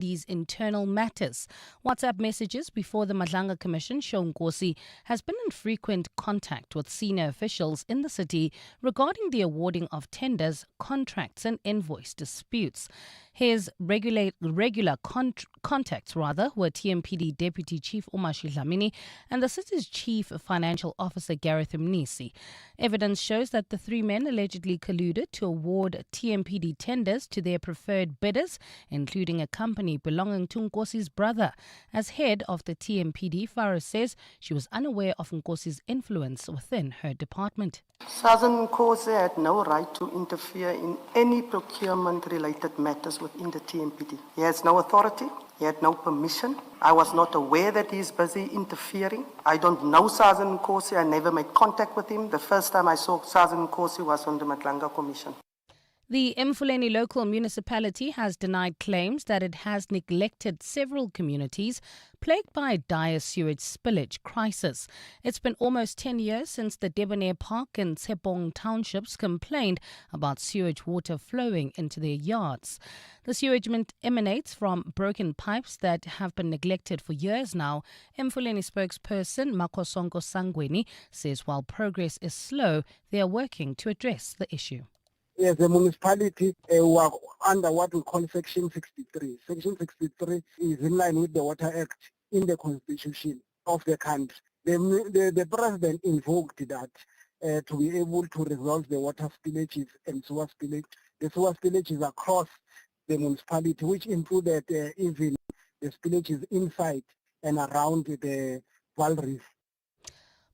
these internal matters. WhatsApp messages before the Madlanga Commission show Nkosi has been in frequent contact with senior officials in the city regarding the awarding of tenders, contracts and invoice disputes. His regular contacts were TMPD Deputy Chief Umashi Dlamini and the city's Chief Financial Officer Gareth Mnisi. Evidence shows that the three men allegedly colluded to award TMPD tenders to their preferred bidders, including a company belonging to Nkosi's brother. As head of the TMPD, Farah says she was unaware of Nkosi's influence within her department. Sergeant Nkosi had no right to interfere in any procurement-related matters within the TMPD. He has no authority. He had no permission. I was not aware that he is busy interfering. I don't know Sergeant Nkosi. I never made contact with him. The first time I saw Sergeant Nkosi was on the Madlanga Commission. The Emfuleni local municipality has denied claims that it has neglected several communities plagued by a dire sewage spillage crisis. It's been almost 10 years since the Debonair Park and Tsepong townships complained about sewage water flowing into their yards. The sewage emanates from broken pipes that have been neglected for years now. Emfuleni spokesperson Makosongo Sangweni says while progress is slow, they are working to address the issue. Yes, the municipality were under what we call Section 63. Section 63 is in line with the Water Act in the constitution of the country. The president invoked that to be able to resolve the water spillages and sewer spillage. The sewer spillages across the municipality, which included even the spillages inside and around the Vaal Reef.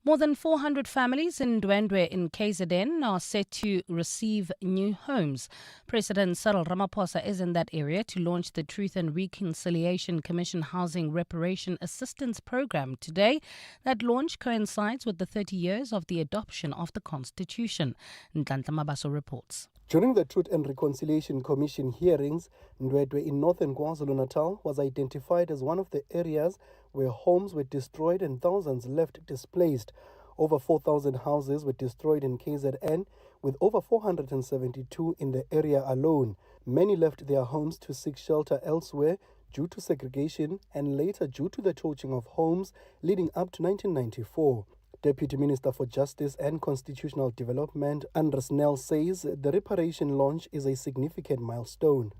More than 400 families in Ndwendwe in KZN are set to receive new homes. President Cyril Ramaphosa is in that area to launch the Truth and Reconciliation Commission Housing Reparation Assistance Program today. That launch coincides with the 30 years of the adoption of the Constitution. Nhlanhla Mabaso reports. During the Truth and Reconciliation Commission hearings, Ndwendwe in northern KwaZulu-Natal was identified as one of the areas where homes were destroyed and thousands left displaced. Over 4,000 houses were destroyed in KZN, with over 472 in the area alone. Many left their homes to seek shelter elsewhere due to segregation and later due to the torching of homes leading up to 1994. Deputy Minister for Justice and Constitutional Development, Andres Nel, says the reparation launch is a significant milestone.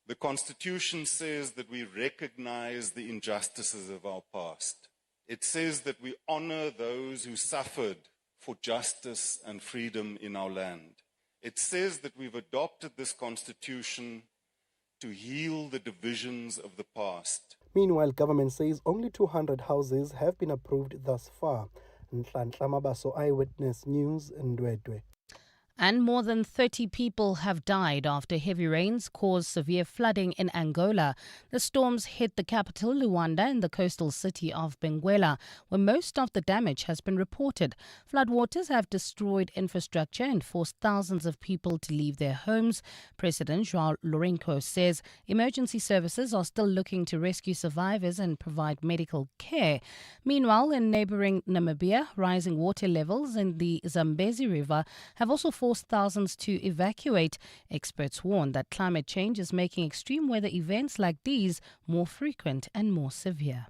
The Constitution says that we recognize the injustices of our past. It says that we honor those who suffered for justice and freedom in our land. It says that we've adopted this Constitution to heal the divisions of the past. Meanwhile, government says only 200 houses have been approved thus far. Nhlanhla Mabaso, Eyewitness News, Ndwendwe. And more than 30 people have died after heavy rains caused severe flooding in Angola. The storms hit the capital, Luanda, and the coastal city of Benguela, where most of the damage has been reported. Floodwaters have destroyed infrastructure and forced thousands of people to leave their homes. President João Lourenço says emergency services are still looking to rescue survivors and provide medical care. Meanwhile, in neighboring Namibia, rising water levels in the Zambezi River have also forced thousands to evacuate. Experts warn that climate change is making extreme weather events like these more frequent and more severe.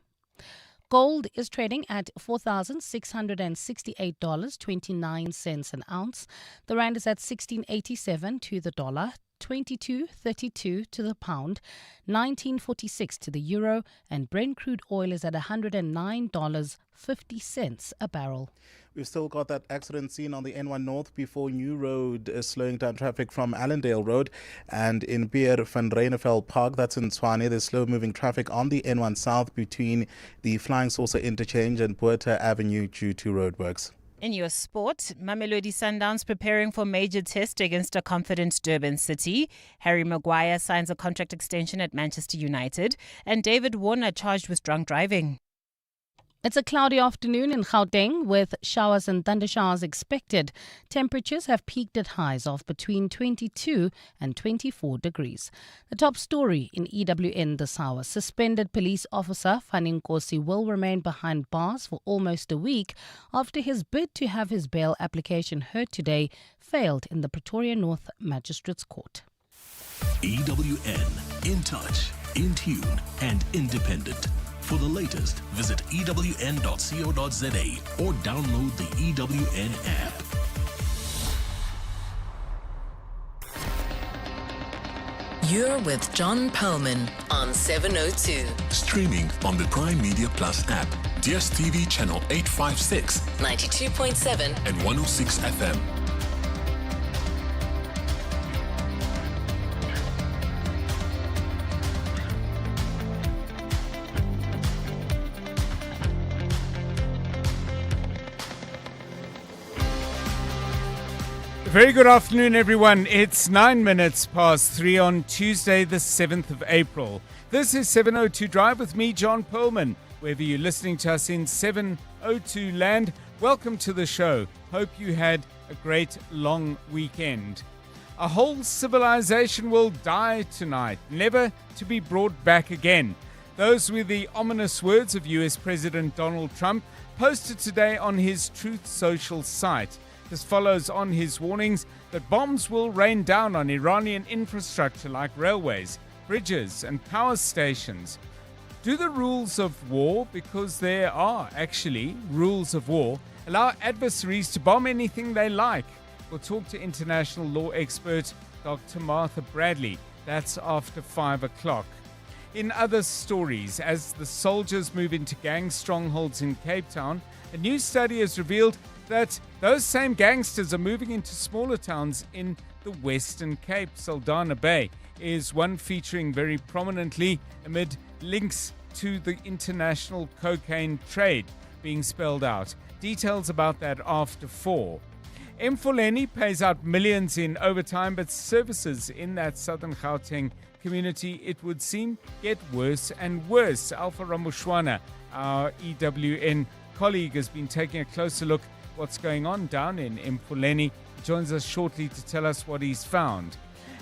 Gold is trading at $4,668.29 an ounce. The rand is at 16.87 to the dollar, 22.32 to the pound, 19.46 to the euro, and Brent crude oil is at $109.50 a barrel. We've still got that accident scene on the N1 North before New Road is slowing down traffic from Allendale Road, and in Pierre van Ryneveld Park, that's in Tshwane, there's slow-moving traffic on the N1 South between the Flying Saucer Interchange and Buerta Avenue due to roadworks. In your sport, Mamelodi Sundowns preparing for major test against a confident Durban City. Harry Maguire signs a contract extension at Manchester United, and David Warner charged with drunk driving. It's a cloudy afternoon in Gauteng with showers and thundershowers expected. Temperatures have peaked at highs of between 22 and 24 degrees. The top story in EWN this hour. Suspended police officer Fani Nkosi will remain behind bars for almost a week after his bid to have his bail application heard today failed in the Pretoria North Magistrates Court. EWN In Touch. in tune, and independent. For the latest, visit ewn.co.za or download the EWN app. You're with John Perlman on 702. Streaming on the Prime Media Plus app, DSTV channel 856, 92.7 and 106 FM. Very good afternoon, everyone. It's 9 minutes past 3 on Tuesday, the 7th of April. This is 702 Drive with me, John Perlman. Whether you're listening to us in 702 land, welcome to the show. Hope you had a great long weekend. A whole civilization will die tonight, never to be brought back again. Those were the ominous words of US President Donald Trump, posted today on his Truth Social site. This follows on his warnings that bombs will rain down on Iranian infrastructure like railways, bridges, and power stations. Do the rules of war, because there are actually rules of war, allow adversaries to bomb anything they like? We'll talk to international law expert Dr. Martha Bradley. That's after 5 o'clock. In other stories, as the soldiers move into gang strongholds in Cape Town, a new study has revealed that those same gangsters are moving into smaller towns in the Western Cape. Saldanha Bay is one featuring very prominently amid links to the international cocaine trade being spelled out. Details about that after 4. Emfuleni pays out millions in overtime, but services in that southern Gauteng community, it would seem, get worse and worse. Alpha Ramushwana, our EWN colleague, has been taking a closer look what's going on down in Emfuleni. He joins us shortly to tell us what he's found.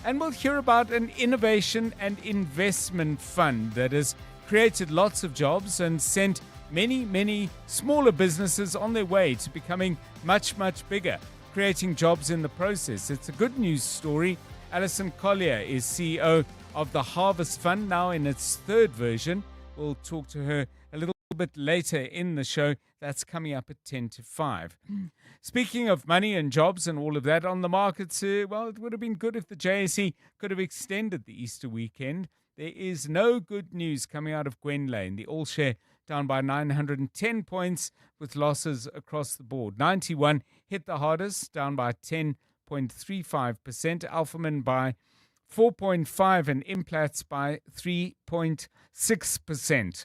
And we'll hear about an innovation and investment fund that has created lots of jobs and sent many smaller businesses on their way to becoming much bigger, creating jobs in the process. It's a good news story. Alison Collier is CEO of the Harvest Fund, now in its third version. We'll talk to her a little bit later in the show. That's coming up at 10 to 5. Speaking of money and jobs and all of that on the markets, well, it would have been good if the JSE could have extended the Easter weekend. There is no good news coming out of Gwen Lane. The all share down by 910 points with losses across the board. 91 hit the hardest, down by 10.35%. Alphaman by 4.5% and Implats by 3.6%.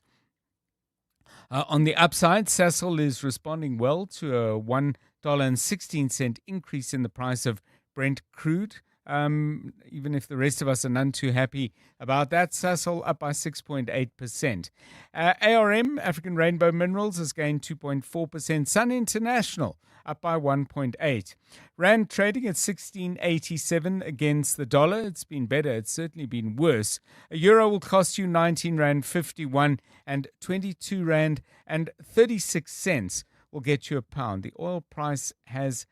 On the upside, Sasol is responding well to a $1.16 increase in the price of Brent crude. Even if the rest of us are none too happy about that, Sasol up by 6.8%. ARM, African Rainbow Minerals, has gained 2.4%. Sun International up by 1.8%. Rand trading at 16.87 against the dollar. It's been better. It's certainly been worse. A euro will cost you 19 Rand 51 and 22 Rand and 36 cents will get you a pound. The oil price the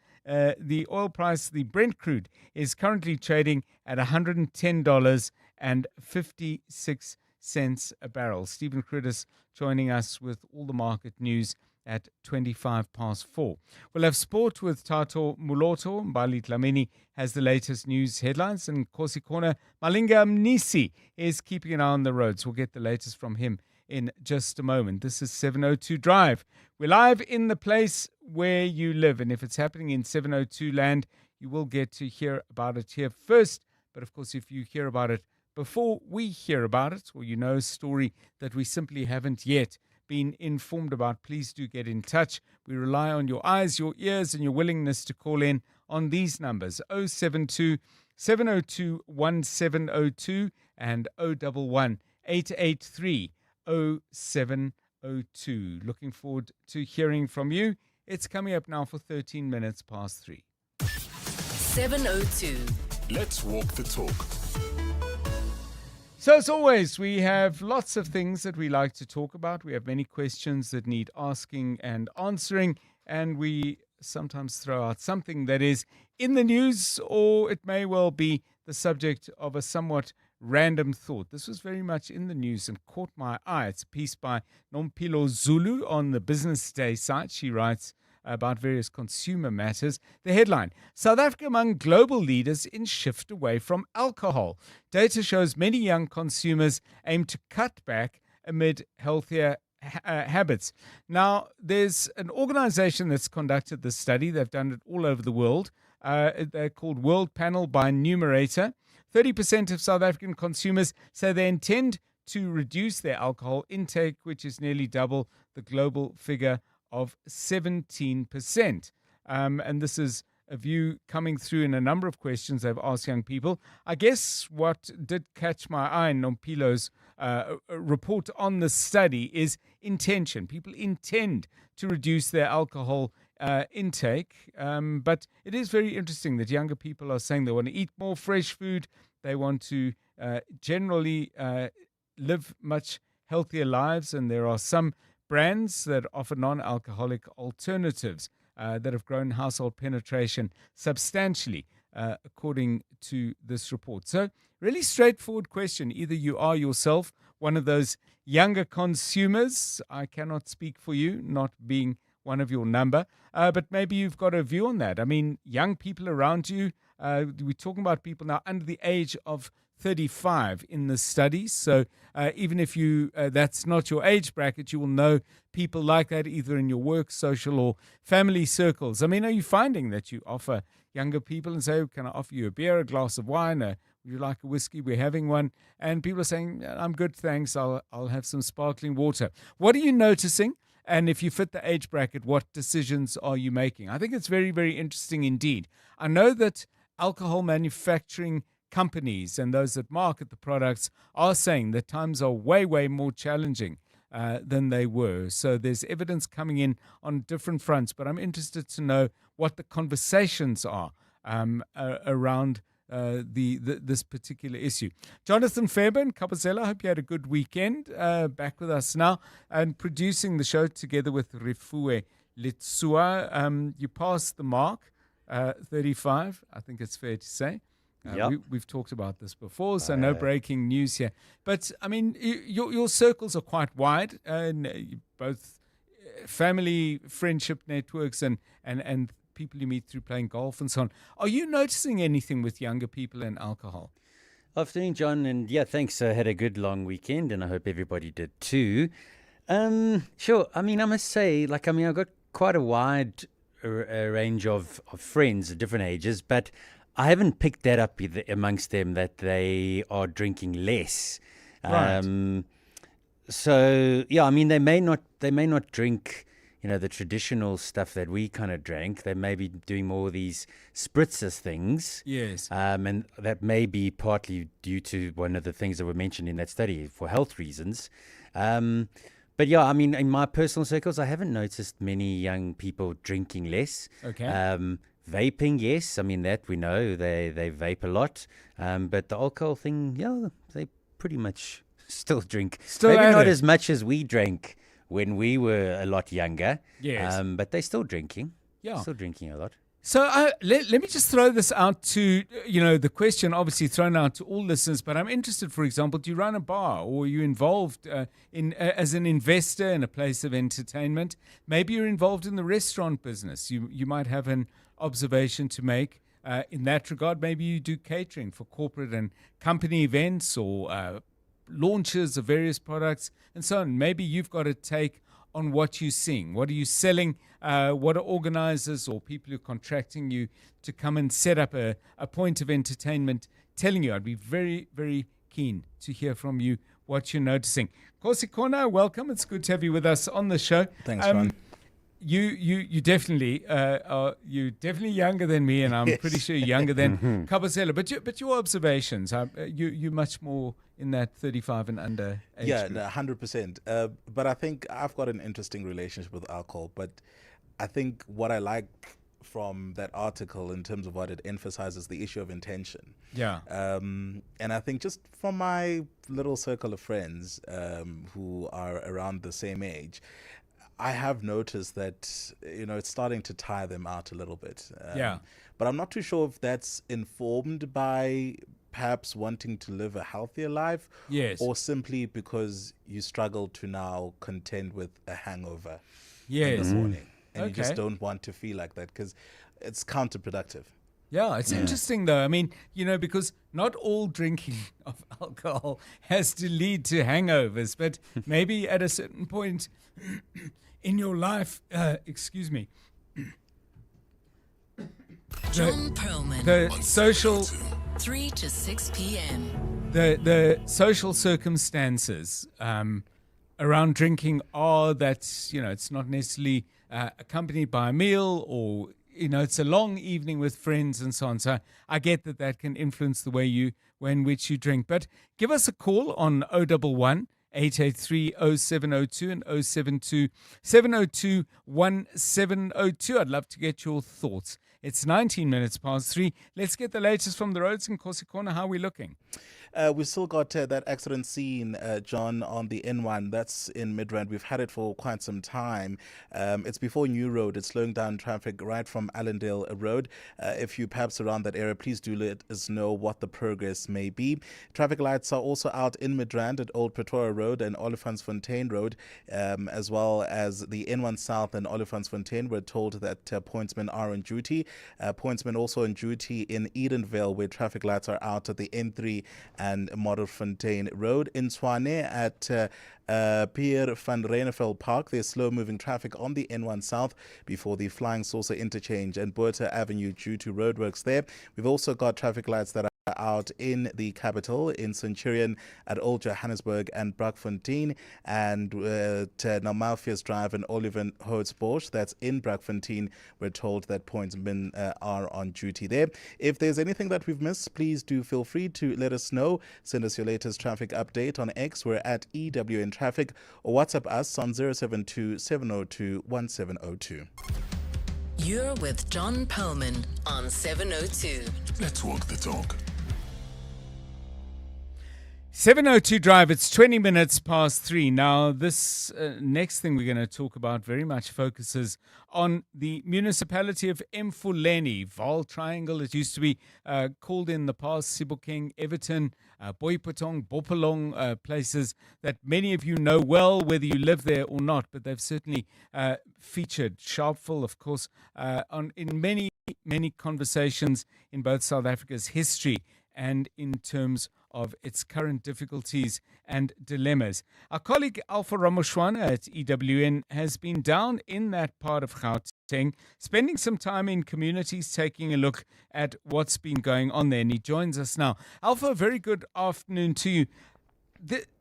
Brent crude is currently trading at $110.56 a barrel. Stephen Crudis joining us with all the market news at 25 past 4. We'll have sport with Tato Muloto. Mbali Dlamini has the latest news headlines, and Kosi Corner, Malinga Mnisi is keeping an eye on the roads. We'll get the latest from him in just a moment. This is 702 Drive. We're live in the place where you live, and if it's happening in 702 land, you will get to hear about it here first. But of course, if you hear about it before we hear about it, or you know a story that we simply haven't yet been informed about, please do get in touch. We rely on your eyes, your ears, and your willingness to call in on these numbers: 072 702 1702 and 011 883 0702. Looking forward to hearing from you. It's coming up now for 13 minutes past 3. 702. Let's walk the talk. So as always, we have lots of things that we like to talk about. We have many questions that need asking and answering, and we sometimes throw out something that is in the news, or it may well be the subject of a somewhat random thought. This was very much in the news and caught my eye. It's a piece by Nompilo Zulu on the Business Day site. She writes about various consumer matters. The headline, South Africa among global leaders in shift away from alcohol. Data shows many young consumers aim to cut back amid healthier habits. Now, there's an organization that's conducted this study. They've done it all over the world. They're called World Panel by Numerator. 30% of South African consumers say they intend to reduce their alcohol intake, which is nearly double the global figure of 17%. And this is a view coming through in a number of questions they've asked young people. I guess what did catch my eye in Nompilo's report on the study is intention. People intend to reduce their alcohol intake, but it is very interesting that younger people are saying they want to eat more fresh food. They want to generally live much healthier lives, and there are some brands that offer non-alcoholic alternatives that have grown household penetration substantially, according to this report. So, really straightforward question. Either you are yourself one of those younger consumers. I cannot speak for you, not being one of your number, but maybe you've got a view on that. I mean, young people around you, we're talking about people now under the age of 35 in the studies. So even if you that's not your age bracket, you will know people like that either in your work, social, or family circles. I mean, are you finding that you offer younger people and say, can I offer you a beer, a glass of wine, would you like a whiskey? We're having one. And people are saying, I'm good, thanks. I'll have some sparkling water. What are you noticing? And if you fit the age bracket, what decisions are you making? I think it's very, very interesting indeed. I know that alcohol manufacturing companies and those that market the products are saying that times are way, way more challenging than they were. So there's evidence coming in on different fronts, but I'm interested to know what the conversations are around this particular issue. Jonathan Fairbairn, Kapazela, I hope you had a good weekend. Back with us now and producing the show together with Refue Litsua. You passed the mark, 35, I think it's fair to say. We've talked about this before, so no breaking news here. But, I mean, your circles are quite wide, and both family, friendship networks, and people you meet through playing golf and so on. Are you noticing anything with younger people and alcohol? Afternoon, John, and thanks. I had a good long weekend, and I hope everybody did too. Sure. I mean, I must say, I've got quite a wide range of friends at different ages, but I haven't picked that up amongst them that they are drinking less. Right. So I mean, they may not drink, the traditional stuff that we kind of drank. They may be doing more of these spritzers things. Yes. And that may be partly due to one of the things that were mentioned in that study for health reasons. But I mean, in my personal circles, I haven't noticed many young people drinking less. Okay. Vaping, yes. I mean, that we know they vape a lot. But the alcohol thing, they pretty much still drink. Maybe not as much as we drank when we were a lot younger. Yes. But they're still drinking. Yeah. Still drinking a lot. So let me just throw this out to, the question obviously thrown out to all listeners, but I'm interested, for example, do you run a bar or are you involved as an investor in a place of entertainment? Maybe you're involved in the restaurant business. You might have an observation to make in that regard. Maybe you do catering for corporate and company events or launches of various products and so on. Maybe you've got a take on what you're seeing. What are you selling? What are organizers or people who are contracting you to come and set up a point of entertainment telling you? I'd be very, very keen to hear from you what you're noticing. Kosikona, welcome. It's good to have you with us on the show. Thanks, John. You definitely you're definitely younger than me, and I'm pretty sure you're younger than Kabazela. But your observations, you're much more in that 35 and under age group. 100%. But I think I've got an interesting relationship with alcohol. But I think what I like from that article in terms of what it emphasizes the issue of intention. Yeah. And I think just from my little circle of friends who are around the same age, I have noticed that, it's starting to tire them out a little bit. Yeah. But I'm not too sure if that's informed by perhaps wanting to live a healthier life, Yes. or simply because you struggle to now contend with a hangover in Yes. the morning, and you just Okay. don't want to feel like that because it's counterproductive. Yeah, it's interesting though. I mean, because not all drinking of alcohol has to lead to hangovers, but maybe at a certain point in your life, excuse me, John Perlman. the social 3 to 6 p.m. the social circumstances around drinking are that it's not necessarily accompanied by a meal, or it's a long evening with friends and so on. So I get that can influence the way in which you drink. But give us a call on 011 883 0702 and 072 702 1702. I'd love to get your thoughts. It's 19 minutes past 3. Let's get the latest from the roads in Kosikona. How are we looking? We've still got that accident scene, John, on the N1. That's in Midrand. We've had it for quite some time. It's before New Road. It's slowing down traffic right from Allendale Road. If you perhaps around that area, please do let us know what the progress may be. Traffic lights are also out in Midrand at Old Pretoria Road and Olifantsfontein Road, as well as the N1 South and Olifantsfontein. We're told that pointsmen are on duty. Pointsmen also on duty in Edenvale, where traffic lights are out at the N3 and Modderfontein Road. In Tshwane at Pierre van Ryneveld Park, there's slow-moving traffic on the N1 South before the Flying Saucer interchange and Botha Avenue due to roadworks there. We've also got traffic lights that are out in the capital, in Centurion at Old Johannesburg and Brakfontein, and Namalfius Drive and Oliven Houtsport, that's in Brakfontein. We're told that pointsmen are on duty there. If there's anything that we've missed, please do feel free to let us know. Send us your latest traffic update on X. We're at EWN Traffic, or WhatsApp us on 072 702 1702. You're with John Perlman on 702. Let's walk the talk. 702 Drive, it's 20 minutes past 3. Now, this next thing we're going to talk about very much focuses on the municipality of Emfuleni, Vaal Triangle. It used to be called in the past Sebokeng, Everton, Boipatong, Bopalong, places that many of you know well, whether you live there or not, but they've certainly featured, Sharpeville, of course, in many, many conversations in both South Africa's history and in terms of its current difficulties and dilemmas. Our colleague Alpha Ramoshwana at EWN has been down in that part of Gauteng, spending some time in communities, taking a look at what's been going on there, and he joins us now. Alpha, a very good afternoon to you.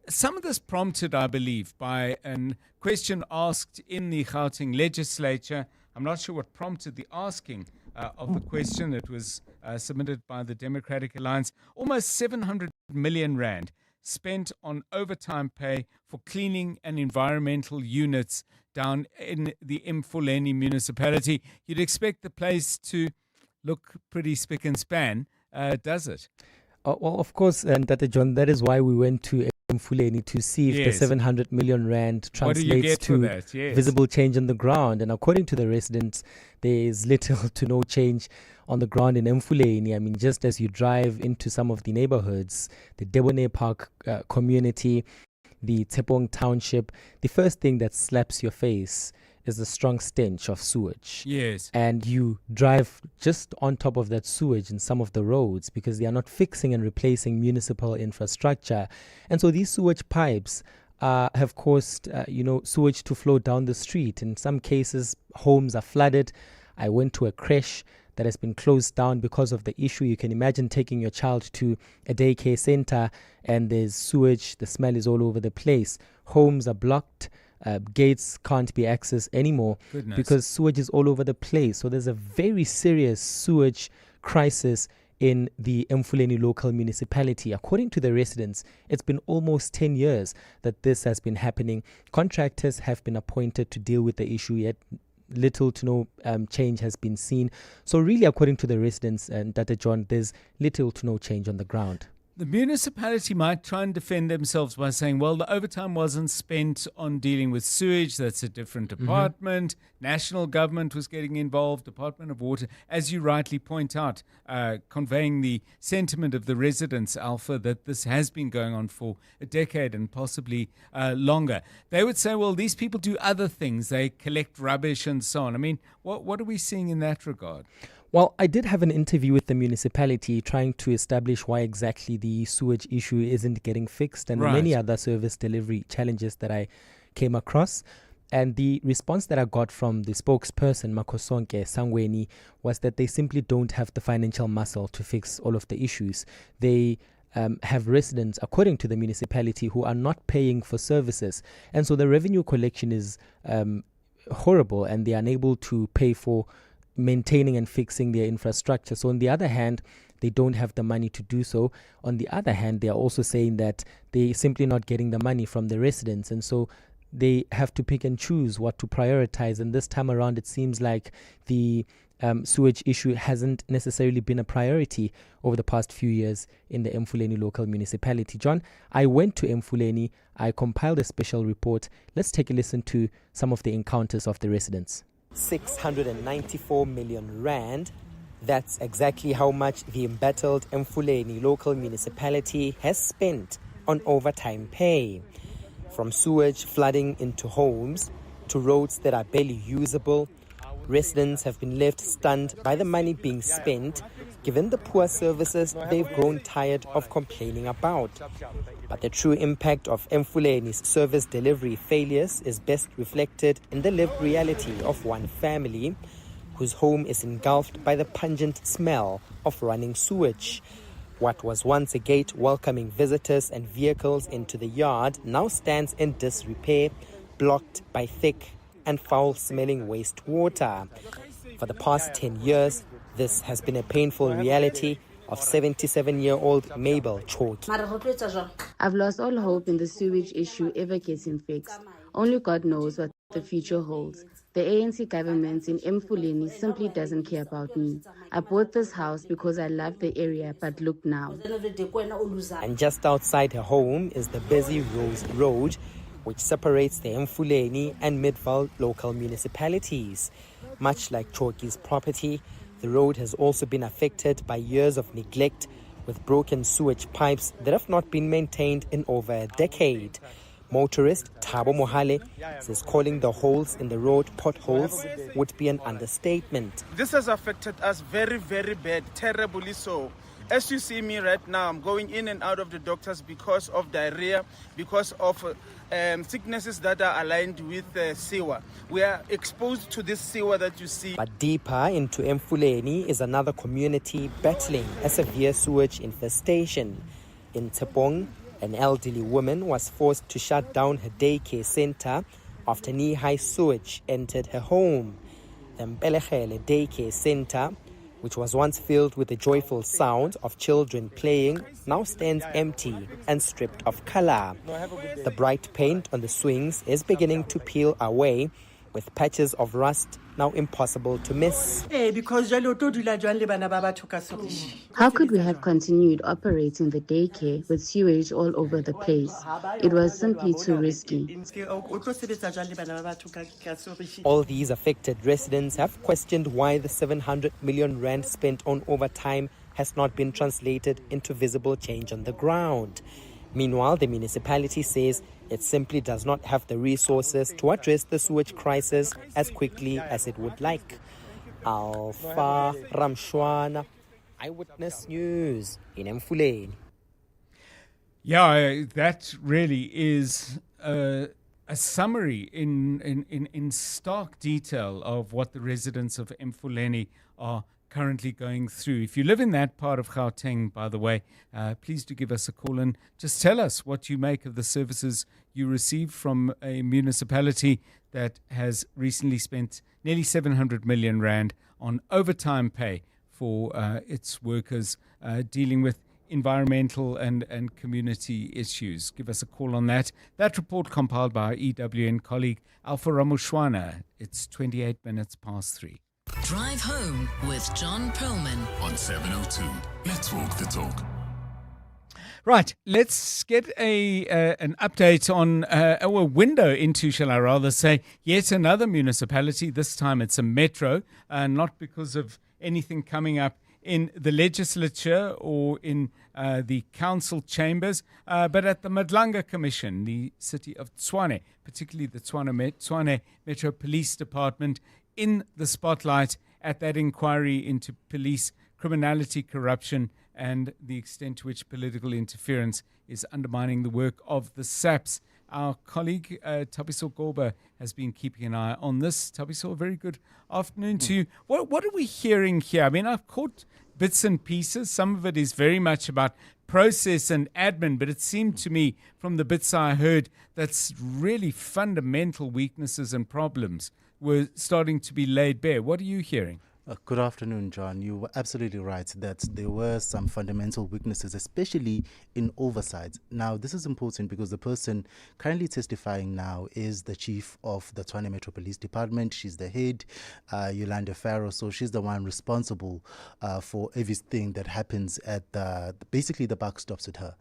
Some of this prompted, I believe, by a question asked in the Gauteng legislature. I'm not sure what prompted the asking of the question. It was submitted by the Democratic Alliance. Almost 700 million rand spent on overtime pay for cleaning and environmental units down in the Emfuleni municipality. You'd expect the place to look pretty spick and span, does it? Well, of course, and Dr. John, that is why we went to Emfuleni to see if the 700 million rand translates to visible change on the ground. And according to the residents, there is little to no change on the ground in Emfuleni. I mean, just as you drive into some of the neighborhoods, the Debone Park community, the Tepong Township, the first thing that slaps your face is the strong stench of sewage. Yes. And you drive just on top of that sewage in some of the roads because they are not fixing and replacing municipal infrastructure. And so these sewage pipes have caused, sewage to flow down the street. In some cases, homes are flooded. I went to a creche that has been closed down because of the issue. You can imagine taking your child to a daycare center and there's sewage. The smell is all over the place. Homes are blocked. Gates can't be accessed anymore because sewage is all over the place. So there's a very serious sewage crisis in the Emfuleni local municipality. According to the residents, it's been almost 10 years that this has been happening. Contractors have been appointed to deal with the issue, yet little to no change has been seen. So really, according to the residents and Dr. John, there's little to no change on the ground. The municipality might try and defend themselves by saying, well, the overtime wasn't spent on dealing with sewage. That's a different department. National government was getting involved, Department of Water, as you rightly point out, conveying the sentiment of the residents, Alpha, that this has been going on for a decade and possibly longer. They would say, well, these people do other things. They collect rubbish and so on. I mean, what are we seeing in that regard? Well, I did have an interview with the municipality trying to establish why exactly the sewage issue isn't getting fixed and many other service delivery challenges that I came across. And the response that I got from the spokesperson, Makosonke Sangweni, was that they simply don't have the financial muscle to fix all of the issues. They have residents, according to the municipality, who are not paying for services. And so the revenue collection is horrible, and they are unable to pay for maintaining and fixing their infrastructure. So on the other hand, they don't have the money to do so. On the other hand, they are also saying that they're simply not getting the money from the residents. And so they have to pick and choose what to prioritize. And this time around, it seems like the sewage issue hasn't necessarily been a priority over the past few years in the Emfuleni local municipality. John, I went to Emfuleni. I compiled a special report. Let's take a listen to some of the encounters of the residents. 694 million rand. That's exactly how much the embattled Emfuleni local municipality has spent on overtime pay. From sewage flooding into homes to roads that are barely usable, residents have been left stunned by the money being spent, given the poor services they've grown tired of complaining about. But the true impact of Emfuleni's service delivery failures is best reflected in the lived reality of one family whose home is engulfed by the pungent smell of running sewage. What was once a gate welcoming visitors and vehicles into the yard now stands in disrepair, blocked by thick and foul-smelling wastewater. For the past 10 years, this has been a painful reality of 77-year-old Mabel Choki. I've lost all hope in the sewage issue ever getting fixed. Only God knows what the future holds. The ANC government in Emfuleni simply doesn't care about me. I bought this house because I love the area, but look now. And just outside her home is the busy Rose Road, which separates the Emfuleni and Midvaal local municipalities. Much like Choki's property, the road has also been affected by years of neglect, with broken sewage pipes that have not been maintained in over a decade. Motorist Thabo Mohale says calling the holes in the road potholes would be an understatement. This has affected us very, very bad, terribly so. As you see me right now, I'm going in and out of the doctors because of diarrhea, because of sicknesses that are aligned with sewer. We are exposed to this sewer that you see. But deeper into Emfuleni is another community battling a severe sewage infestation. In Tepong, an elderly woman was forced to shut down her daycare center after knee-high sewage entered her home. The Mpelechele daycare center, which was once filled with the joyful sound of children playing, now stands empty and stripped of color. The bright paint on the swings is beginning to peel away, with patches of rust now impossible to miss. How could we have continued operating the daycare with sewage all over the place? It was simply too risky. All these affected residents have questioned why the 700 million rand spent on overtime has not been translated into visible change on the ground. Meanwhile, the municipality says it simply does not have the resources to address the sewage crisis as quickly as it would like. Alpha Ramshwana, Eyewitness News in Emfuleni. Yeah, that really is a summary in stark detail of what the residents of Emfuleni are currently going through. If you live in that part of Gauteng, by the way, please do give us a call and just tell us what you make of the services you receive from a municipality that has recently spent nearly 700 million rand on overtime pay for its workers dealing with environmental and community issues. Give us a call on that. That report compiled by our EWN colleague Alpha Ramushwana. It's 28 minutes past 3. Drive home with John Perlman on 702. Let's walk the talk. Right, let's get an update on our window into, shall I rather say, yet another municipality. This time it's a metro, not because of anything coming up in the legislature or in the council chambers, but at the Madlanga Commission, the city of Tshwane, particularly the Tshwane Metro Police Department, in the spotlight at that inquiry into police criminality, corruption, and the extent to which political interference is undermining the work of the SAPS. Our colleague Thabiso Goba has been keeping an eye on this. Thabiso, a very good afternoon to you. What are we hearing here? I mean, I've caught bits and pieces. Some of it is very much about process and admin, but it seemed to me from the bits I heard that's really fundamental weaknesses and problems were starting to be laid bare. What are you hearing? Good afternoon, John. You were absolutely right that there were some fundamental weaknesses, especially in oversight. Now, this is important because the person currently testifying now is the chief of the Tshwane Metro Police Department. She's the head, Yolanda Farrow, so she's the one responsible for everything that happens at basically the buck stops with her.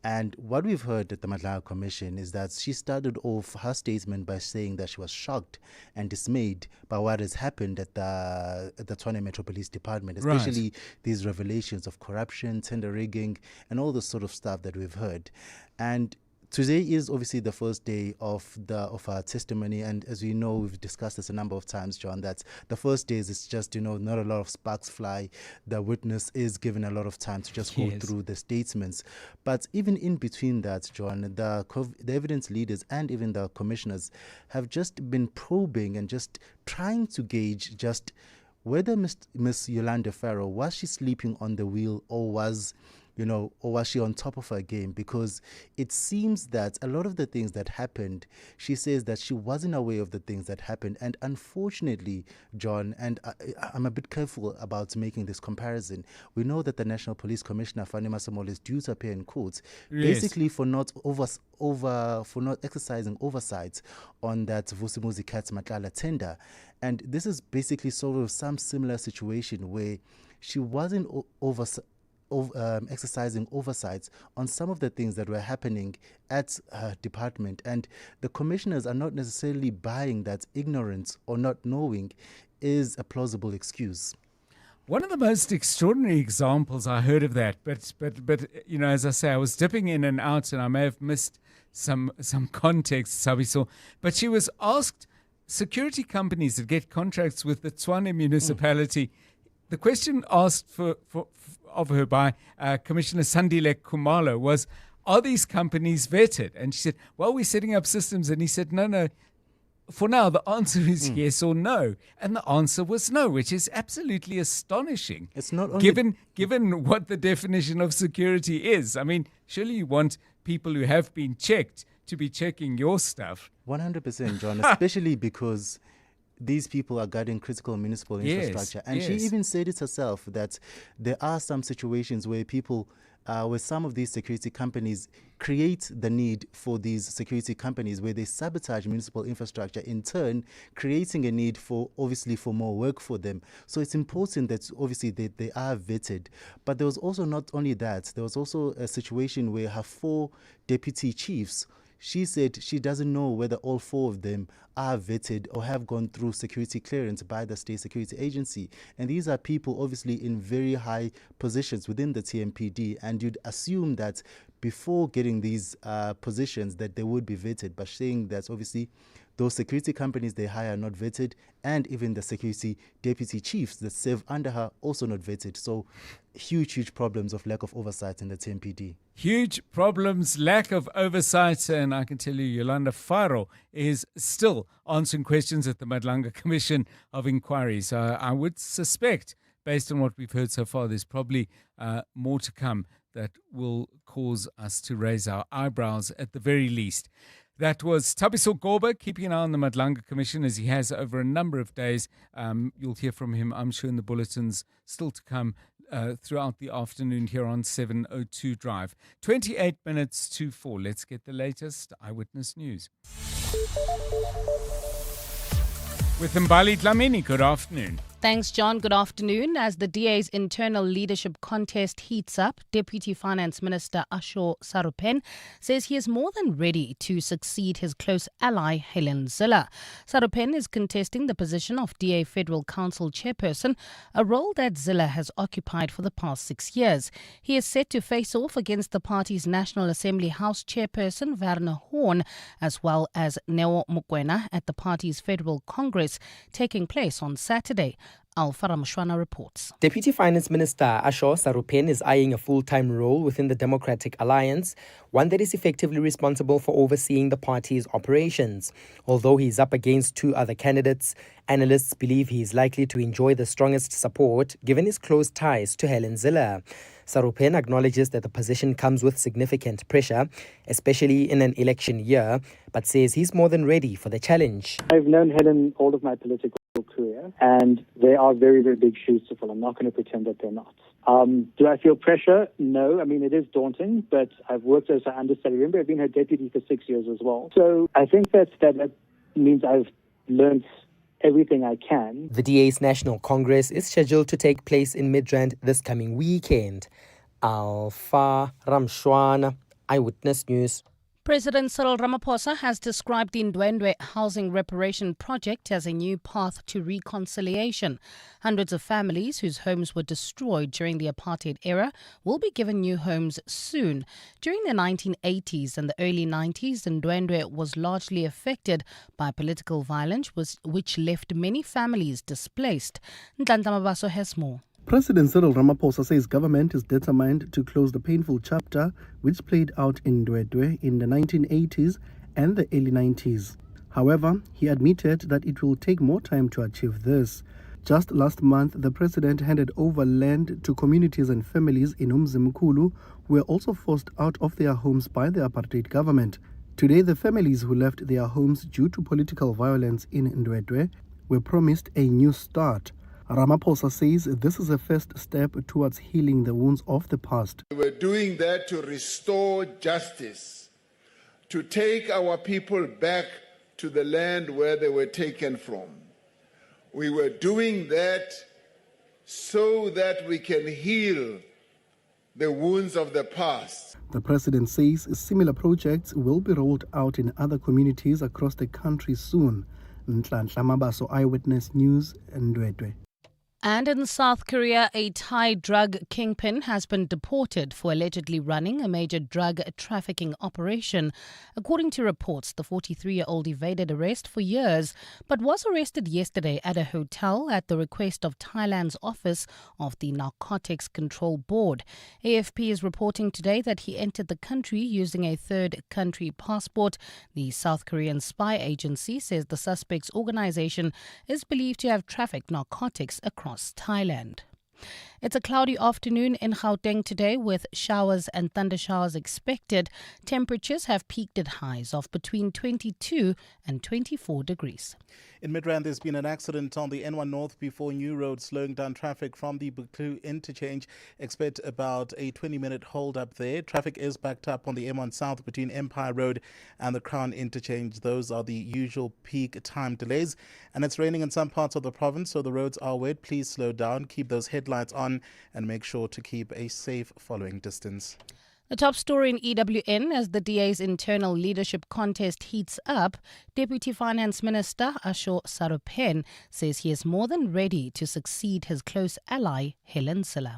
And what we've heard at the Madlanga Commission is that she started off her statement by saying that she was shocked and dismayed by what has happened at the Tshwane Metro Police Department, especially these revelations of corruption, tender rigging, and all the sort of stuff that we've heard. And today is obviously the first day of our testimony, and as we know, we've discussed this a number of times, John, that the first days it's just, not a lot of sparks fly. The witness is given a lot of time to just go through the statements. But even in between that, John, the evidence leaders and even the commissioners have just been probing and just trying to gauge just whether Miss Yolanda Farrow, was she sleeping on the wheel or was she on top of her game? Because it seems that a lot of the things that happened, she says that she wasn't aware of the things that happened. And unfortunately, John, and I'm a bit careful about making this comparison, we know that the National Police Commissioner, Fanny Masemola, is due to appear in court, basically for not exercising oversight on that Vusimuzi Cats Matlala tender. And this is basically sort of some similar situation where she wasn't exercising oversight on some of the things that were happening at her department. And the commissioners are not necessarily buying that ignorance or not knowing is a plausible excuse. One of the most extraordinary examples I heard of that, but as I say, I was dipping in and out, and I may have missed some context, Sabiso, but she was asked, security companies that get contracts with the Tshwane municipality, the question asked of her by Commissioner Sandile Khumalo was, are these companies vetted? And she said, well, we're setting up systems. And he said, no, for now, the answer is yes or no. And the answer was no, which is absolutely astonishing. It's not only given what the definition of security is. I mean, surely you want people who have been checked to be checking your stuff. 100%, John, especially because these people are guarding critical municipal infrastructure. And she even said it herself that there are some situations where people, where some of these security companies create the need for these security companies where they sabotage municipal infrastructure, in turn creating a need for more work for them. So it's important that obviously they are vetted. But there was also not only that, there was also a situation where her 4 deputy chiefs, she said she doesn't know whether all 4 of them are vetted or have gone through security clearance by the State Security Agency. And these are people obviously in very high positions within the TMPD. And you'd assume that before getting these positions that they would be vetted. But saying that obviously those security companies they hire are not vetted, and even the security deputy chiefs that serve under her also not vetted. So huge problems of lack of oversight in the TMPD. Huge problems, lack of oversight, and I can tell you Yolanda Farrow is still answering questions at the Madlanga Commission of Inquiry. So I would suspect, based on what we've heard so far, there's probably more to come that will cause us to raise our eyebrows at the very least. That was Thabiso Goba keeping an eye on the Madlanga Commission, as he has over a number of days. You'll hear from him, I'm sure, in the bulletins still to come throughout the afternoon here on 702 Drive. 28 minutes to 4. Let's get the latest eyewitness news. With Mbali Dlamini, good afternoon. Thanks, John. Good afternoon. As the DA's internal leadership contest heats up, Deputy Finance Minister R700m says he is more than ready to succeed his close ally, Helen Zille. R700m is contesting the position of DA Federal Council chairperson, a role that Zille has occupied for the past 6 years. He is set to face off against the party's National Assembly House chairperson, Werner Horn, as well as Neo Mokoena at the party's Federal Congress taking place on Saturday. Alpha Ramshwana reports. Deputy Finance Minister R700m is eyeing a full-time role within the Democratic Alliance, one that is effectively responsible for overseeing the party's operations. Although he is up against two other candidates, analysts believe he is likely to enjoy the strongest support given his close ties to Helen Zille. R700m acknowledges that the position comes with significant pressure, especially in an election year, but says he's more than ready for the challenge. I've known Helen all of my political career, and they are very, very big shoes to fill. I'm not going to pretend that they're not. Do I feel pressure? No. I mean, it is daunting, but I've worked as an understudy. Remember, I've been her deputy for 6 years as well. So I think that means I've learned everything I can. The DA's National Congress is scheduled to take place in Midrand this coming weekend. Alpha Ramshwana, Eyewitness News. President Cyril Ramaphosa has described the Ndwendwe housing reparation project as a new path to reconciliation. Hundreds of families whose homes were destroyed during the apartheid era will be given new homes soon. During the 1980s and the early 90s, Ndwendwe was largely affected by political violence, which left many families displaced. Nhlanhla Mabaso has more. President Cyril Ramaphosa says government is determined to close the painful chapter which played out in Ndwendwe in the 1980s and the early 90s. However, he admitted that it will take more time to achieve this. Just last month, the president handed over land to communities and families in Umzimkhulu who were also forced out of their homes by the apartheid government. Today, the families who left their homes due to political violence in Ndwendwe were promised a new start. Ramaphosa says this is a first step towards healing the wounds of the past. We were doing that to restore justice, to take our people back to the land where they were taken from. We were doing that so that we can heal the wounds of the past. The president says similar projects will be rolled out in other communities across the country soon. Nhlanhla Mabaso, Eyewitness News, Ndwendwe. And in South Korea, a Thai drug kingpin has been deported for allegedly running a major drug trafficking operation. According to reports, the 43-year-old evaded arrest for years, but was arrested yesterday at a hotel at the request of Thailand's Office of the Narcotics Control Board. AFP is reporting today that he entered the country using a third country passport. The South Korean spy agency says the suspect's organization is believed to have trafficked narcotics across Thailand. It's a cloudy afternoon in Gauteng today with showers and thundershowers expected. Temperatures have peaked at highs of between 22 and 24 degrees. In Midrand, there's been an accident on the N1 North before New Road, slowing down traffic from the Buklu interchange. Expect about a 20-minute hold up there. Traffic is backed up on the M1 South between Empire Road and the Crown interchange. Those are the usual peak time delays. And it's raining in some parts of the province, so the roads are wet. Please slow down, keep those headlights on, and make sure to keep a safe following distance. The top story in EWN as the DA's internal leadership contest heats up, Deputy Finance Minister R700m says he is more than ready to succeed his close ally, Helen Zille.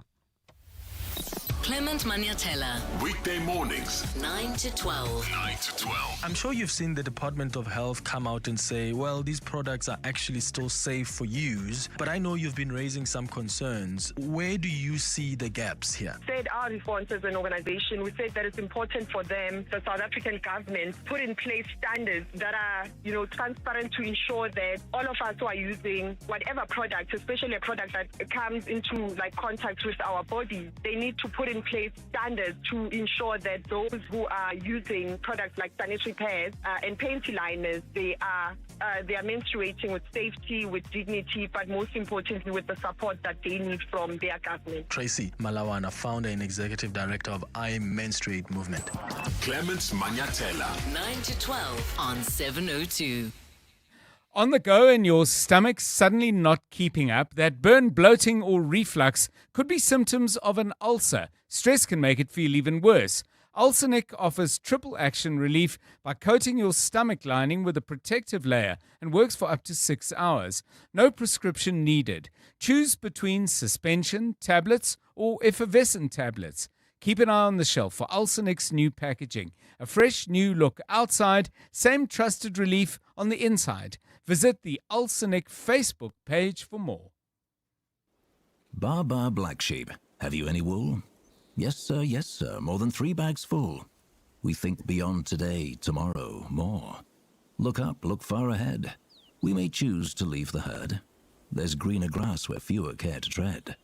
Clement Maniatella. Weekday mornings, 9 to 12. 9 to 12. I'm sure you've seen the Department of Health come out and say, well, these products are actually still safe for use, but I know you've been raising some concerns. Where do you see the gaps here? Said our response as an organization, we said that it's important for them, the South African government, put in place standards that are, transparent to ensure that all of us who are using whatever product, especially a product that comes into contact with our bodies, they need to put in place standards to ensure that those who are using products like sanitary pads and panty liners, they are menstruating with safety, with dignity, but most importantly with the support that they need from their government. Tracy Malawana, founder and executive director of I Menstruate Movement. Clements Maniatella. 9 to 12 on 702. On the go and your stomach suddenly not keeping up, that burn, bloating or reflux could be symptoms of an ulcer. Stress can make it feel even worse. Ulcernic offers triple action relief by coating your stomach lining with a protective layer and works for up to 6 hours. No prescription needed. Choose between suspension, tablets or effervescent tablets. Keep an eye on the shelf for Ulcernic's new packaging. A fresh new look outside, same trusted relief on the inside. Visit the Ulcernic Facebook page for more. Bar Black Sheep. Have you any wool? Yes, sir. More than 3 bags full. We think beyond today, tomorrow, more. Look up, look far ahead. We may choose to leave the herd. There's greener grass where fewer care to tread.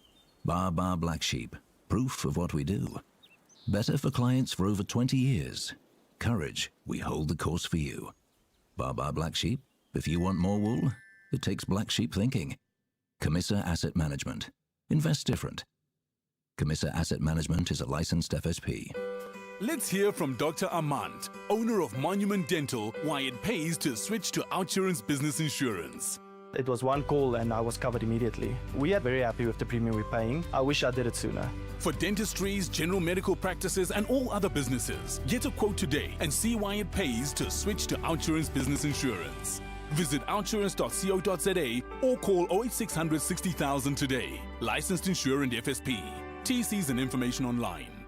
Bar Black Sheep. Proof of what we do. Better for clients for over 20 years. Courage, we hold the course for you. Bar Black Sheep. If you want more wool, it takes black sheep thinking. Camissa Asset Management. Invest different. Camissa Asset Management is a licensed FSP. Let's hear from Dr. Armand, owner of Monument Dental, why it pays to switch to OUTsurance Business Insurance. It was one call and I was covered immediately. We are very happy with the premium we're paying. I wish I did it sooner. For dentistries, general medical practices and all other businesses, get a quote today and see why it pays to switch to OUTsurance Business Insurance. Visit outsurance.co.za or call 08600 60,000 today. Licensed insurer and FSP. TCs and information online.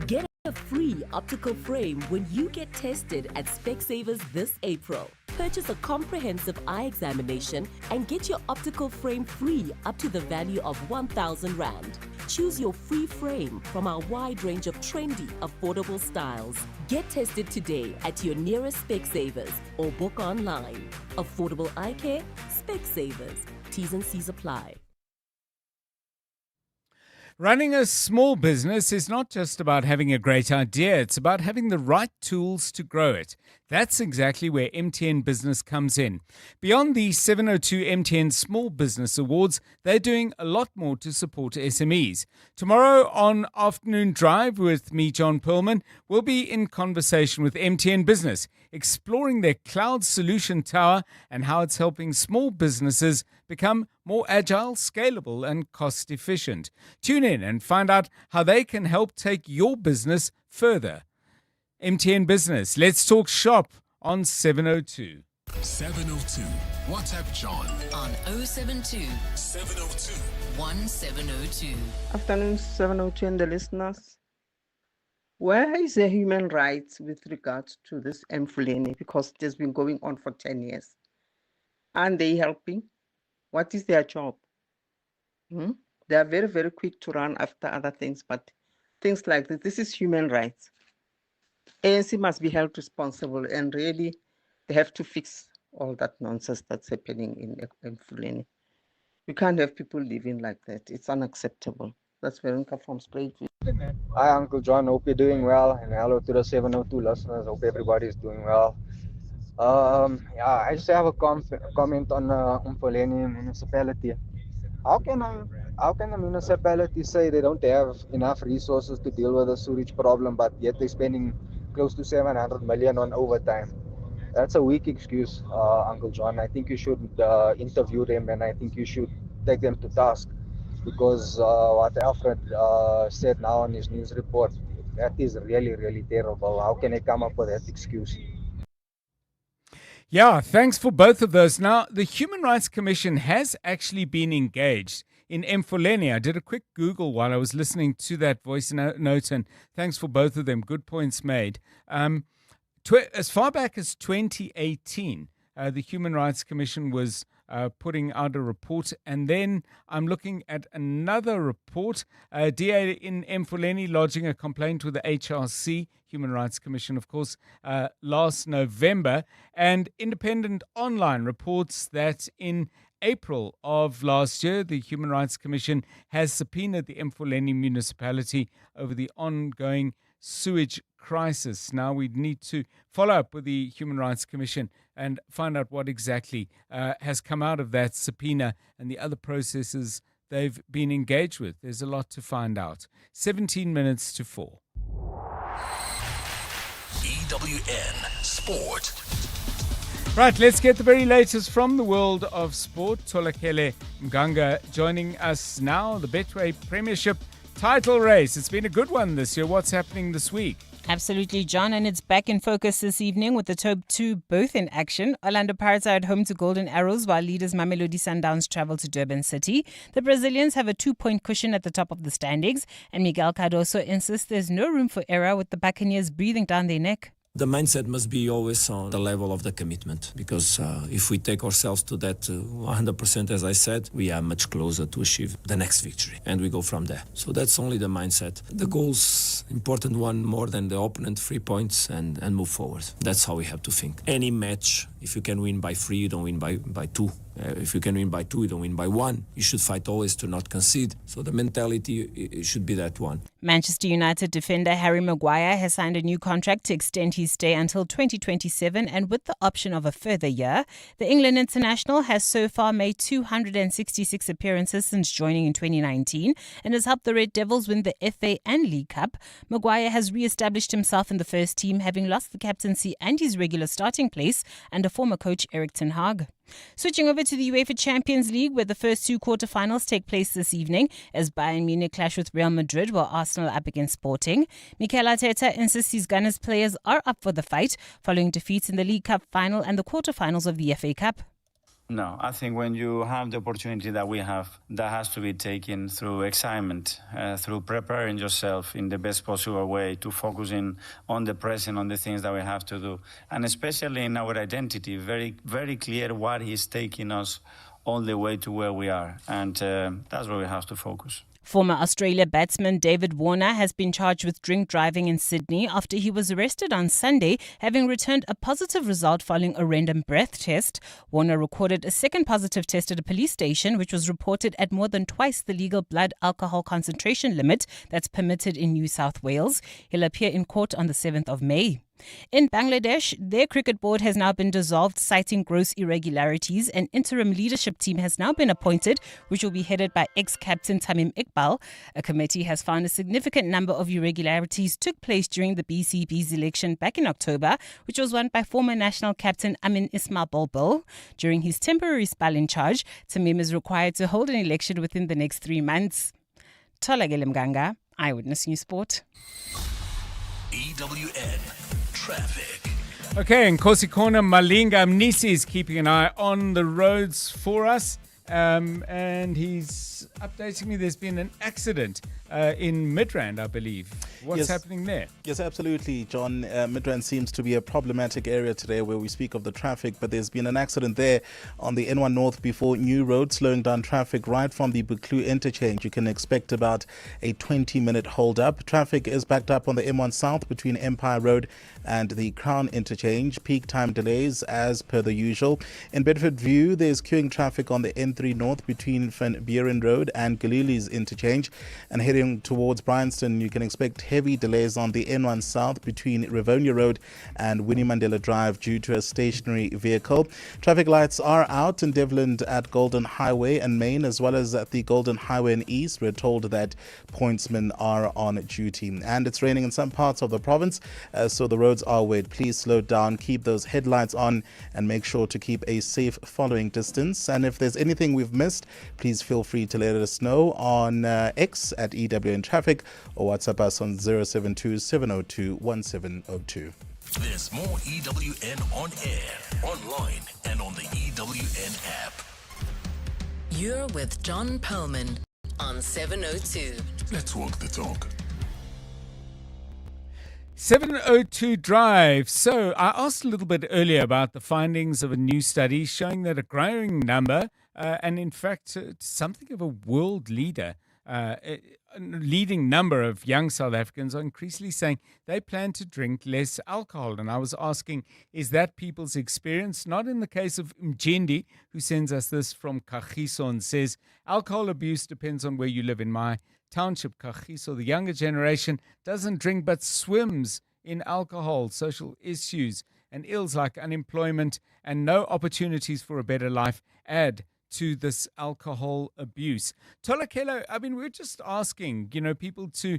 Get a free optical frame when you get tested at Specsavers this April. Purchase a comprehensive eye examination and get your optical frame free up to the value of 1,000 Rand. Choose your free frame from our wide range of trendy, affordable styles. Get tested today at your nearest Specsavers or book online. Affordable eye care, Specsavers. T's and C's apply. Running a small business is not just about having a great idea, it's about having the right tools to grow it. That's exactly where MTN Business comes in. Beyond the 702 MTN Small Business Awards, they're doing a lot more to support SMEs. Tomorrow on Afternoon Drive with me, John Perlman, we'll be in conversation with MTN Business, exploring their cloud solution tower and how it's helping small businesses become more agile, scalable, and cost-efficient. Tune in and find out how they can help take your business further. MTN Business, let's talk shop on 702. 702. WhatsApp John on 072 702 1702. Afternoon, 702 and the listeners. Where is the human rights with regards to this Emfuleni? Because it has been going on for 10 years. Aren't they helping? What is their job? They are very, very quick to run after other things, but things like this is human rights. ANC must be held responsible, and really they have to fix all that nonsense that's happening in Emfuleni. You can't have people living like that. It's unacceptable. That's Veronica from Springfield. Hi, Uncle John. Hope you're doing well. And hello to the 702 listeners. Hope everybody is doing well. I just have a comment on Emfuleni municipality. How can the municipality say they don't have enough resources to deal with the sewage problem, but yet they're spending close to 700 million on overtime? That's a weak excuse, Uncle John. I think you should interview them, and I think you should take them to task, because what Alfred said now on his news report, that is really, really terrible. How can they come up with that excuse? Yeah, thanks for both of those. Now, the Human Rights Commission has actually been engaged in Emfuleni. I did a quick Google while I was listening to that voice note, and thanks for both of them. Good points made. As far back as 2018, the Human Rights Commission was putting out a report, and then I'm looking at another report. DA in Emfuleni lodging a complaint with the HRC, Human Rights Commission, of course, last November, and Independent Online reports that in April of last year, the Human Rights Commission has subpoenaed the Emfuleni municipality over the ongoing sewage crisis. Now we need to follow up with the Human Rights Commission and find out what exactly has come out of that subpoena and the other processes they've been engaged with. There's a lot to find out. 17 minutes to 4. EWN Sport. Right, let's get the very latest from the world of sport. Tolakele Mganga joining us now. The Betway Premiership title race. It's been a good one this year. What's happening this week? Absolutely, John, and it's back in focus this evening with the top two both in action. Orlando Pirates are at home to Golden Arrows, while leaders Mamelodi Sundowns travel to Durban City. The Brazilians have a 2-point cushion at the top of the standings, and Miguel Cardoso insists there's no room for error, with the Buccaneers breathing down their neck. The mindset must be always on the level of the commitment, because if we take ourselves to that 100%, as I said, we are much closer to achieve the next victory, and we go from there. So that's only the mindset. The goal's important one more than the opponent, 3 points, and move forward. That's how we have to think. Any match, if you can win by 3, you don't win by 2. If you can win by 2, you don't win by 1. You should fight always to not concede. So the mentality it should be that one. Manchester United defender Harry Maguire has signed a new contract to extend his stay until 2027, and with the option of a further year. The England international has so far made 266 appearances since joining in 2019 and has helped the Red Devils win the FA and League Cup. Maguire has re-established himself in the first team, having lost the captaincy and his regular starting place under former coach Erik ten Hag. Switching over to the UEFA Champions League, where the first 2 quarterfinals take place this evening as Bayern Munich clash with Real Madrid, while Arsenal up against Sporting. Mikel Arteta insists his Gunners players are up for the fight following defeats in the League Cup final and the quarterfinals of the FA Cup. No, I think when you have the opportunity that we have, that has to be taken through excitement, through preparing yourself in the best possible way to focusing on the present, on the things that we have to do. And especially in our identity, very, very clear what is taking us all the way to where we are. And that's where we have to focus. Former Australia batsman David Warner has been charged with drink driving in Sydney after he was arrested on Sunday, having returned a positive result following a random breath test. Warner recorded a second positive test at a police station, which was reported at more than twice the legal blood alcohol concentration limit that's permitted in New South Wales. He'll appear in court on the 7th of May. In Bangladesh, their cricket board has now been dissolved, citing gross irregularities. An interim leadership team has now been appointed, which will be headed by ex-captain Tamim Iqbal. A committee has found a significant number of irregularities took place during the BCB's election back in October, which was won by former national captain Amin Ismail Bulbul. During his temporary spell in charge, Tamim is required to hold an election within the next 3 months. Tolakele Mganga, Eyewitness News Sport. EWN Traffic. Okay, in Kosikona, Malinga Mnisi is keeping an eye on the roads for us. And he's updating me there's been an accident in Midrand, I believe. What's happening there? Yes, absolutely, John. Midrand seems to be a problematic area today where we speak of the traffic, but there's been an accident there on the N1 North before New Road, slowing down traffic right from the Buccleuch interchange. You can expect about a 20-minute hold-up. Traffic is backed up on the M1 South between Empire Road and the Crown interchange. Peak time delays as per the usual. In Bedford View, there's queuing traffic on the N3 North between Van Buren Road and Galilee's interchange. And heading towards Bryanston, you can expect heavy delays on the N1 South between Rivonia Road and Winnie Mandela Drive due to a stationary vehicle. Traffic lights are out in Devland at Golden Highway and Main, as well as at the Golden Highway in East. We're told that pointsmen are on duty. And it's raining in some parts of the province, so the roads are wet. Please slow down, keep those headlights on, and make sure to keep a safe following distance. And if there's anything we've missed, please feel free to let us know on X at EWN Traffic or WhatsApp us on 072-702-1702. There's more EWN on air, online, and on the EWN app. You're with John Perlman on 702. Let's walk the talk. 702 Drive. So I asked a little bit earlier about the findings of a new study showing that a growing number, and in fact something of a world leader, a leading number of young South Africans are increasingly saying they plan to drink less alcohol. And I was asking, is that people's experience? Not in the case of Mjendi, who sends us this from Kagiso and says, alcohol abuse depends on where you live. In my township, Kagiso, the younger generation doesn't drink but swims in alcohol. Social issues and ills like unemployment and no opportunities for a better life add to this alcohol abuse. Tolakele, I mean, we're just asking, people to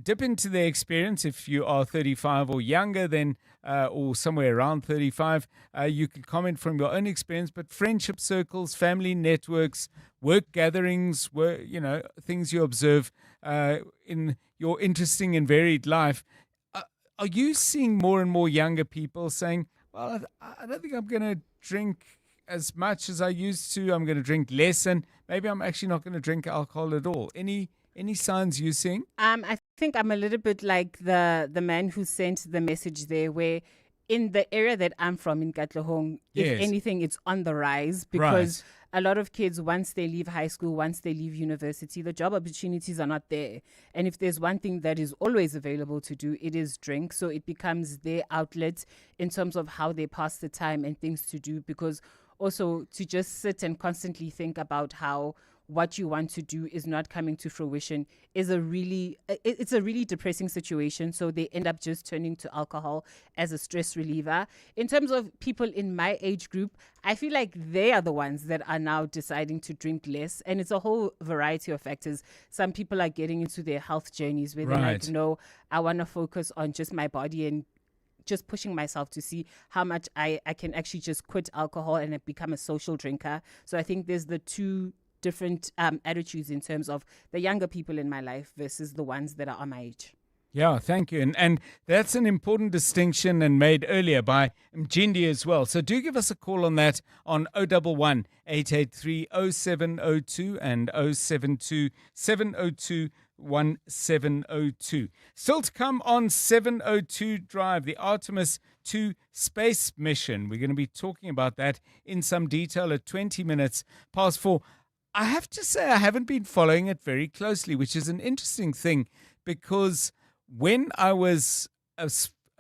dip into their experience. If you are 35 or younger, then or somewhere around 35, you can comment from your own experience. But friendship circles, family networks, work gatherings, things you observe in your interesting and varied life. Are you seeing more and more younger people saying, well, I don't think I'm going to drink as much as I used to. I'm going to drink less, and maybe I'm actually not going to drink alcohol at all. Any signs you're seeing? I think I'm a little bit like the man who sent the message there, where in the area that I'm from, in Katlehong, if anything, it's on the rise, because a lot of kids, once they leave high school, once they leave university, the job opportunities are not there. And if there's one thing that is always available to do, it is drink. So it becomes their outlet in terms of how they pass the time and things to do, because also to just sit and constantly think about how what you want to do is not coming to fruition is it's a really depressing situation. So they end up just turning to alcohol as a stress reliever. In terms of people in my age group, I feel like they are the ones that are now deciding to drink less. And it's a whole variety of factors. Some people are getting into their health journeys where they're like, no, I want to focus on just my body and just pushing myself to see how much I can actually just quit alcohol and become a social drinker. So I think there's the two different attitudes in terms of the younger people in my life versus the ones that are on my age. Yeah, thank you. And that's an important distinction and made earlier by Mjindi as well. So do give us a call on that on 011 883 0702 and 072 702 1702. Still to come on 702 Drive, the Artemis II space mission. We're going to be talking about that in some detail at 20 minutes past 4. I have to say I haven't been following it very closely, which is an interesting thing, because when I was a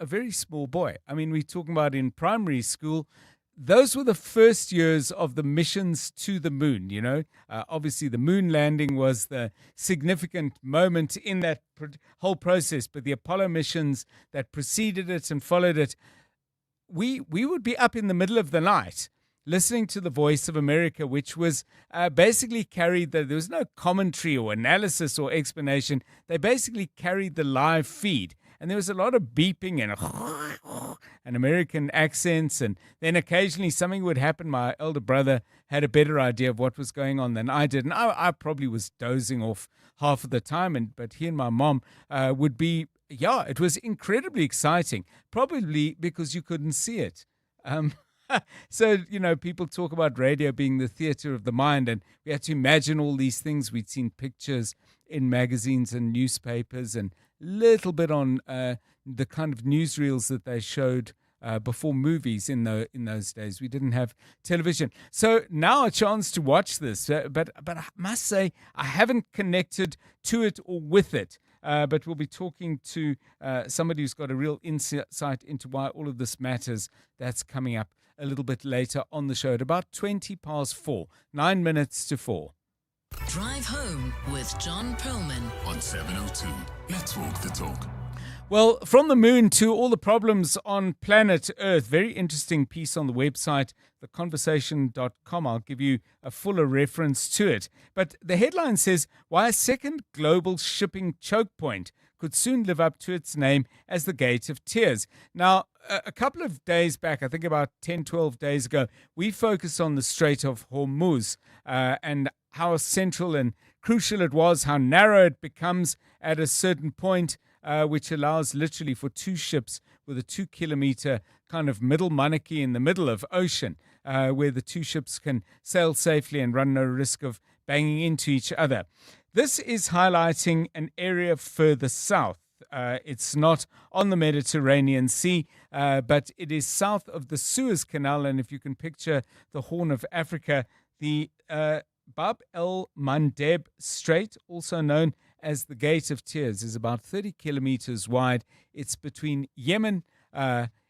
very small boy, I mean, we're talking about in primary school, those were the first years of the missions to the moon, Obviously, the moon landing was the significant moment in that whole process, but the Apollo missions that preceded it and followed it, we would be up in the middle of the night listening to the Voice of America, which was basically carried, there was no commentary or analysis or explanation. They basically carried the live feed. And there was a lot of beeping and American accents. And then occasionally something would happen. My elder brother had a better idea of what was going on than I did. And I probably was dozing off half of the time. But he and my mom would be, it was incredibly exciting, probably because you couldn't see it. So, people talk about radio being the theater of the mind, and we had to imagine all these things. We'd seen pictures in magazines and newspapers and little bit on the kind of newsreels that they showed before movies in those days. We didn't have television. So now a chance to watch this, but I must say I haven't connected to it or with it. But we'll be talking to somebody who's got a real insight into why all of this matters. That's coming up a little bit later on the show at about 20 past 4, 9 minutes to 4. Drive Home with John Perlman on 702. Let's walk the talk. Well, from the moon to all the problems on planet Earth. Very interesting piece on the website, theconversation.com. I'll give you a fuller reference to it. But the headline says, why a second global shipping choke point could soon live up to its name as the Gate of Tears. Now, a couple of days back, I think about 10, 12 days ago, we focused on the Strait of Hormuz and how central and crucial it was, how narrow it becomes at a certain point, which allows literally for two ships with a 2-kilometer kind of middle monarchy in the middle of ocean, where the two ships can sail safely and run no risk of banging into each other. This is highlighting an area further south. It's not on the Mediterranean Sea, but it is south of the Suez Canal. And if you can picture the Horn of Africa, the Bab el-Mandeb Strait, also known as the Gate of Tears, is about 30 kilometers wide. It's between Yemen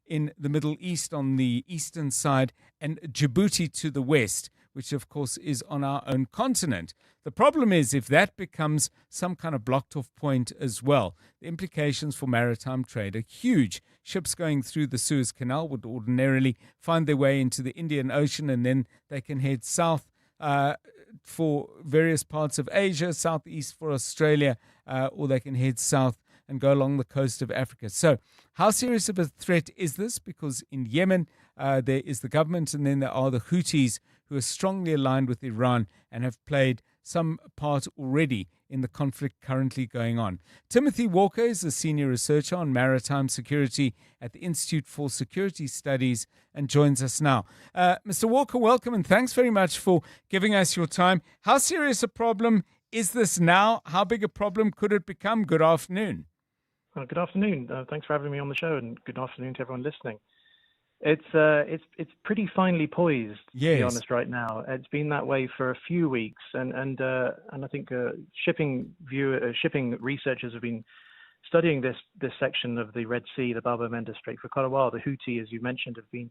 in the Middle East on the eastern side and Djibouti to the west, which of course is on our own continent. The problem is if that becomes some kind of blocked off point as well, the implications for maritime trade are huge. Ships going through the Suez Canal would ordinarily find their way into the Indian Ocean, and then they can head south for various parts of Asia, southeast for Australia, or they can head south and go along the coast of Africa. So how serious of a threat is this? Because in Yemen, there is the government, and then there are the Houthis, who are strongly aligned with Iran and have played some part already in the conflict currently going on. Timothy Walker is a senior researcher on maritime security at the Institute for Security Studies and joins us now. Mr. Walker, welcome, and thanks very much for giving us your time. How serious a problem is this now? How big a problem could it become? Good afternoon. Good afternoon. Thanks for having me on the show, and good afternoon to everyone listening. It's pretty finely poised, to be honest, right now. It's been that way for a few weeks, and I think shipping researchers have been studying this section of the Red Sea, the Bab el-Mandeb Strait, for quite a while. The Houthi, as you mentioned, have been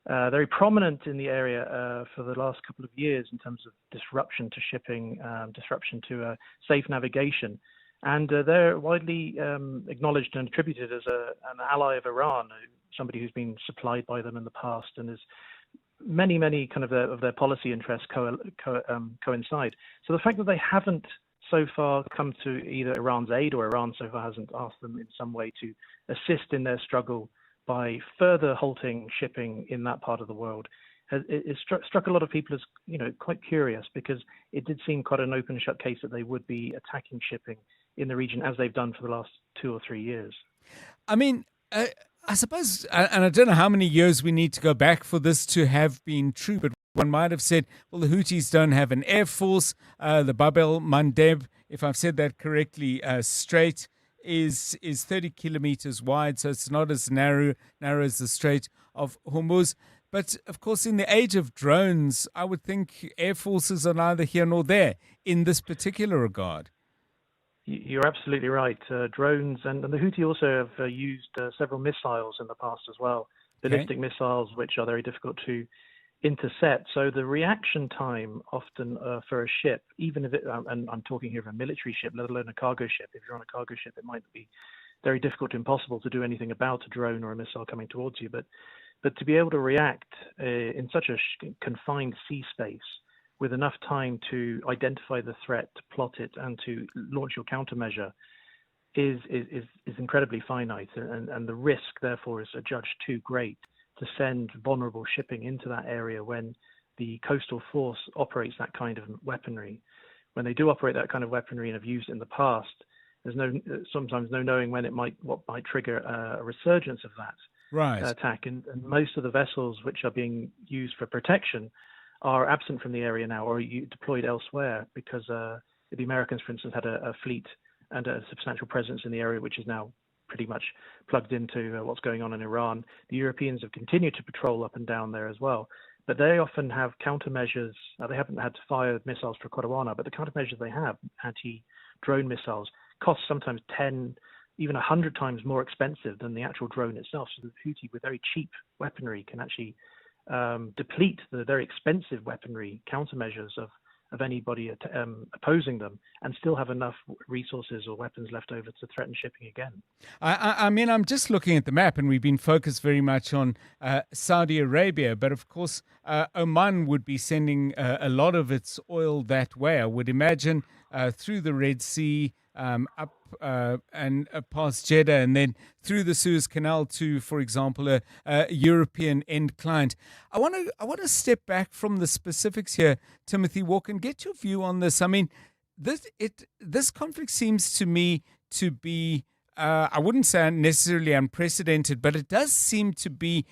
very prominent in the area for the last couple of years in terms of disruption to shipping, disruption to safe navigation. And they're widely acknowledged and attributed as an ally of Iran, somebody who's been supplied by them in the past, and as many kind of their policy interests coincide. So the fact that they haven't so far come to either Iran's aid, or Iran so far hasn't asked them in some way to assist in their struggle by further halting shipping in that part of the world, it struck a lot of people as quite curious, because it did seem quite an open shut case that they would be attacking shipping in the region as they've done for the last 2 or 3 years. I mean, I suppose, and I don't know how many years we need to go back for this to have been true, but one might have said, well, the Houthis don't have an air force. The Bab el-Mandeb, if I've said that correctly, strait is 30 kilometers wide, so it's not as narrow as the Strait of Hormuz. But of course, in the age of drones, I would think air forces are neither here nor there in this particular regard. You're absolutely right. Drones, and the Houthi also have used several missiles in the past as well, ballistic missiles, which are very difficult to intercept. So the reaction time often for a ship, even if and I'm talking here of a military ship, let alone a cargo ship. If you're on a cargo ship, it might be very difficult to impossible to do anything about a drone or a missile coming towards you. But to be able to react in such a confined sea space, with enough time to identify the threat, to plot it, and to launch your countermeasure is incredibly finite, and the risk, therefore, is adjudged too great to send vulnerable shipping into that area when the coastal force operates that kind of weaponry. When they do operate that kind of weaponry and have used it in the past, there's sometimes no knowing what might trigger a resurgence of that attack. And most of the vessels which are being used for protection are absent from the area now, or deployed elsewhere, because the Americans, for instance, had a fleet and a substantial presence in the area, which is now pretty much plugged into what's going on in Iran. The Europeans have continued to patrol up and down there as well, but they often have countermeasures. They haven't had to fire missiles for quite a while now, but the countermeasures they have, anti-drone missiles, cost sometimes 10, even 100 times more expensive than the actual drone itself. So the Houthi, with very cheap weaponry, can actually deplete the very expensive weaponry countermeasures of anybody opposing them, and still have enough resources or weapons left over to threaten shipping again. I mean, I'm just looking at the map, and we've been focused very much on Saudi Arabia, but of course, Oman would be sending a lot of its oil that way, I would imagine, through the Red Sea, up and past Jeddah, and then through the Suez Canal to, for example, a European end client. I want to step back from the specifics here, Timothy Walker, and get your view on this. I mean, this conflict seems to me to be, I wouldn't say necessarily unprecedented, but it does seem to be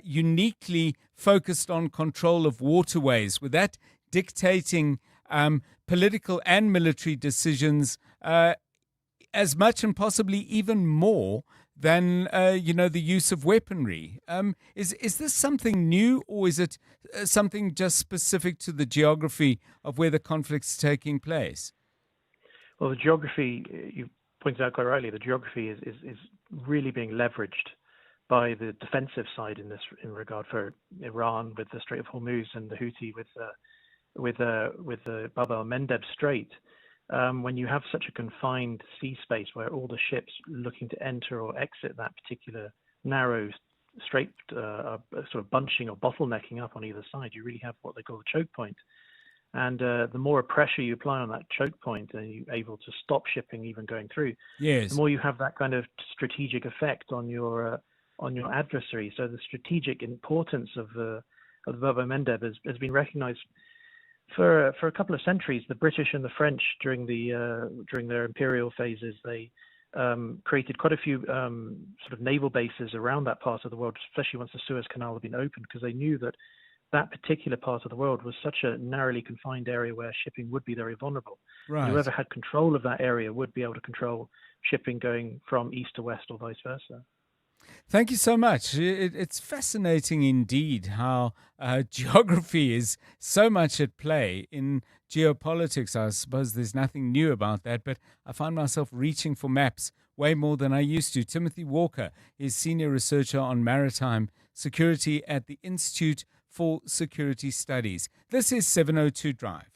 uniquely focused on control of waterways, with that dictating political and military decisions as much and possibly even more than the use of weaponry. Is this something new, or is it something just specific to the geography of where the conflict's taking place? Well, the geography, you pointed out quite rightly, the geography is really being leveraged by the defensive side in regard for Iran with the Strait of Hormuz, and the Houthi with the Bab el-Mandeb Strait. When you have such a confined sea space where all the ships looking to enter or exit that particular narrow strait sort of bunching or bottlenecking up on either side, you really have what they call a choke point. And the more pressure you apply on that choke point, and you're able to stop shipping even going through, Yes. the more you have that kind of strategic effect on your adversary. So the strategic importance of the Baba Mendeb has been recognized for a couple of centuries. The British and the French during their imperial phases, they created quite a few sort of naval bases around that part of the world, especially once the Suez Canal had been opened, because they knew that that particular part of the world was such a narrowly confined area where shipping would be very vulnerable. Right. Whoever had control of that area would be able to control shipping going from east to west or vice versa. Thank you so much. It's fascinating indeed how geography is so much at play in geopolitics. I suppose there's nothing new about that, but I find myself reaching for maps way more than I used to. Timothy Walker is senior researcher on maritime security at the Institute for Security Studies. This is 702 Drive.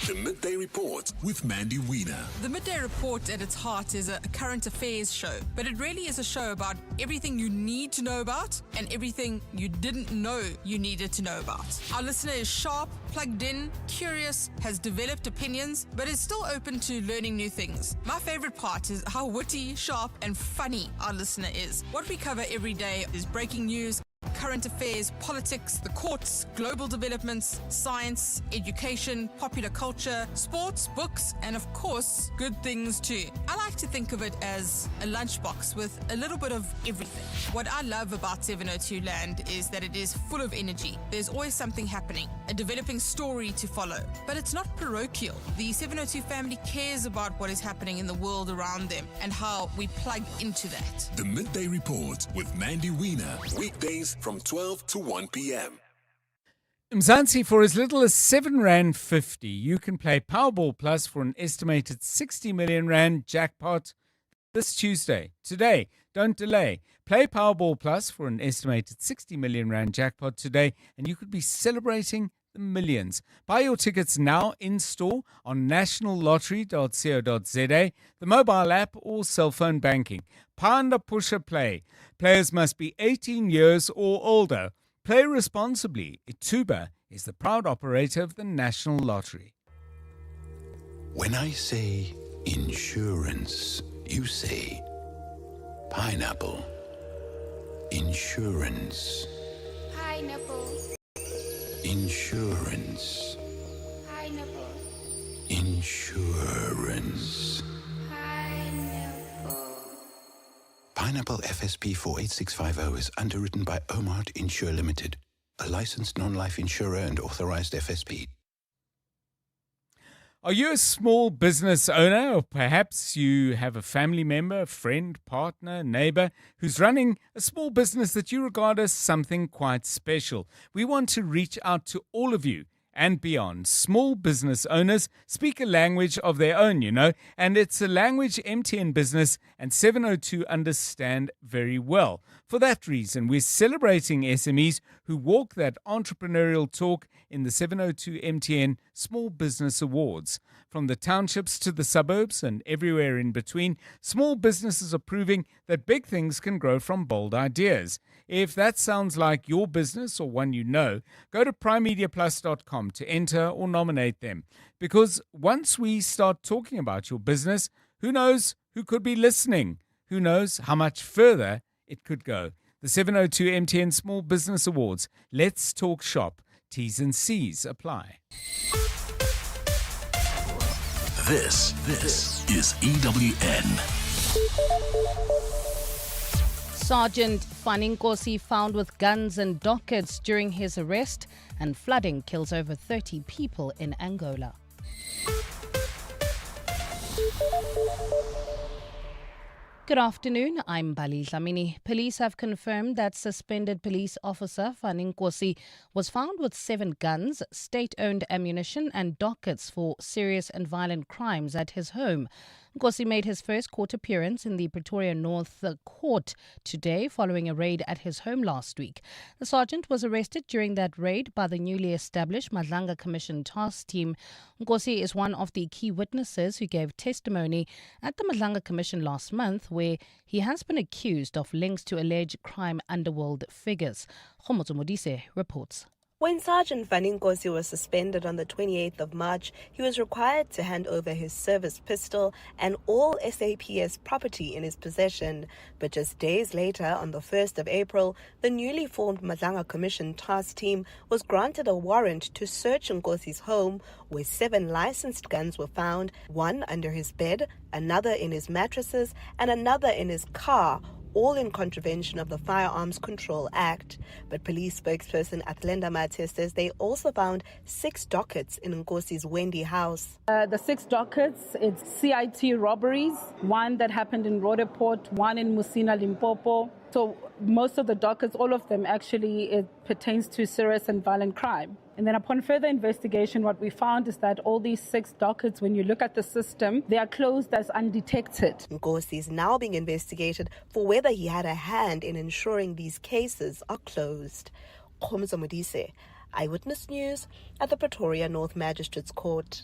The Midday Report with Mandy Wiener. The Midday Report at its heart is a current affairs show, but it really is a show about everything you need to know about and everything you didn't know you needed to know about. Our listener is sharp, plugged in, curious, has developed opinions, but is still open to learning new things. My favorite part is how witty, sharp, and funny our listener is. What we cover every day is breaking news, current affairs, politics, the courts, global developments, science, education, popular culture, sports, books, and of course, good things too. I like to think of it as a lunchbox with a little bit of everything. What I love about 702 Land is that it is full of energy. There's always something happening, a developing story to follow. But it's not parochial. The 702 family cares about what is happening in the world around them and how we plug into that. The Midday Report with Mandy Wiener. Weekdays from 12 to 1 p.m. Mzansi, for as little as R7.50, you can play Powerball Plus for an estimated 60 million rand jackpot this Tuesday. Today, don't delay. Play Powerball Plus for an estimated 60 million rand jackpot today, and you could be celebrating the millions. Buy your tickets now in store on nationallottery.co.za, the mobile app, or cell phone banking. Panda Pusher Play. Players must be 18 years or older. Play responsibly. Ituba is the proud operator of the National Lottery. When I say insurance, you say pineapple. Insurance. Pineapple. Insurance. Pineapple. Insurance. Pineapple. Pineapple FSP 48650 is underwritten by Omart Insure Limited, a licensed non-life insurer and authorized FSP. Are you a small business owner, or perhaps you have a family member, friend, partner, neighbor who's running a small business that you regard as something quite special? We want to reach out to all of you and beyond. Small business owners speak a language of their own, and it's a language MTN Business and 702 understand very well. For that reason, we're celebrating SMEs who walk that entrepreneurial talk in the 702 MTN Small Business Awards. From the townships to the suburbs and everywhere in between, small businesses are proving that big things can grow from bold ideas. If that sounds like your business or one you know, go to primemediaplus.com to enter or nominate them. Because once we start talking about your business, who knows who could be listening? Who knows how much further it could go? The 702 MTN Small Business Awards. Let's talk shop. T's and C's apply. This is EWN. Sergeant Faninkosi found with guns and dockets during his arrest, and flooding kills over 30 people in Angola. Good afternoon, I'm Bali Dlamini. Police have confirmed that suspended police officer Faninkosi was found with 7 guns, state-owned ammunition and dockets for serious and violent crimes at his home. Nkosi made his first court appearance in the Pretoria North Court today following a raid at his home last week. The sergeant was arrested during that raid by the newly established Madlanga Commission task team. Nkosi is one of the key witnesses who gave testimony at the Madlanga Commission last month, where he has been accused of links to alleged crime underworld figures. Khomotso Modise reports. When Sergeant Vaninkosi was suspended on the 28th of March, he was required to hand over his service pistol and all SAPS property in his possession. But just days later, on the 1st of April, the newly formed Madlanga Commission task team was granted a warrant to search Nkosi's home, where 7 licensed guns were found, one under his bed, another in his mattresses, and another in his car, all in contravention of the Firearms Control Act. But police spokesperson Athlenda Mate says they also found 6 dockets in Nkosi's Wendy house. The 6 dockets, it's CIT robberies, one that happened in Rhodeport, one in Musina, Limpopo. So most of the dockets, all of them actually, it pertains to serious and violent crime. And then upon further investigation, what we found is that all these 6 dockets, when you look at the system, they are closed as undetected. Nkosi is now being investigated for whether he had a hand in ensuring these cases are closed. Khomzo Modise, Eyewitness News at the Pretoria North Magistrates Court.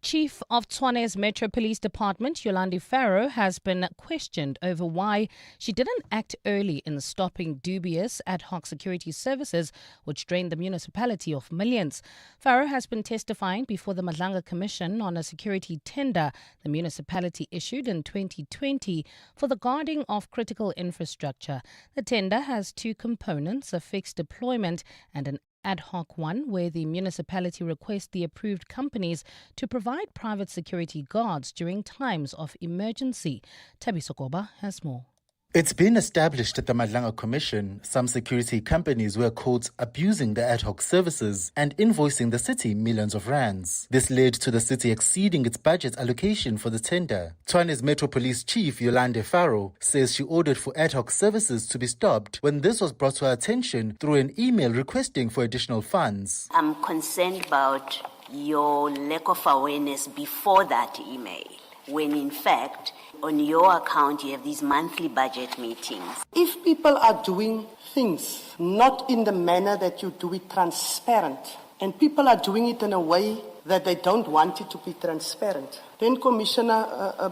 Chief of Tshwane's Metro Police Department, Yolandi Farrow, has been questioned over why she didn't act early in stopping dubious ad hoc security services which drained the municipality of millions. Farrow has been testifying before the Madlanga Commission on a security tender the municipality issued in 2020 for the guarding of critical infrastructure. The tender has 2 components, a fixed deployment and an ad hoc one, where the municipality requests the approved companies to provide private security guards during times of emergency. Tabiso Koba has more. It's been established at the Madlanga Commission some security companies were caught abusing the ad hoc services and invoicing the city millions of rands. This led to the city exceeding its budget allocation for the tender. Tshwane's Metro Police Chief Yolande Farrow says she ordered for ad hoc services to be stopped when this was brought to her attention through an email requesting for additional funds. I'm concerned about your lack of awareness before that email, when in fact on your account you have these monthly budget meetings. If people are doing things not in the manner that you do it transparent, and people are doing it in a way that they don't want it to be transparent, then Commissioner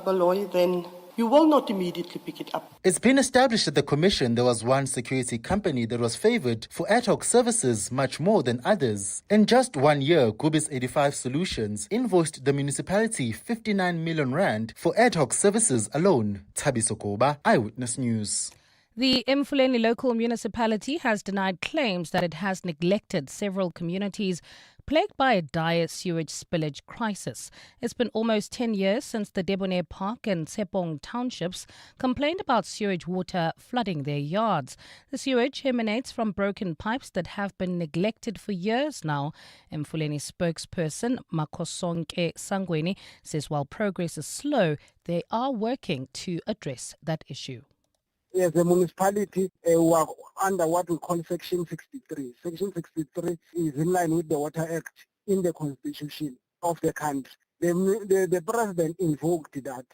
Baloyi, then you will not immediately pick it up. It's been established at the Commission there was one security company that was favoured for ad hoc services much more than others. In just 1 year, Gubis 85 Solutions invoiced the municipality 59 million rand for ad hoc services alone. Tabiso Koba, Eyewitness News. The Emfuleni local municipality has denied claims that it has neglected several communities plagued by a dire sewage spillage crisis. It's been almost 10 years since the Debonair Park and Tsepong townships complained about sewage water flooding their yards. The sewage emanates from broken pipes that have been neglected for years now. Emfuleni spokesperson Makosonke Sangweni says while progress is slow, they are working to address that issue. As a municipality, we are under what we call Section 63. Section 63 is in line with the Water Act in the constitution of the country. The president invoked that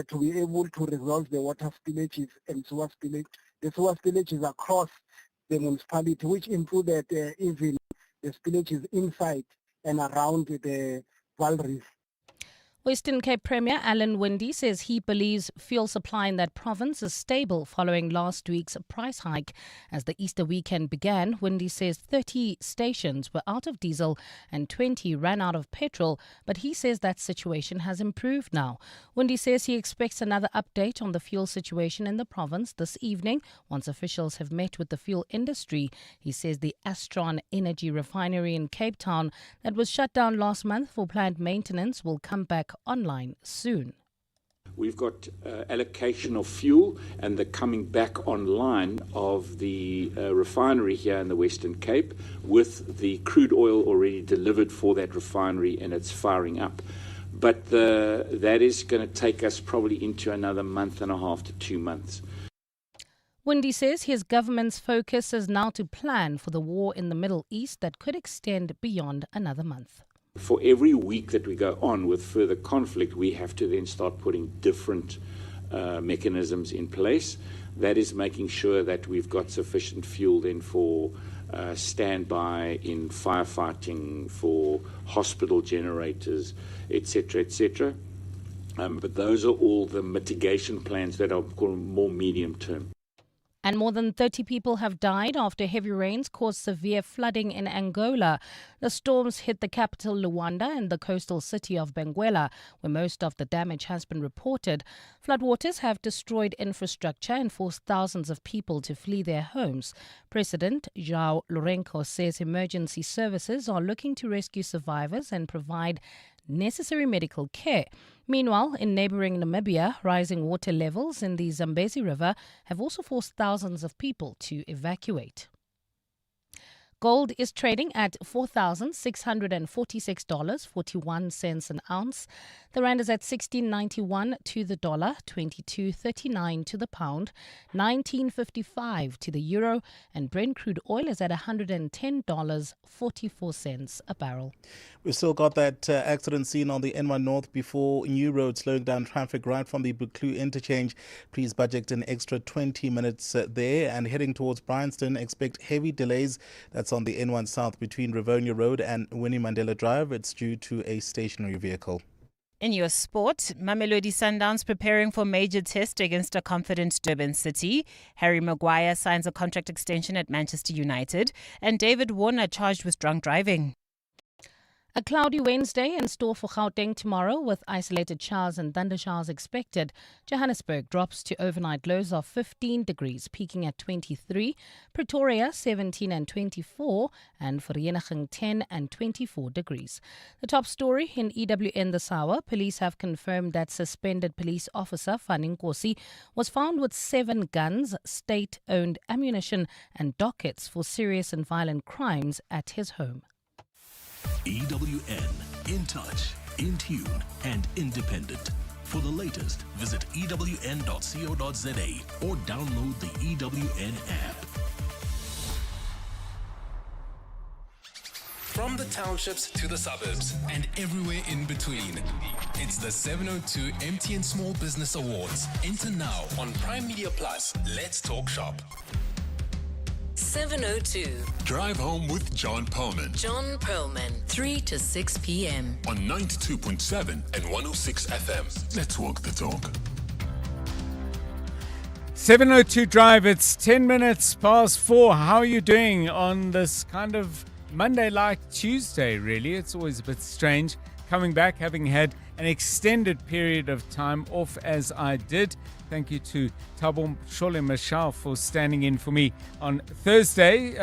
to be able to resolve the water spillages and sewer spillage. The sewer spillages across the municipality, which included even the spillages inside and around the Vaal Reef. Western Cape Premier Alan Winde says he believes fuel supply in that province is stable following last week's price hike. As the Easter weekend began, Winde says 30 stations were out of diesel and 20 ran out of petrol, but he says that situation has improved now. Winde says he expects another update on the fuel situation in the province this evening once officials have met with the fuel industry. He says the Astron Energy refinery in Cape Town that was shut down last month for planned maintenance will come back online soon. We've got allocation of fuel and the coming back online of the refinery here in the Western Cape with the crude oil already delivered for that refinery and it's firing up. But that is going to take us probably into another month and a half to 2 months. Winde says his government's focus is now to plan for the war in the Middle East that could extend beyond another month. For every week that we go on with further conflict, we have to then start putting different mechanisms in place. That is making sure that we've got sufficient fuel then for standby in firefighting, for hospital generators, etc., etc. But those are all the mitigation plans that are more medium term. And more than 30 people have died after heavy rains caused severe flooding in Angola. The storms hit the capital Luanda and the coastal city of Benguela, where most of the damage has been reported. Floodwaters have destroyed infrastructure and forced thousands of people to flee their homes. President João Lourenço says emergency services are looking to rescue survivors and provide necessary medical care. Meanwhile, in neighboring Namibia, rising water levels in the Zambezi River have also forced thousands of people to evacuate. Gold is trading at $4,646.41 an ounce. The rand is at 16.91 to the dollar, 22.39 to the pound, 19.55 to the euro, and Brent crude oil is at $110.44 a barrel. We've still got that accident scene on the N1 North before New Road, slowing down traffic right from the Buccleuch interchange. Please budget an extra 20 minutes there. And heading towards Bryanston, expect heavy delays. That's on the N1 South between Rivonia Road and Winnie Mandela Drive. It's due to a stationary vehicle. In your sport, Mamelodi Sundowns preparing for major test against a confident Durban City. Harry Maguire signs a contract extension at Manchester United. And David Warner charged with drunk driving. A cloudy Wednesday in store for Gauteng tomorrow with isolated showers and thundershowers expected. Johannesburg drops to overnight lows of 15 degrees, peaking at 23. Pretoria 17 and 24, and Vereeniging 10 and 24 degrees. The top story in EWN this hour, police have confirmed that suspended police officer Fani Nkosi was found with 7 guns, state-owned ammunition and dockets for serious and violent crimes at his home. EWN, in touch, in tune, and independent. For the latest, visit ewn.co.za or download the EWN app. From the townships to the suburbs and everywhere in between, it's the 702 MTN Small Business Awards. Enter now on Prime Media Plus. Let's talk shop. 702. Drive home with John Perlman. John Perlman, 3 to 6 p.m. On 92.7 and 106 FM. Let's walk the talk. 702 Drive, it's 10 minutes past 4. How are you doing on this kind of Monday-like Tuesday, really? It's always a bit strange coming back, having had an extended period of time off as I did. Thank you to Thabo Shole Mashal for standing in for me on Thursday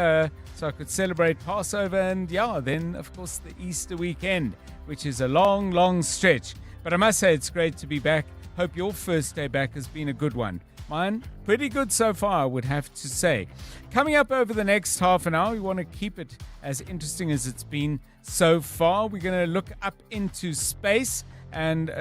so I could celebrate Passover and, then, of course, the Easter weekend, which is a long, long stretch. But I must say it's great to be back. Hope your first day back has been a good one. Mine, pretty good so far, I would have to say. Coming up over the next half an hour, we want to keep it as interesting as it's been so far. We're going to look up into space and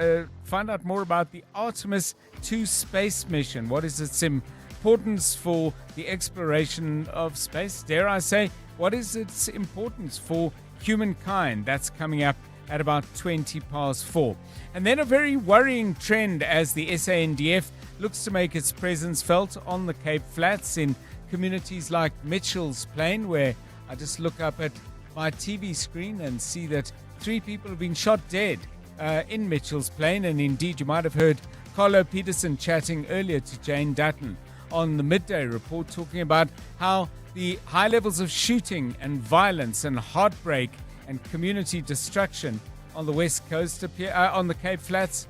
find out more about the Artemis II space mission. What is its importance for the exploration of space? Dare I say, what is its importance for humankind? That's coming up at about 20 past 4. And then a very worrying trend as the SANDF looks to make its presence felt on the Cape Flats in communities like Mitchell's Plain, where I just look up at my TV screen and see that 3 people have been shot dead in Mitchell's Plain. And indeed, you might have heard Carlo Peterson chatting earlier to Jane Dutton on the Midday Report, talking about how the high levels of shooting and violence and heartbreak and community destruction on the West Coast, on the Cape Flats,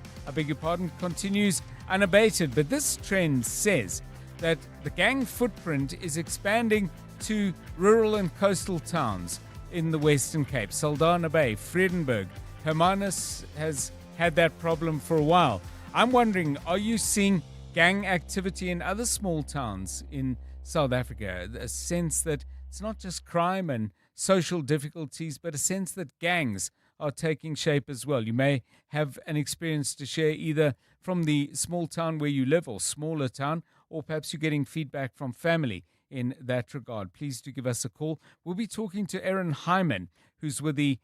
continues unabated. But this trend says that the gang footprint is expanding to rural and coastal towns in the Western Cape. Saldanha Bay, Vredenburg, Hermanus has had that problem for a while. I'm wondering, are you seeing gang activity in other small towns in South Africa? A sense that it's not just crime and social difficulties, but a sense that gangs are taking shape as well. You may have an experience to share either from the small town where you live or smaller town, or perhaps you're getting feedback from family in that regard. Please do give us a call. We'll be talking to Erin Hyman, who's with the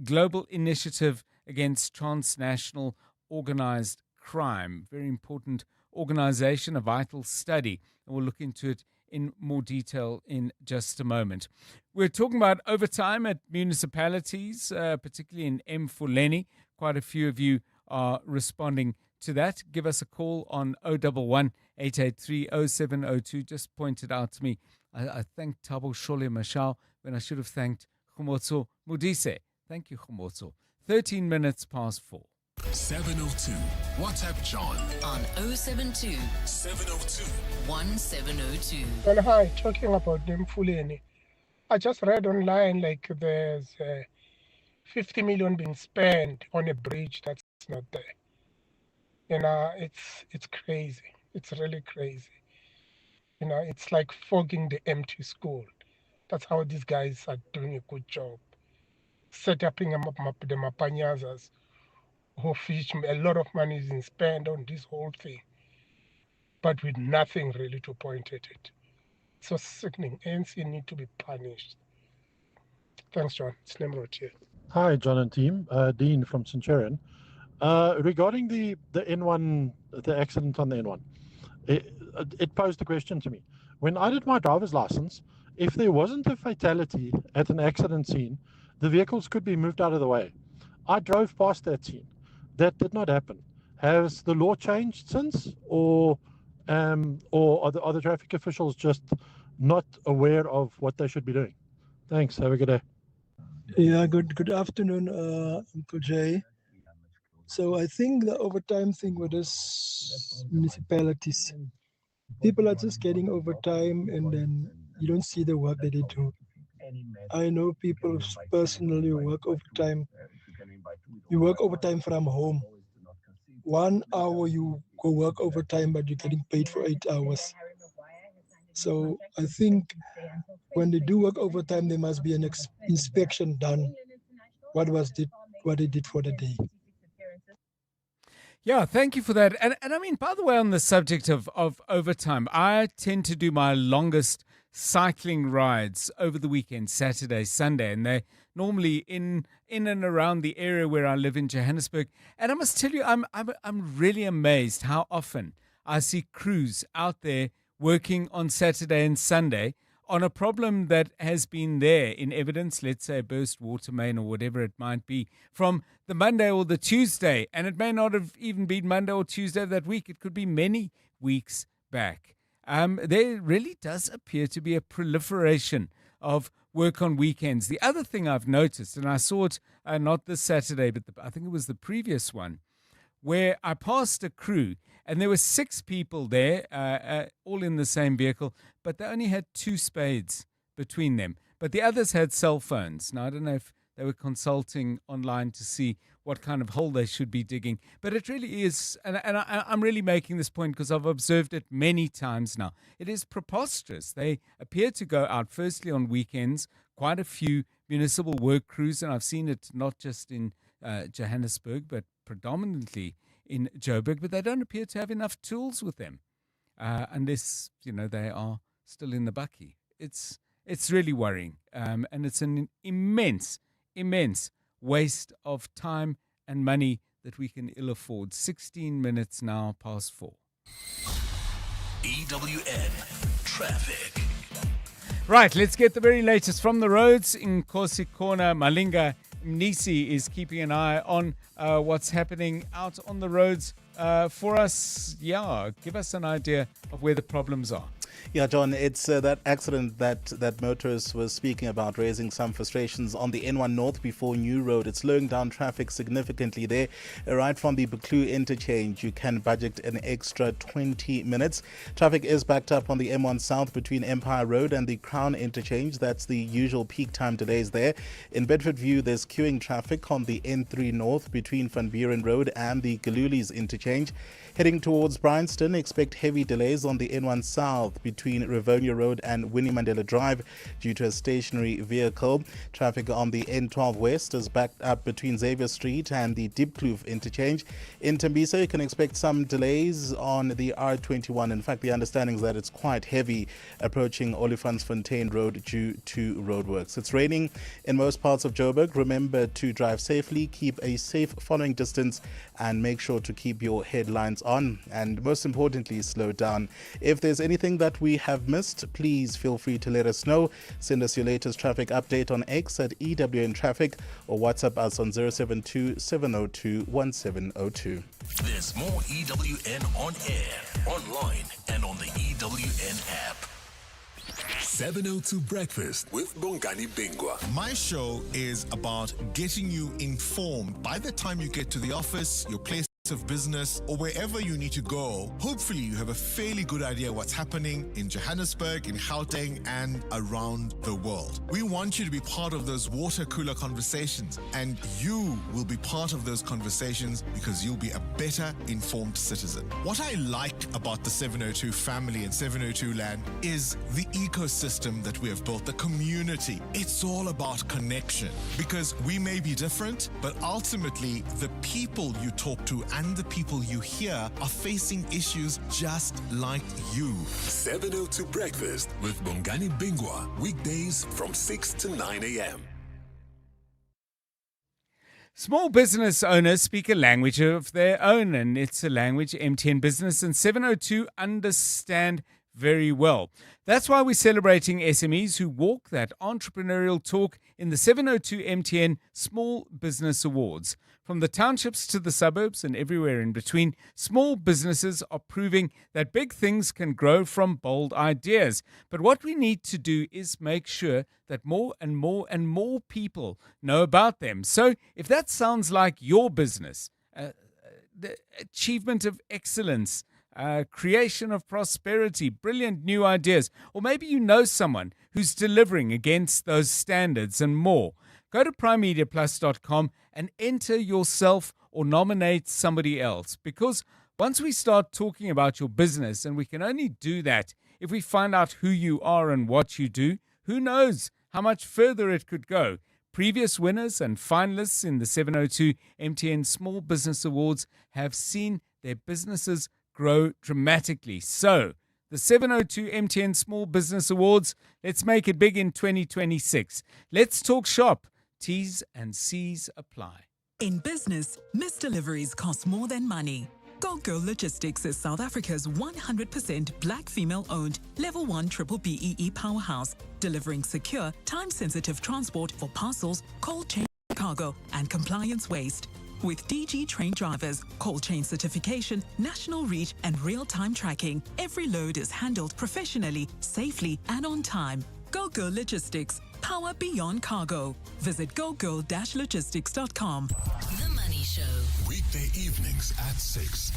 Global Initiative Against Transnational Organized Crime. Very important organization, a vital study, and we'll look into it in more detail in just a moment. We're talking about overtime at municipalities, particularly in Emfuleni. Quite a few of you are responding to that, give us a call on 011 883 0702. Just pointed out to me, I thanked Thabo Shole Mashao when I should have thanked Khomotso Mudise. Thank you, Khomotso. 13 minutes past 4. 702. WhatsApp John on 072 702 1702. Well, hi, talking about Emfuleni. I just read online like there's 50 million being spent on a bridge that's not there. It's crazy. It's really crazy. It's like fogging the empty school. That's how these guys are doing a good job. Set up the Mapanyazas, who fish a lot of money is being spent on this whole thing, but with nothing really to point at it. So sickening. ANC need to be punished. Thanks, John. It's Nimrod here. Hi, John and team. Dean from Centurion. Regarding the N1, the accident on the N1, it posed a question to me. When I did my driver's license, if there wasn't a fatality at an accident scene, the vehicles could be moved out of the way. I drove past that scene. That did not happen. Has the law changed since, or are the traffic officials just not aware of what they should be doing? Thanks. Have a good day. Yeah, good afternoon, Uncle Jay. So I think the overtime thing with this municipalities, people are just getting overtime and then you don't see the work that they do. I know people personally who work overtime. You work overtime from home. 1 hour you go work overtime, but you're getting paid for 8 hours. So I think when they do work overtime, there must be an inspection done. What they did for the day. Yeah, thank you for that. And I mean, by the way, on the subject of overtime, I tend to do my longest cycling rides over the weekend, Saturday, Sunday, and they're normally in and around the area where I live in Johannesburg. And I must tell you, I'm really amazed how often I see crews out there working on Saturday and Sunday on a problem that has been there in evidence, let's say a burst water main or whatever it might be, from the Monday or the Tuesday. And it may not have even been Monday or Tuesday that week. It could be many weeks back. There really does appear to be a proliferation of work on weekends. The other thing I've noticed, and I saw it not this Saturday, but I think it was the previous one, where I passed a crew and there were 6 people there, all in the same vehicle, but they only had 2 spades between them. But the others had cell phones. Now, I don't know if they were consulting online to see what kind of hole they should be digging. But it really is, and I'm really making this point because I've observed it many times now. It is preposterous. They appear to go out firstly on weekends, quite a few municipal work crews, and I've seen it not just in Johannesburg, but predominantly in Joburg, but they don't appear to have enough tools with them unless, they are still in the bakkie. It's really worrying, and it's an immense waste of time and money that we can ill afford. 16 minutes now past 4. EWN Traffic. Right, let's get the very latest from the roads. In Nkosi Corner, Malinga Mnisi is keeping an eye on what's happening out on the roads for us. Yeah, give us an idea of where the problems are. Yeah, John, it's that accident that motorist was speaking about, raising some frustrations on the N1 North before New Road. It's slowing down traffic significantly there. Right from the Buccleuch interchange, you can budget an extra 20 minutes. Traffic is backed up on the M1 South between Empire Road and the Crown interchange. That's the usual peak time delays there. In Bedfordview, there's queuing traffic on the N3 North between Van Buren Road and the Galulies interchange. Heading towards Bryanston, expect heavy delays on the N1 South between Rivonia Road and Winnie Mandela Drive due to a stationary vehicle. Traffic on the N12 West is backed up between Xavier Street and the Diepkloof interchange. In Tembisa, you can expect some delays on the R21. In fact, the understanding is that it's quite heavy approaching Olifantsfontein Road due to roadworks. It's raining in most parts of Joburg. Remember to drive safely, keep a safe following distance, and make sure to keep your headlights on, and most importantly, slow down. If there's anything that what we have missed, please feel free to let us know. Send us your latest traffic update on X at EWN Traffic or WhatsApp us on 072 702 1702. There's more EWN on air, online, and on the EWN app. 702 Breakfast with Bongani Bingwa. My show is about getting you informed by the time you get to the office, your place of business, or wherever you need to go. Hopefully you have a fairly good idea what's happening in Johannesburg, in Gauteng, and around the world. We want you to be part of those water cooler conversations, and you will be part of those conversations because you'll be a better informed citizen. What I like about the 702 family and 702 land is the ecosystem that we have built, the community. It's all about connection because we may be different, but ultimately the people you talk to and the people you hear are facing issues just like you. 702 Breakfast with Bongani Bingwa. Weekdays from 6 to 9 a.m. Small business owners speak a language of their own, and it's a language MTN Business and 702 understand very well. That's why we're celebrating SMEs who walk that entrepreneurial talk in the 702 MTN Small Business Awards. From the townships to the suburbs and everywhere in between, small businesses are proving that big things can grow from bold ideas. But what we need to do is make sure that more and more and more people know about them. So if that sounds like your business, the achievement of excellence, creation of prosperity, brilliant new ideas, or maybe you know someone who's delivering against those standards and more, go to primemediaplus.com and enter yourself or nominate somebody else. Because once we start talking about your business, and we can only do that if we find out who you are and what you do, who knows how much further it could go. Previous winners and finalists in the 702 MTN Small Business Awards have seen their businesses grow dramatically. So, the 702 MTN Small Business Awards, let's make it big in 2026. Let's talk shop. T's and C's apply. In business, missed deliveries cost more than money. Go Girl Logistics is South Africa's 100% black female-owned Level 1 Triple BEE powerhouse, delivering secure, time-sensitive transport for parcels, cold chain cargo, and compliance waste. With DG trained drivers, cold chain certification, national reach, and real-time tracking, every load is handled professionally, safely, and on time. Go Girl Logistics. Power beyond cargo. Visit gogirl-logistics.com. The Money Show. Weekday evenings at 6.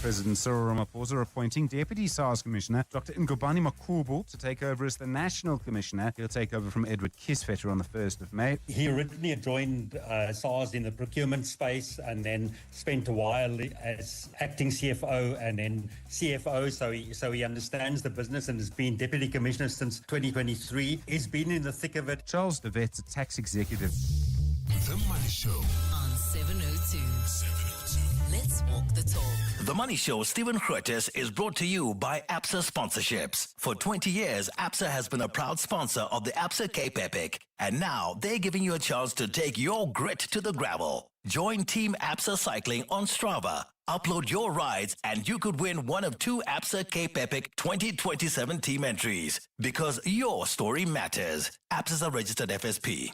President Cyril Ramaphosa appointing Deputy SARS Commissioner Dr. Ngobani Makubu to take over as the National Commissioner. He'll take over from Edward Kisvetter on the 1st of May. He originally joined SARS in the procurement space and then spent a while as acting CFO and then CFO, so he understands the business and has been Deputy Commissioner since 2023. He's been in the thick of it. Charles de Vet's a tax executive. The Money Show on 702. Let's walk the talk. The Money Show, Stephen Curtis, is brought to you by ABSA Sponsorships. For 20 years, ABSA has been a proud sponsor of the ABSA Cape Epic. And now they're giving you a chance to take your grit to the gravel. Join Team ABSA Cycling on Strava. Upload your rides and you could win one of 2 ABSA Cape Epic 2027 team entries. Because your story matters. ABSA is a registered FSP.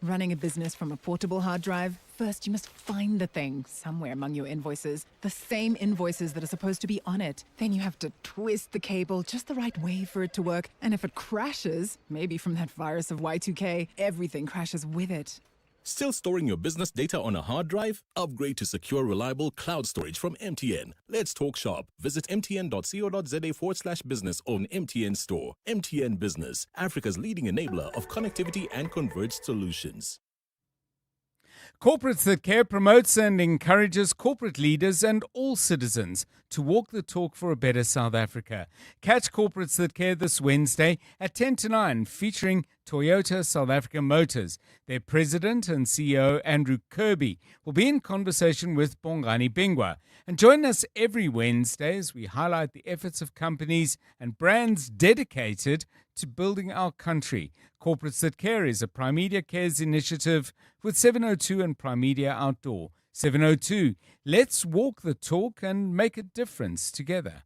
Running a business from a portable hard drive? First, you must find the thing somewhere among your invoices. The same invoices that are supposed to be on it. Then you have to twist the cable just the right way for it to work. And if it crashes, maybe from that virus of Y2K, everything crashes with it. Still storing your business data on a hard drive? Upgrade to secure, reliable cloud storage from MTN. Let's talk shop. Visit mtn.co.za/business on MTN Store. MTN Business, Africa's leading enabler of connectivity and converged solutions. Corporates That Care promotes and encourages corporate leaders and all citizens to walk the talk for a better South Africa. Catch Corporates That Care this Wednesday at 10 to 9, featuring Toyota South Africa Motors. Their president and CEO, Andrew Kirby, will be in conversation with Bongani Bingwa. And join us every Wednesday as we highlight the efforts of companies and brands dedicated to building our country. Corporates That Care is a Prime Media Cares initiative with 702 and Prime Media Outdoor. 702, let's walk the talk and make a difference together.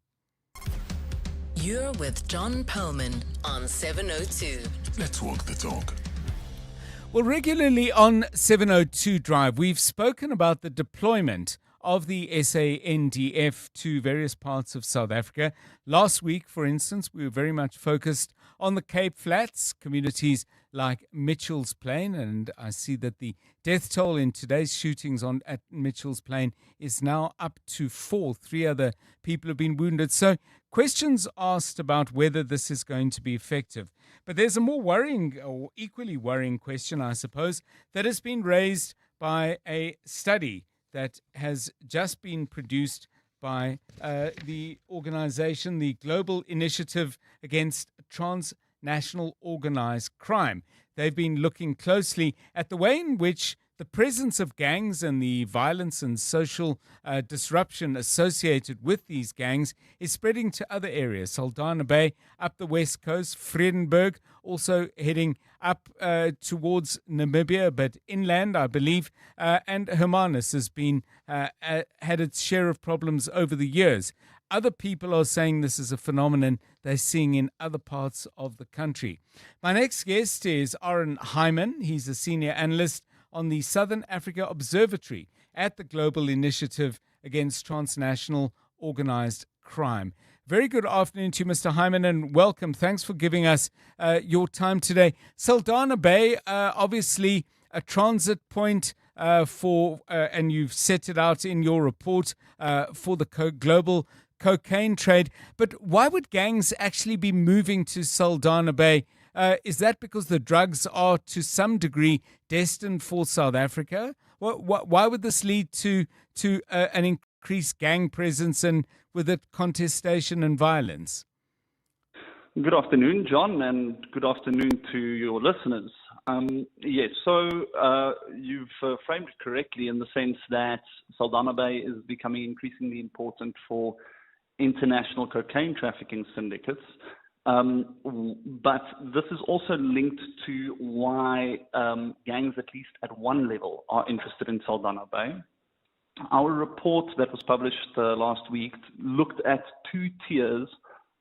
You're with John Perlman on 702. Let's walk the talk. Well, regularly on 702 Drive, we've spoken about the deployment of the SANDF to various parts of South Africa. Last week, for instance, we were very much focused on the Cape Flats, communities like Mitchell's Plain, and I see that the death toll in today's shootings at Mitchell's Plain is now up to 4. 3 other people have been wounded. So questions asked about whether this is going to be effective. But there's a more worrying or equally worrying question, I suppose, that has been raised by a study that has just been produced by the organization, the Global Initiative Against Transnational Organized Crime. They've been looking closely at the way in which the presence of gangs and the violence and social disruption associated with these gangs is spreading to other areas. Saldanha Bay up the west coast, Vredenburg also heading up towards Namibia, but inland, I believe, and Hermanus has been had its share of problems over the years. Other people are saying this is a phenomenon they're seeing in other parts of the country. My next guest is Aaron Hyman. He's a senior analyst on the Southern Africa Observatory at the Global Initiative Against Transnational Organized Crime. Very good afternoon to you, Mr. Hyman, and welcome. Thanks for giving us your time today. Saldanha Bay, obviously a transit point and you've set it out in your report for the global cocaine trade. But why would gangs actually be moving to Saldanha Bay? Is that because the drugs are to some degree destined for South Africa? Why would this lead to an increased gang presence and with it contestation and violence? Good afternoon, John, and good afternoon to your listeners. Yes, so you've framed it correctly in the sense that Saldanha Bay is becoming increasingly important for international cocaine trafficking syndicates. But this is also linked to why gangs, at least at one level, are interested in Saldanha Bay. Our report that was published last week looked at 2 tiers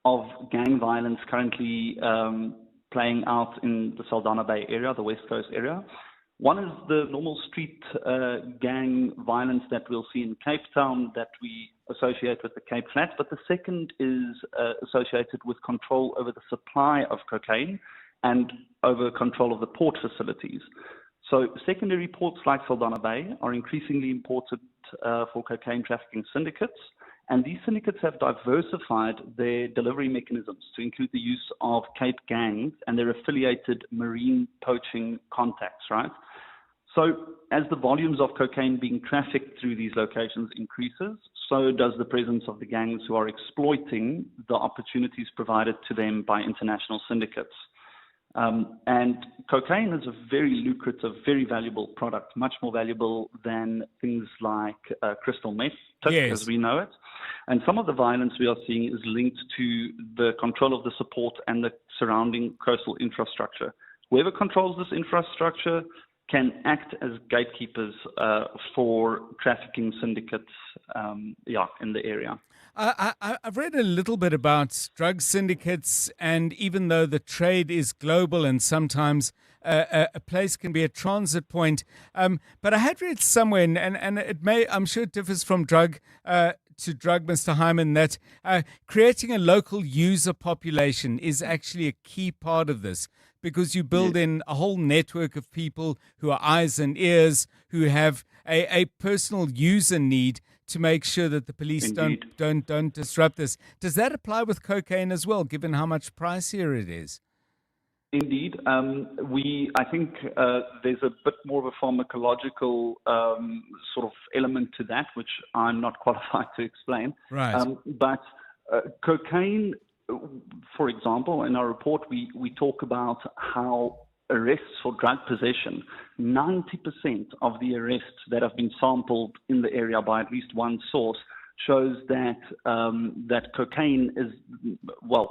of gang violence currently playing out in the Saldanha Bay area, the West Coast area. One is the normal street gang violence that we'll see in Cape Town that we associate with the Cape Flats, but the second is associated with control over the supply of cocaine and over control of the port facilities. So secondary ports like Saldanha Bay are increasingly important for cocaine trafficking syndicates, and these syndicates have diversified their delivery mechanisms to include the use of Cape gangs and their affiliated marine poaching contacts, right? So as the volumes of cocaine being trafficked through these locations increases, so does the presence of the gangs who are exploiting the opportunities provided to them by international syndicates. And cocaine is a very lucrative, very valuable product, much more valuable than things like crystal meth, as we know it. And some of the violence we are seeing is linked to the control of the support and the surrounding coastal infrastructure. Whoever controls this infrastructure can act as gatekeepers for trafficking syndicates in the area. I've read a little bit about drug syndicates, and even though the trade is global and sometimes a place can be a transit point, but I had read somewhere, and it may, I'm sure it differs from drug to drug, Mr. Hyman, that creating a local user population is actually a key part of this, because you build in a whole network of people who are eyes and ears, who have a personal user need to make sure that the police don't disrupt this. Does that apply with cocaine as well, given how much pricier it is? Indeed. I think there's a bit more of a pharmacological sort of element to that, which I'm not qualified to explain. Right. But cocaine, for example, in our report, we talk about how arrests for drug possession, 90% of the arrests that have been sampled in the area by at least one source shows that that cocaine is,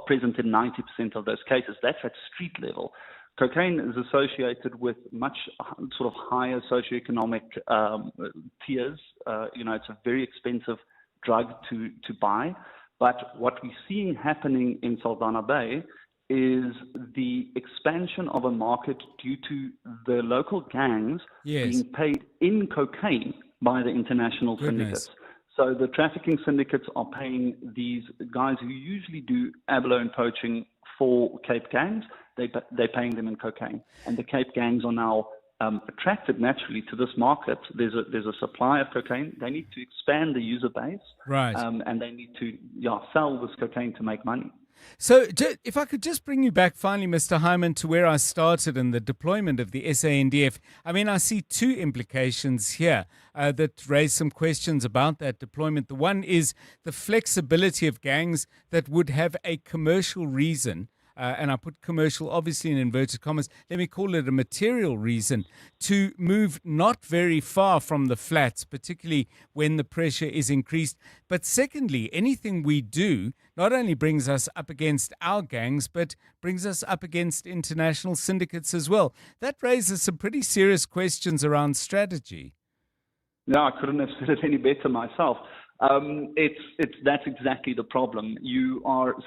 present in 90% of those cases. That's at street level. Cocaine is associated with much sort of higher socioeconomic tiers. It's a very expensive drug to buy. But what we're seeing happening in Saldanha Bay is the expansion of a market due to the local gangs being paid in cocaine by the international syndicates. So the trafficking syndicates are paying these guys who usually do abalone poaching for Cape gangs. They're paying them in cocaine. And the Cape gangs are now attracted naturally to this market. There's a supply of cocaine. They need to expand the user base. Right. And they need to sell this cocaine to make money. So if I could just bring you back finally, Mr. Hyman, to where I started in the deployment of the SANDF. I mean, I see two implications here that raise some questions about that deployment. The one is the flexibility of gangs that would have a commercial reason, and I put commercial obviously in inverted commas, let me call it a material reason, to move not very far from the flats, particularly when the pressure is increased. But secondly, anything we do not only brings us up against our gangs, but brings us up against international syndicates as well. That raises some pretty serious questions around strategy. No, I couldn't have said it any better myself. That's exactly the problem.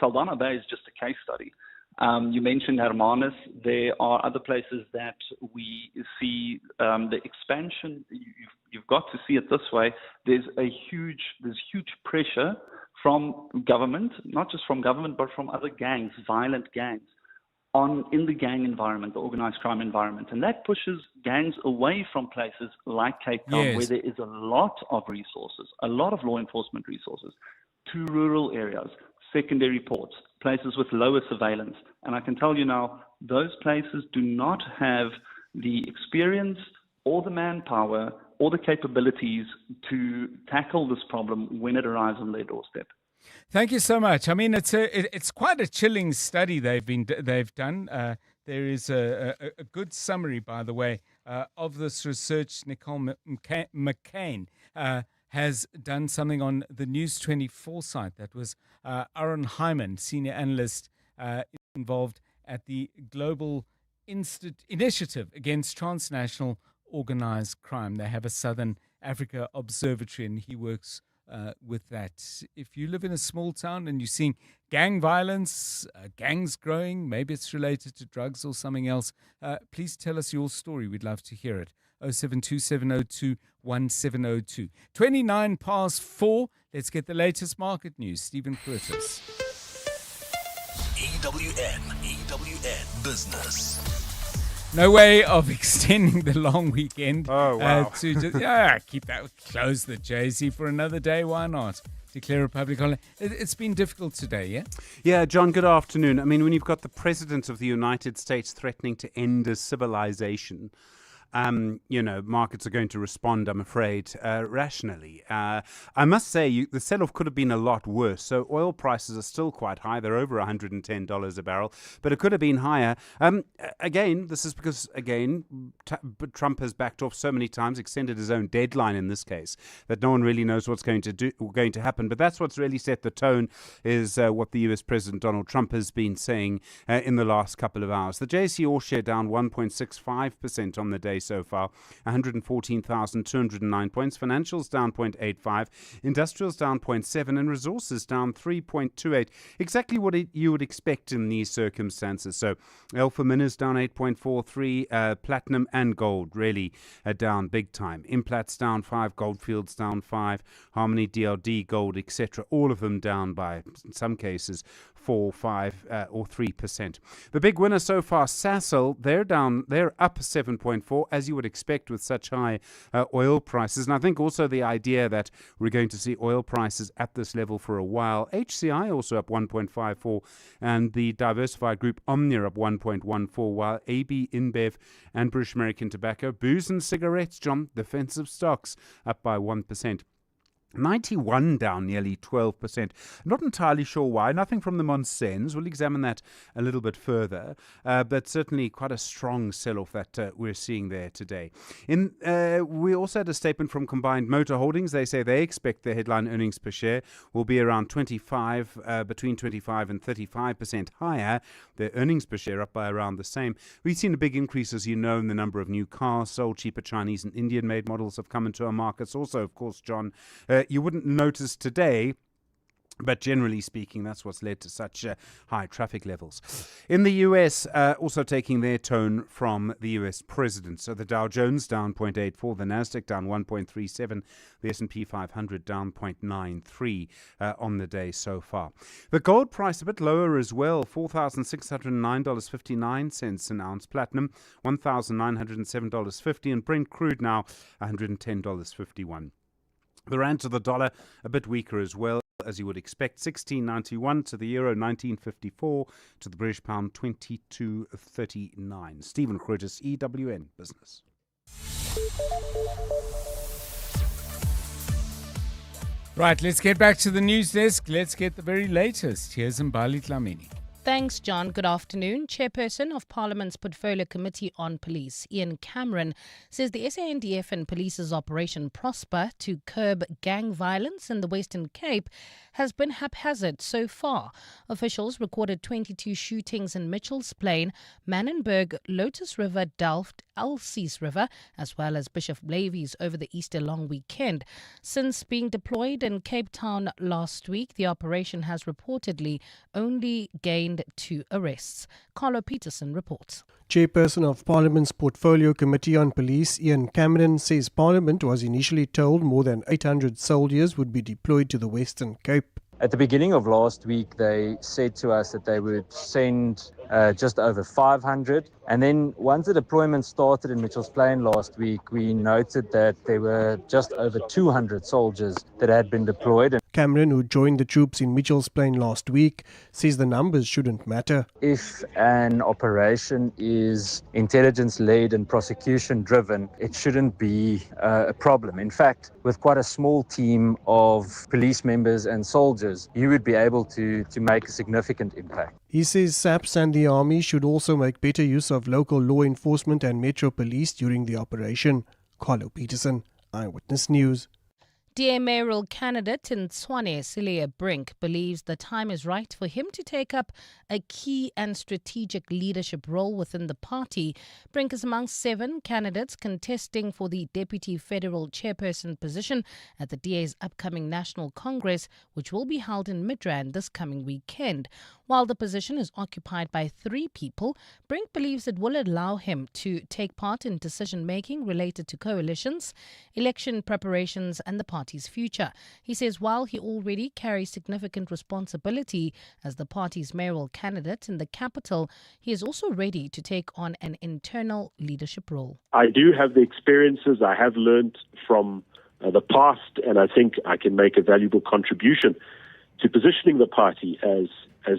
Saldanha Bay is just a case study. You mentioned Hermanus. There are other places that we see the expansion. You've got to see it this way. There's huge pressure from government, not just from government, but from other gangs, violent gangs, in the gang environment, the organized crime environment. And that pushes gangs away from places like Cape Town, where there is a lot of resources, a lot of law enforcement resources, to rural areas, secondary ports, places with lower surveillance. And I can tell you now, those places do not have the experience or the manpower or the capabilities to tackle this problem when it arrives on their doorstep. Thank you so much. I mean, it's quite a chilling study they've done. There is a good summary, by the way, of this research. Nicole McCain has done something on the News 24 site. That was Aaron Hyman, senior analyst involved at the Global Initiative Against Transnational Organized Crime. They have a Southern Africa Observatory, and he works with that. If you live in a small town and you're seeing gang violence, gangs growing, maybe it's related to drugs or something else, please tell us your story. We'd love to hear it. 0727021702. 29 past 4. Let's get the latest market news. Stephen Curtis. EWN Business. No way of extending the long weekend. Oh, wow. To just, keep that, close the JC for another day. Why not? Declare a public holiday. It's been difficult today, yeah? Yeah, John, good afternoon. I mean, when you've got the President of the United States threatening to end a civilization, markets are going to respond, I'm afraid, rationally. I must say, the sell-off could have been a lot worse. So oil prices are still quite high. They're over $110 a barrel, but it could have been higher. Again, this is because, Trump has backed off so many times, extended his own deadline in this case, that no one really knows what's going to happen. But that's what's really set the tone, is what the US President Donald Trump has been saying in the last couple of hours. The JSE All-Share down 1.65% on the day so far, 114,209 points. Financials down 0.85, industrials down 0.7, and resources down 3.28. Exactly what you would expect in these circumstances. So Alpha Minerals down 8.43, platinum and gold really down big time. Implats down 5, Goldfields down 5, Harmony, DLD, gold, etc. All of them down by, in some cases, 4, 5 or 3%. The big winner so far, Sasol, they're up 7.4, as you would expect with such high oil prices. And I think also the idea that we're going to see oil prices at this level for a while. HCI also up 1.54, and the diversified group Omnia up 1.14, while AB InBev and British American Tobacco, booze and cigarettes, John, defensive stocks up by 1%. 91 down nearly 12%. Not entirely sure why. Nothing from the Monsens. We'll examine that a little bit further. But certainly quite a strong sell-off that we're seeing there today. We also had a statement from Combined Motor Holdings. They say they expect their headline earnings per share will be around between 25 and 35% higher. Their earnings per share up by around the same. We've seen a big increase, as you know, in the number of new cars sold. Cheaper Chinese and Indian-made models have come into our markets. Also, of course, John, you wouldn't notice today But generally speaking, that's what's led to such high traffic levels. In the U.S., also taking their tone from the U.S. president. So the Dow Jones down 0.84, the Nasdaq down 1.37, the S&P 500 down 0.93 on the day so far. The gold price a bit lower as well, $4,609.59 an ounce. Platinum, $1,907.50. And Brent crude now, $110.51. The rand to the dollar a bit weaker as well, as you would expect, 16.91 to the euro, 19.54 to the British pound, 22.39. Stephen Curtis, EWN Business. Right, let's get back to the news desk. Let's get the very latest. Here's Mbali Dlamini. Thanks, John. Good afternoon. Chairperson of Parliament's Portfolio Committee on Police, Ian Cameron, says the SANDF and police's Operation Prosper to curb gang violence in the Western Cape has been haphazard so far. Officials recorded 22 shootings in Mitchell's Plain, Manenberg, Lotus River, Delft, Elsies River, as well as Bishop Lavies over the Easter long weekend. Since being deployed in Cape Town last week, the operation has reportedly only gained 2 arrests. Carlo Peterson reports. Chairperson of Parliament's Portfolio Committee on Police, Ian Cameron, says Parliament was initially told more than 800 soldiers would be deployed to the Western Cape. At the beginning of last week, they said to us that they would send just over 500. And then once the deployment started in Mitchell's Plain last week, we noted that there were just over 200 soldiers that had been deployed. Cameron, who joined the troops in Mitchell's Plain last week, says the numbers shouldn't matter. If an operation is intelligence-led and prosecution-driven, it shouldn't be a problem. In fact, with quite a small team of police members and soldiers, you would be able to make a significant impact. He says SAPS and the Army should also make better use of local law enforcement and Metro Police during the operation. Carlo Peterson, Eyewitness News. DA mayoral candidate in Tshwane, Silia Brink, believes the time is right for him to take up a key and strategic leadership role within the party. Brink is among 7 candidates contesting for the Deputy Federal Chairperson position at the DA's upcoming National Congress, which will be held in Midrand this coming weekend. While the position is occupied by 3 people, Brink believes it will allow him to take part in decision-making related to coalitions, election preparations and the party's future. He says while he already carries significant responsibility as the party's mayoral candidate in the capital, he is also ready to take on an internal leadership role. I do have the experiences. I have learned from the past, and I think I can make a valuable contribution to positioning the party as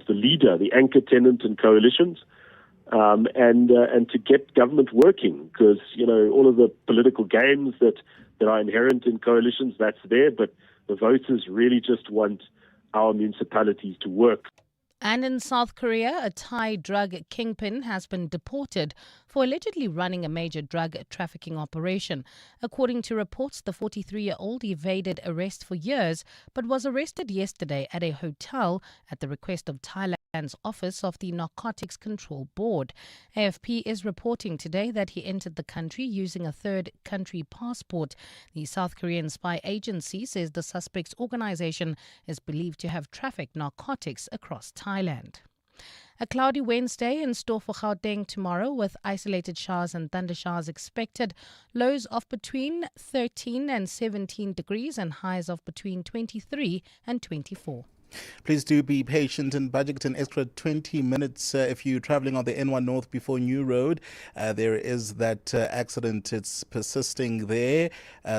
the leader, the anchor tenant in coalitions, and to get government working, because all of the political games that are inherent in coalitions, that's there, but the voters really just want our municipalities to work. And in South Korea, a Thai drug kingpin has been deported for allegedly running a major drug trafficking operation. According to reports, the 43-year-old evaded arrest for years but was arrested yesterday at a hotel at the request of Thailand's Office of the Narcotics Control Board. AFP is reporting today that he entered the country using a third country passport. The South Korean spy agency says the suspect's organization is believed to have trafficked narcotics across Thailand. A cloudy Wednesday in store for Gauteng tomorrow, with isolated showers and thunder showers expected. Lows of between 13 and 17 degrees and highs of between 23 and 24. Please do be patient and budget an extra 20 minutes if you're traveling on the N1 North before New Road. There is that accident. It's persisting there,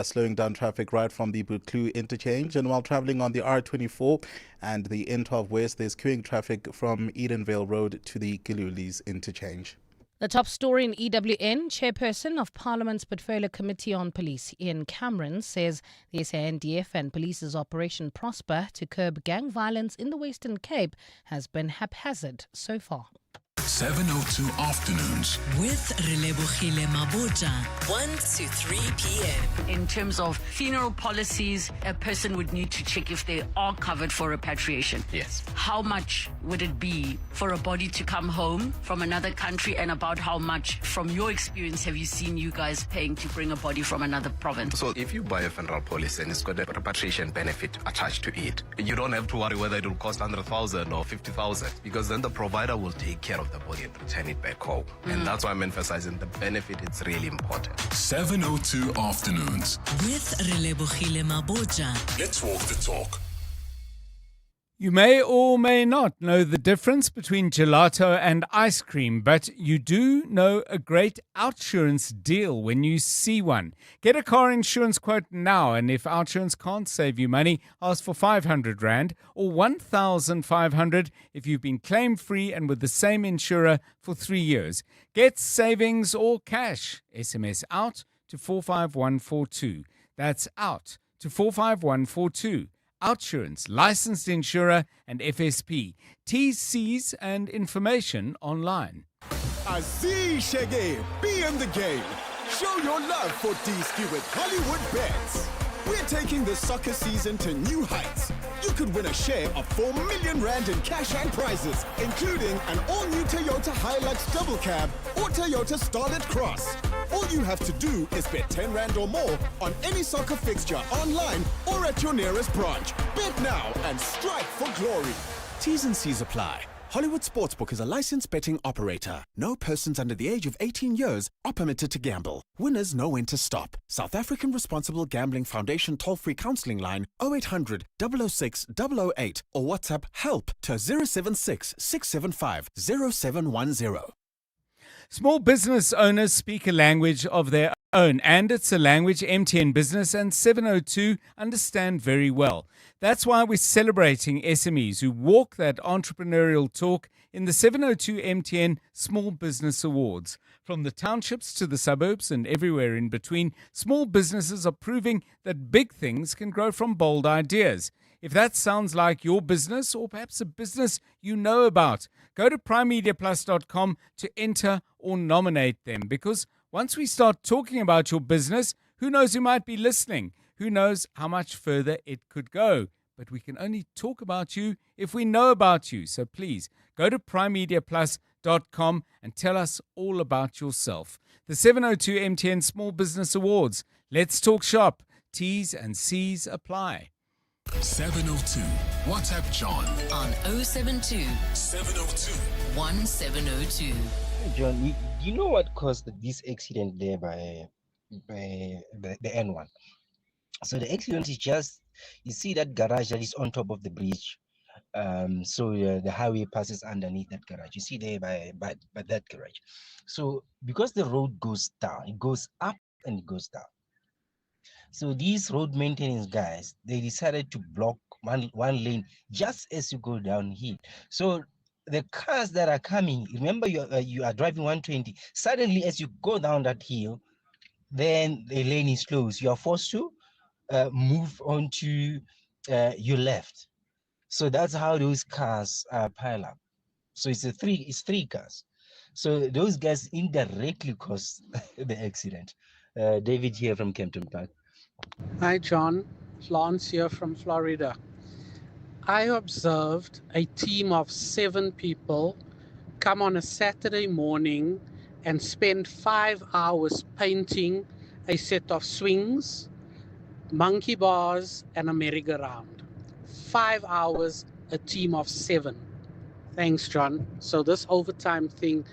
slowing down traffic right from the Buccleuch interchange. And while traveling on the R24 and the N12 West, there's queuing traffic from Edenvale Road to the Gilulis interchange. The top story in EWN, Chairperson of Parliament's Portfolio Committee on Police, Ian Cameron, says the SANDF and police's Operation Prosper to curb gang violence in the Western Cape has been haphazard so far. 702 Afternoons. With Relebogile Maboja, 1 to 3 p.m. In terms of funeral policies, a person would need to check if they are covered for repatriation. Yes. How much would it be for a body to come home from another country, and about how much, from your experience, have you seen you guys paying to bring a body from another province? So if you buy a funeral policy and it's got a repatriation benefit attached to it, you don't have to worry whether it will cost 100,000 or 50,000, because then the provider will take care of the body and return it back home. And that's why I'm emphasizing the benefit. It's really important. 702 Afternoons. With Relebogile Maboja. Let's walk the talk. You may or may not know the difference between gelato and ice cream, but you do know a great OUTsurance deal when you see one. Get a car insurance quote now, and if OUTsurance can't save you money, ask for 500 Rand or 1,500 if you've been claim-free and with the same insurer for 3 years. Get savings or cash. SMS OUT to 45142. That's OUT to 45142. OUTsurance, licensed insurer and FSP. TCs and information online. Aziz Shege, be in the game. Show your love for D-Ski with Hollywood Bets. We're taking the soccer season to new heights. You could win a share of 4 million Rand in cash and prizes, including an all-new Toyota Hilux double cab or Toyota Starlet Cross. All you have to do is bet 10 Rand or more on any soccer fixture online or at your nearest branch. Bet now and strike for glory. T's and C's apply. Hollywood Sportsbook is a licensed betting operator. No persons under the age of 18 years are permitted to gamble. Winners know when to stop. South African Responsible Gambling Foundation toll-free counselling line 0800 006 008 or WhatsApp HELP to 076 675 0710. Small business owners speak a language of their own, and it's a language MTN Business and 702 understand very well. That's why we're celebrating SMEs who walk that entrepreneurial talk in the 702 MTN Small Business Awards. From the townships to the suburbs and everywhere in between, small businesses are proving that big things can grow from bold ideas. If that sounds like your business or perhaps a business you know about, go to primemediaplus.com to enter or nominate them, because once we start talking about your business, who knows who might be listening? Who knows how much further it could go? But we can only talk about you if we know about you. So please go to primemediaplus.com and tell us all about yourself. The 702 MTN Small Business Awards. Let's talk shop. T's and C's apply. 702. WhatsApp John on 072 702 1702. John, you know what caused this accident there by the N1? So the accident is just, you see that garage that is on top of the bridge. The highway passes underneath that garage. You see there by that garage. So because the road goes down, it goes up and it goes down. So these road maintenance guys, they decided to block one lane just as you go downhill. So the cars that are coming, remember you are driving 120, suddenly as you go down that hill, then the lane is closed. You are forced to move on to your left. So that's how those cars pile up. So it's three cars. So those guys indirectly caused the accident. David here from Kempton Park. Hi, John. Lance here from Florida. I observed a team of 7 people come on a Saturday morning and spend 5 hours painting a set of swings, monkey bars, and a merry-go-round. 5 hours, a team of 7. Thanks, John. So this overtime thing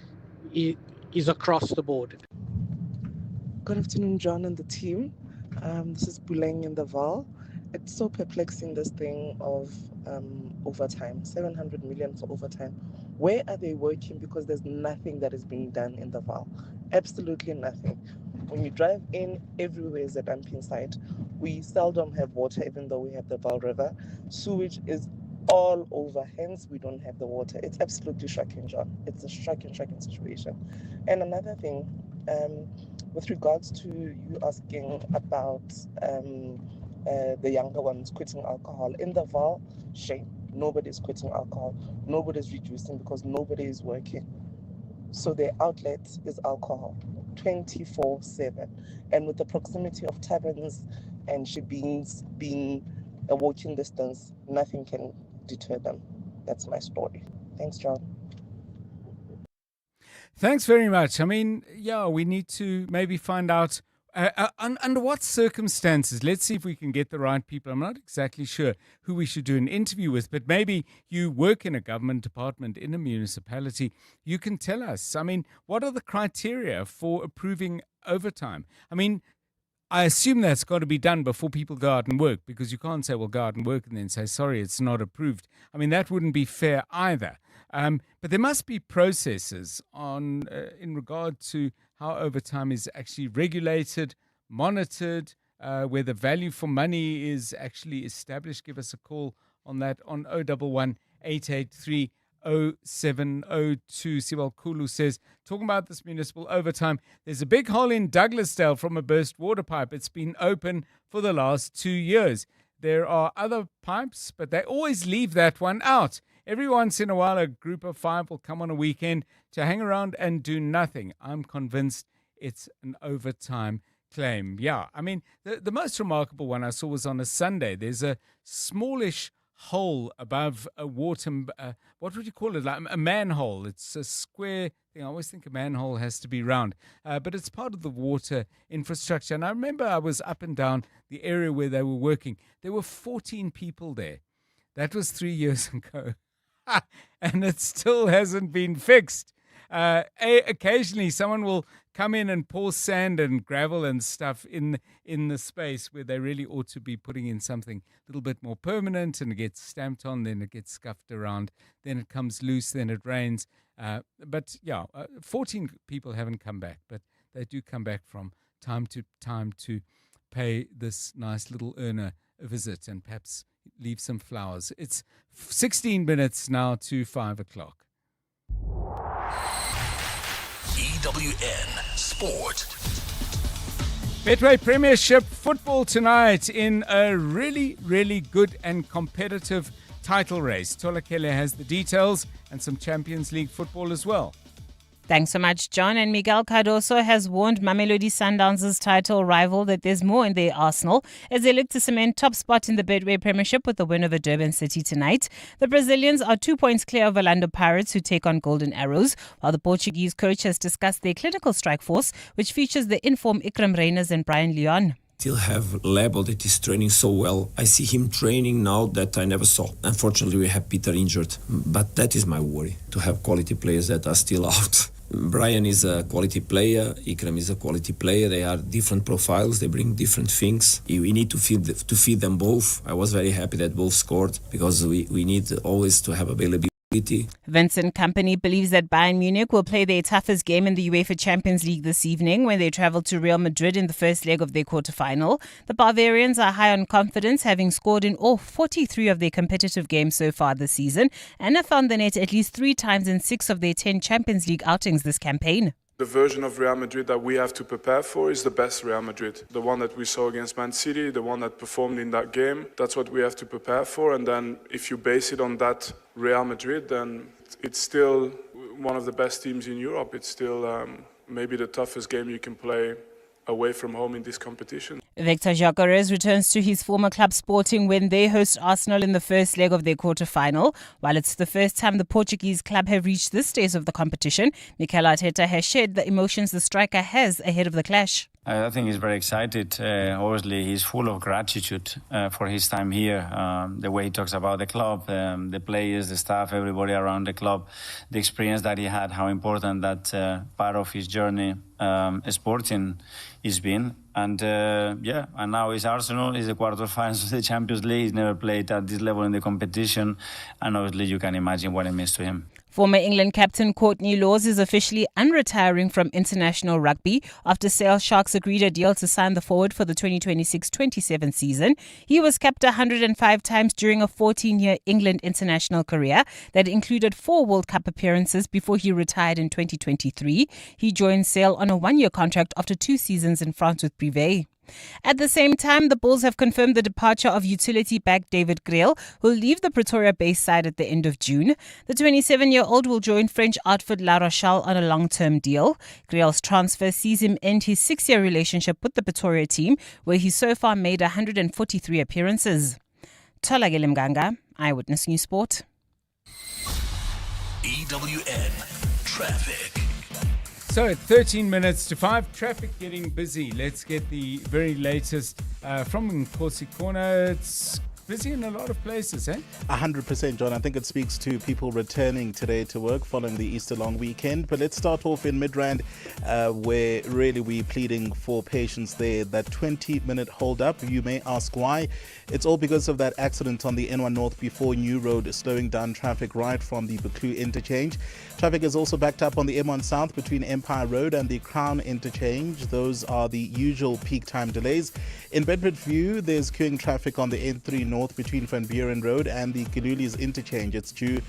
is across the board. Good afternoon, John and the team. This is Buleng in the Val. It's so perplexing, this thing of overtime, 700 million for overtime. Where are they working? Because there's nothing that is being done in the Val. Absolutely nothing. When you drive in, everywhere is a dumping site. We seldom have water, even though we have the Val River. Sewage is all over, hence we don't have the water. It's absolutely shocking, John. It's a shocking situation. And another thing, with regards to you asking about the younger ones quitting alcohol. In the Val, shame. Nobody's quitting alcohol. Nobody's reducing because nobody is working. So their outlet is alcohol 24/7. And with the proximity of taverns and shebeens being a walking distance, nothing can deter them. That's my story. Thanks, John. Thanks very much. I mean, yeah, we need to maybe find out under what circumstances. Let's see if we can get the right people. I'm not exactly sure who we should do an interview with, but maybe you work in a government department in a municipality. You can tell us, I mean, what are the criteria for approving overtime? I mean, I assume that's got to be done before people go out and work, because you can't say, well, go out and work and then say, sorry, it's not approved. I mean, that wouldn't be fair either. But there must be processes on in regard to how overtime is actually regulated, monitored, where the value for money is actually established. Give us a call on that on 011 883 0702. Siwal Kulu says, talking about this municipal overtime, there's a big hole in Douglasdale from a burst water pipe. It's been open for the last 2 years. There are other pipes, but they always leave that one out. Every once in a while, a group of 5 will come on a weekend to hang around and do nothing. I'm convinced it's an overtime claim. Yeah, I mean, the most remarkable one I saw was on a Sunday. There's a smallish hole above a water, what would you call it? Like a manhole. It's a square thing. I always think a manhole has to be round, but it's part of the water infrastructure. And I remember I was up and down the area where they were working. There were 14 people there. That was 3 years ago. And it still hasn't been fixed. Occasionally, someone will come in and pour sand and gravel and stuff in the space where they really ought to be putting in something a little bit more permanent, and it gets stamped on, then it gets scuffed around, then it comes loose, then it rains. But yeah, 14 people haven't come back, but they do come back from time to time to pay this nice little earner a visit and perhaps leave some flowers. It's 16 minutes now to 5 o'clock. EWN Sport. Betway Premiership football tonight in a really, really good and competitive title race. Tolakele has the details and some Champions League football as well. Thanks so much, John. And Miguel Cardoso has warned Mamelodi Sundowns' title rival that there's more in their arsenal as they look to cement top spot in the Betway Premiership with the win over Durban City tonight. The Brazilians are 2 points clear of Orlando Pirates, who take on Golden Arrows, while the Portuguese coach has discussed their clinical strike force, which features the informed Ikram Reyners and Brian Leon. Still have Lebo that is training so well. I see him training now that I never saw. Unfortunately, we have Peter injured, but that is my worry, to have quality players that are still out. Brian is a quality player, Ikram is a quality player. They are different profiles, they bring different things. We need to feed them both. I was very happy that both scored, because we need always to have availability. Vincent Kompany believes that Bayern Munich will play their toughest game in the UEFA Champions League this evening when they travel to Real Madrid in the first leg of their quarterfinal. The Bavarians are high on confidence, having scored in all 43 of their competitive games so far this season, and have found the net at least 3 times in 6 of their 10 Champions League outings this campaign. The version of Real Madrid that we have to prepare for is the best Real Madrid. The one that we saw against Man City, the one that performed in that game, that's what we have to prepare for. And then if you base it on that Real Madrid, then it's still one of the best teams in Europe. It's still maybe the toughest game you can play away from home in this competition. Victor Gyökeres returns to his former club Sporting when they host Arsenal in the first leg of their quarter-final. While it's the first time the Portuguese club have reached this stage of the competition, Mikel Arteta has shared the emotions the striker has ahead of the clash. I think he's very excited. Obviously, he's full of gratitude for his time here. The way he talks about the club, the players, the staff, everybody around the club, the experience that he had, how important that part of his journey Sporting has been. And and now it's Arsenal, it's the quarterfinals of the Champions League. He's never played at this level in the competition. And obviously, you can imagine what it means to him. Former England captain Courtney Lawes is officially unretiring from international rugby after Sale Sharks agreed a deal to sign the forward for the 2026-27 season. He was capped 105 times during a 14-year England international career that included 4 World Cup appearances before he retired in 2023. He joined Sale on a 1-year contract after 2 seasons in France with Privé. At the same time, the Bulls have confirmed the departure of utility back David Greel, who will leave the Pretoria-based side at the end of June. The 27-year-old will join French outfit La Rochelle on a long-term deal. Greel's transfer sees him end his 6-year relationship with the Pretoria team, where he so far made 143 appearances. Tolagele Mganga, Eyewitness News Sport. EWN Traffic. So at 13 minutes to 5, traffic getting busy. Let's get the very latest from Nkosi Corner. It's busy in a lot of places, eh? 100%, John. I think it speaks to people returning today to work following the Easter long weekend. But let's start off in Midrand, where really we're pleading for patience there. That 20-minute hold-up, you may ask why. It's all because of that accident on the N1 North before New Road, slowing down traffic right from the Buccleuch interchange. Traffic is also backed up on the M1 South between Empire Road and the Crown interchange. Those are the usual peak time delays. In Bedfordview, there's queuing traffic on the N3 North between Van Buren Road and the Giluli's interchange. It's due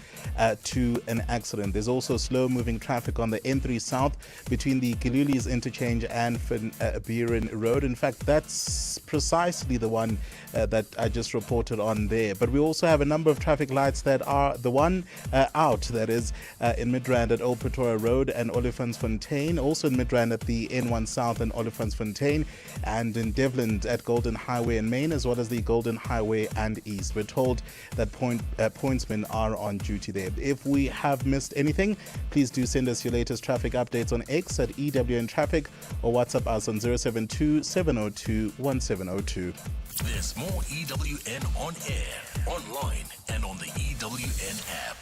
to an accident. There's also slow-moving traffic on the N3 South between the Giluli's interchange and Van Buren Road. In fact, that's precisely the one that I just reported on there. But we also have a number of traffic lights that are the one out, that is, in Midrand at Old Pretoria Road and Olifantsfontein, also in Midrand at the N1 South and Olifantsfontein, and in Devland at Golden Highway and Main, as well as the Golden Highway and East. We're told that pointsmen are on duty there. If we have missed anything, please do send us your latest traffic updates on X at EWN Traffic or WhatsApp us on 072 702 1702. There's more EWN on air, online, and on the EWN app.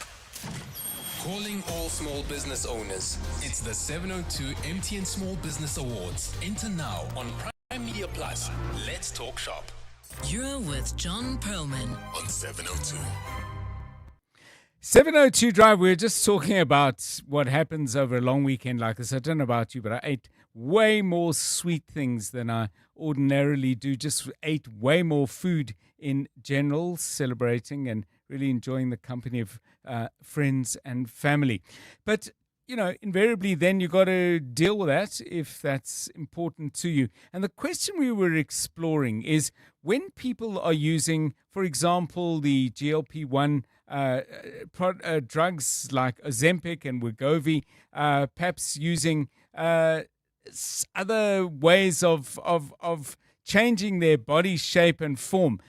Calling all small business owners. It's the 702 MTN Small Business Awards. Enter now on Prime Media Plus. Let's talk shop. You're with John Perlman on 702. 702 Drive, we were just talking about what happens over a long weekend like this. I don't know about you, but I ate way more sweet things than I ordinarily do. Just ate way more food in general, celebrating and really enjoying the company of friends and family. But, you know, invariably then you got to deal with that if that's important to you. And the question we were exploring is when people are using, for example, the GLP-1 drugs like Ozempic and Wegovy, perhaps using other ways of changing their body shape and form.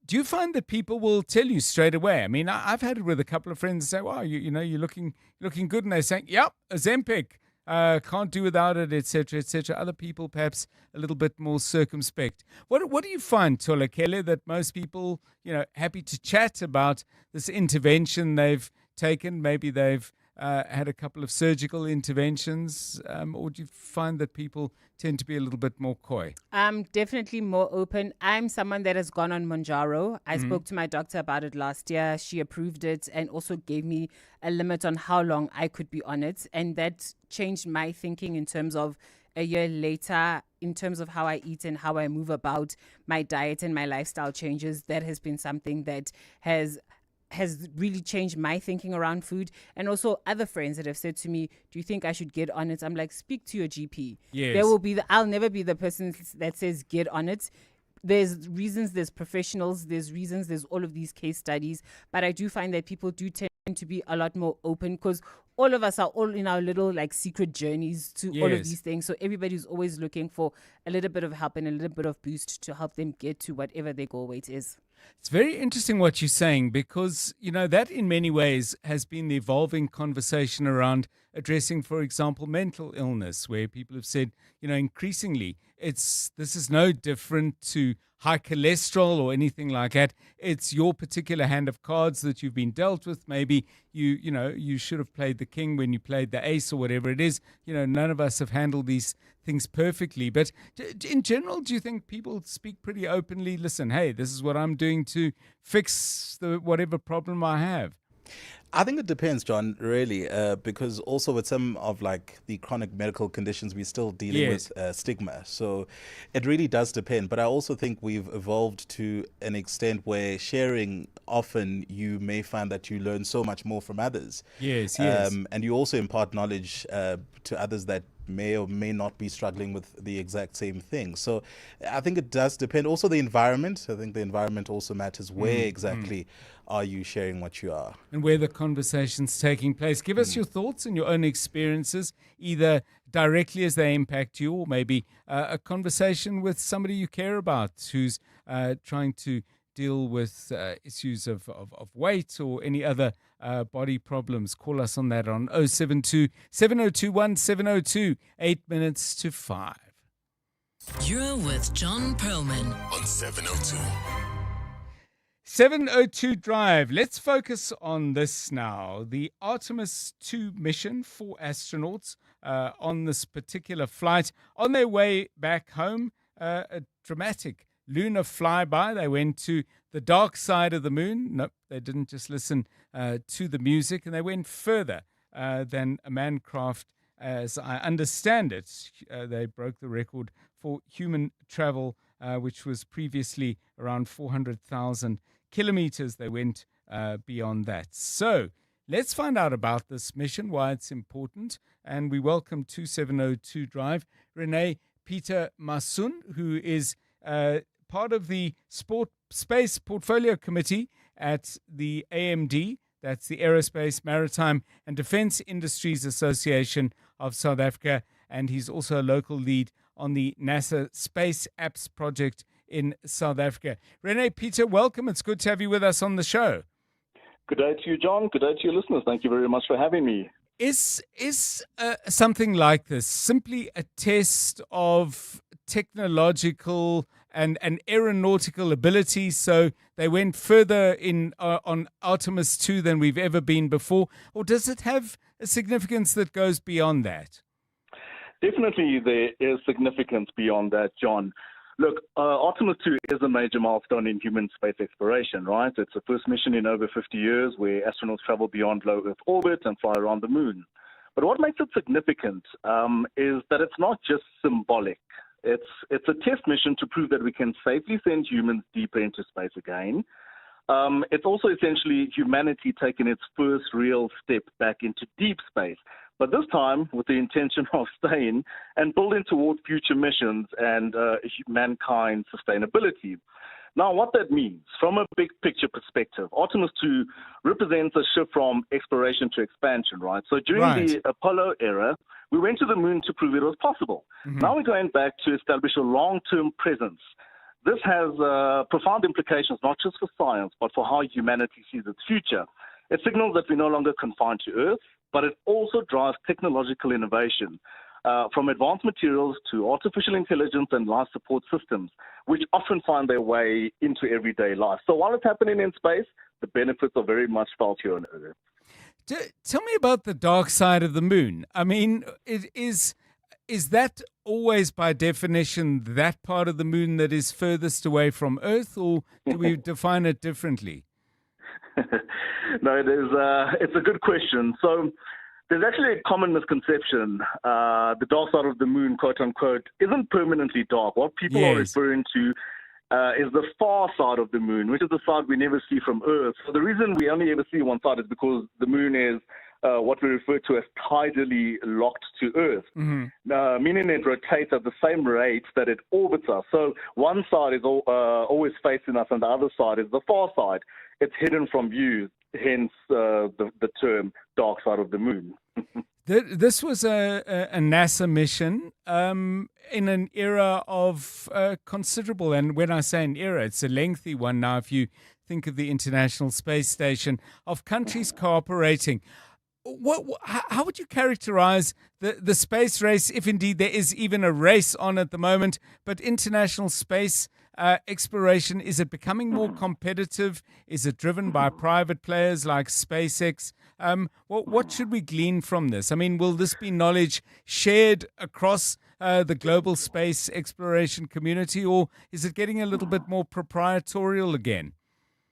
Do you find that people will tell you straight away? I mean, I've had it with a couple of friends say, "Wow, you're looking good," and they're saying, "Yep, Ozempic, can't do without it," etc., etc. Other people perhaps a little bit more circumspect. What do you find, Tolakele, that most people, happy to chat about this intervention they've taken? Maybe they've had a couple of surgical interventions, or do you find that people tend to be a little bit more coy? I'm definitely more open. I'm someone that has gone on Monjaro. I spoke to my doctor about it last year. She approved it and also gave me a limit on how long I could be on it. And that changed my thinking in terms of a year later, in terms of how I eat and how I move about, my diet and my lifestyle changes. That has been something that has really changed my thinking around food. And also other friends that have said to me, do you think I should get on it? I'm like, speak to your GP. Yes. I'll never be the person that says get on it. There's reasons, there's professionals, there's reasons, there's all of these case studies. But I do find that people do tend to be a lot more open because all of us are all in our little secret journeys to all of these things. So everybody's always looking for a little bit of help and a little bit of boost to help them get to whatever their goal weight is. It's very interesting what you're saying because, that in many ways has been the evolving conversation around addressing, for example, mental illness, where people have said, increasingly this is no different to high cholesterol or anything like that. It's your particular hand of cards that you've been dealt with. Maybe you should have played the king when you played the ace or whatever it is. None of us have handled these things perfectly. But in general, do you think people speak pretty openly? Listen, hey, this is what I'm doing to fix whatever problem I have. I think it depends, John, really, because also with some of the chronic medical conditions, we're still dealing with stigma. So it really does depend. But I also think we've evolved to an extent where sharing, often you may find that you learn so much more from others. Yes. And you also impart knowledge to others that may or may not be struggling with the exact same thing. So I think it does depend. Also the environment. I think the environment also matters. Where exactly are you sharing what you are? And where the conversation's taking place. Give us your thoughts and your own experiences, either directly as they impact you or maybe a conversation with somebody you care about who's trying to deal with issues of weight or any other body problems. Call us on that on 072 7021 702, 8 minutes to 5. You're with John Perlman on 702. 702 Drive. Let's focus on this now. The Artemis II mission, 4 astronauts on this particular flight. On their way back home, a dramatic lunar flyby. They went to the dark side of the moon. Nope, they didn't just listen to the music, and they went further than a manned craft. As I understand it, they broke the record for human travel, which was previously around 400,000 kilometers. They went beyond that. So let's find out about this mission, why it's important. And we welcome to 702 Drive Renee Peter Masun, who is part of the Space Portfolio Committee at the AMD, that's the Aerospace, Maritime and Defense Industries Association of South Africa, and he's also a local lead on the NASA Space Apps project in South Africa. Renee Peter, welcome. It's good to have you with us on the show. Good day to you, John. Good day to your listeners. Thank you very much for having me. Is something like this simply a test of technological and aeronautical ability? So they went further on Artemis II than we've ever been before, or does it have a significance that goes beyond that? Definitely, there is significance beyond that, John. Look, Artemis II is a major milestone in human space exploration, right? It's the first mission in over 50 years where astronauts travel beyond low Earth orbit and fly around the moon. But what makes it significant is that it's not just symbolic. It's a test mission to prove that we can safely send humans deeper into space again. It's also essentially humanity taking its first real step back into deep space, but this time with the intention of staying and building toward future missions and mankind's sustainability. Now, what that means, from a big picture perspective, Artemis II represents a shift from exploration to expansion, right? So during the Apollo era, we went to the moon to prove it was possible. Now we're going back to establish a long-term presence. This has profound implications, not just for science, but for how humanity sees its future. It signals that we're no longer confined to Earth, but it also drives technological innovation, from advanced materials to artificial intelligence and life support systems, which often find their way into everyday life. So while it's happening in space, the benefits are very much felt here on Earth. Tell me about the dark side of the moon. I mean, is that always by definition that part of the moon that is furthest away from Earth, or do we define it differently? No, it's a good question. So there's actually a common misconception. The dark side of the moon, quote unquote, isn't permanently dark. What people are referring to is the far side of the moon, which is the side we never see from Earth. So the reason we only ever see one side is because the moon is what we refer to as tidally locked to Earth, meaning it rotates at the same rate that it orbits us. So one side is always facing us and the other side is the far side. It's hidden from view, hence the term dark side of the moon. This was a NASA mission in an era of considerable, and when I say an era, it's a lengthy one now, if you think of the International Space Station, of countries cooperating. How would you characterize the space race, if indeed there is even a race on at the moment, but international space exploration, is it becoming more competitive? Is it driven by private players like SpaceX? What should we glean from this? I mean, will this be knowledge shared across the global space exploration community, or is it getting a little bit more proprietorial again?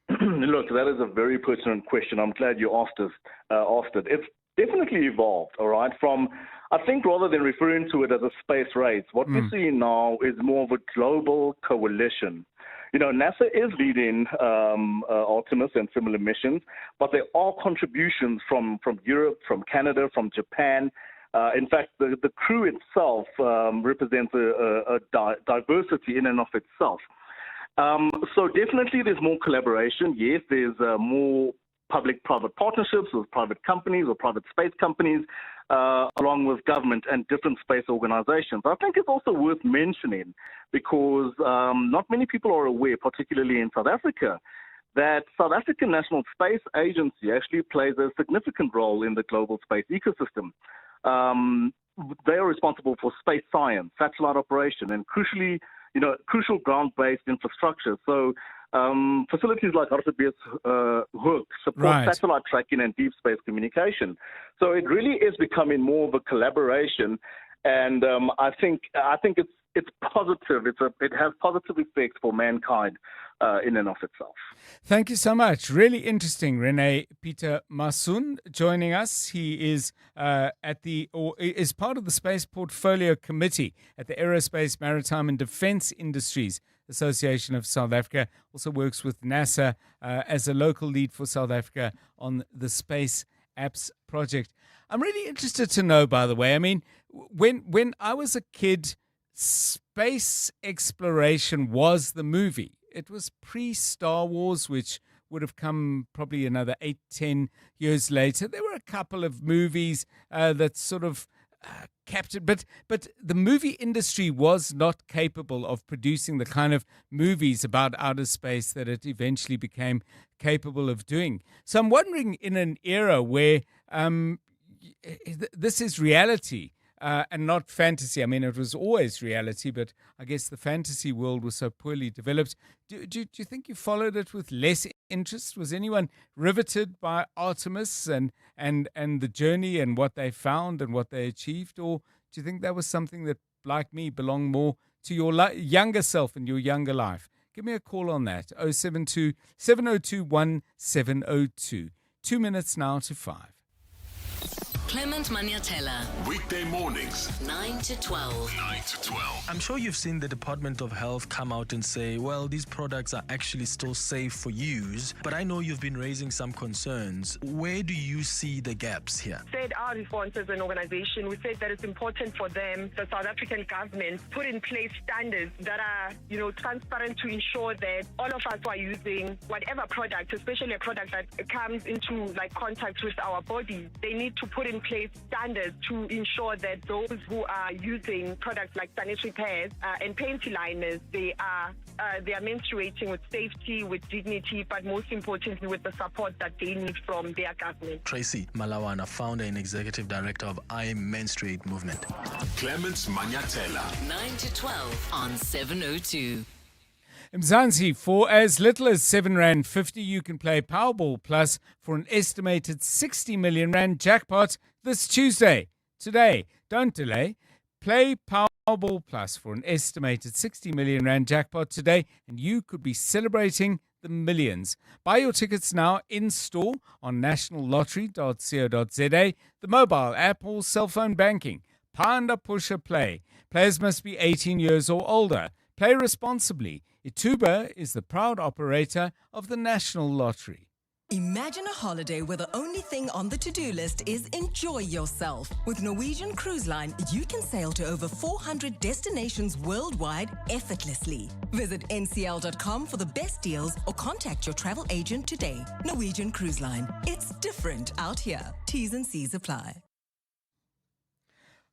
Look, that is a very pertinent question. I'm glad you asked it. It's definitely evolved, all right, from, I think, rather than referring to it as a space race, what we're seeing now is more of a global coalition. You know, NASA is leading Artemis and similar missions, but there are contributions from Europe, from Canada, from Japan, In fact, the crew itself represents a diversity in and of itself. So definitely there's more collaboration. Yes, there's more public-private partnerships with private companies or private space companies, along with government and different space organizations. I think it's also worth mentioning because not many people are aware, particularly in South Africa, that South African National Space Agency actually plays a significant role in the global space ecosystem. They are responsible for space science, satellite operation, and crucial ground-based infrastructure. So facilities like Artemis II support satellite tracking and deep space communication. So it really is becoming more of a collaboration, and I think it's positive. It has positive effects for mankind in and of itself. Thank you so much. Really interesting. Rene Peter Masun joining us. He is is part of the Space Portfolio Committee at the Aerospace, Maritime and Defence Industries Association of South Africa. Also works with NASA as a local lead for South Africa on the Space Apps project. I'm really interested to know, by the way, I mean, when I was a kid, space exploration was the movie. It was pre-Star Wars, which would have come probably another 8-10 years later. There were a couple of movies that sort of captured, but the movie industry was not capable of producing the kind of movies about outer space that it eventually became capable of doing. So I'm wondering, in an era where this is reality, and not fantasy. I mean, it was always reality, but I guess the fantasy world was so poorly developed. Do you think you followed it with less interest? Was anyone riveted by Artemis and the journey and what they found and what they achieved? Or do you think that was something that, like me, belonged more to your younger self and your younger life? Give me a call on that. 072 702 1702. 2 minutes now to 5. Clement Maniatella. Weekday mornings, 9 to 12. 9 to 12. I'm sure you've seen the Department of Health come out and say, well, these products are actually still safe for use, but I know you've been raising some concerns. Where do you see the gaps here? Said our response as an organization, we said that it's important for them, the South African government, put in place standards that are, transparent to ensure that all of us who are using whatever product, especially a product that comes into contact with our bodies, they need to put in place standards to ensure that those who are using products like sanitary pads and panty liners, they are menstruating with safety, with dignity, but most importantly with the support that they need from their government. Tracy Malawana, founder and executive director of I Menstruate Movement. Clements Maniatella. 9 to 12 on 702. Mzansi, for as little as R7.50, you can play Powerball Plus for an estimated 60 million rand jackpot this Tuesday. Today, don't delay. Play Powerball Plus for an estimated 60 million rand jackpot today, and you could be celebrating the millions. Buy your tickets now in store on nationallottery.co.za, the mobile app or cell phone banking. Panda Pusher Play. Players must be 18 years or older. Play responsibly. Ituba is the proud operator of the National Lottery. Imagine a holiday where the only thing on the to-do list is enjoy yourself. With Norwegian Cruise Line, you can sail to over 400 destinations worldwide effortlessly. Visit ncl.com for the best deals or contact your travel agent today. Norwegian Cruise Line. It's different out here. T's and C's apply.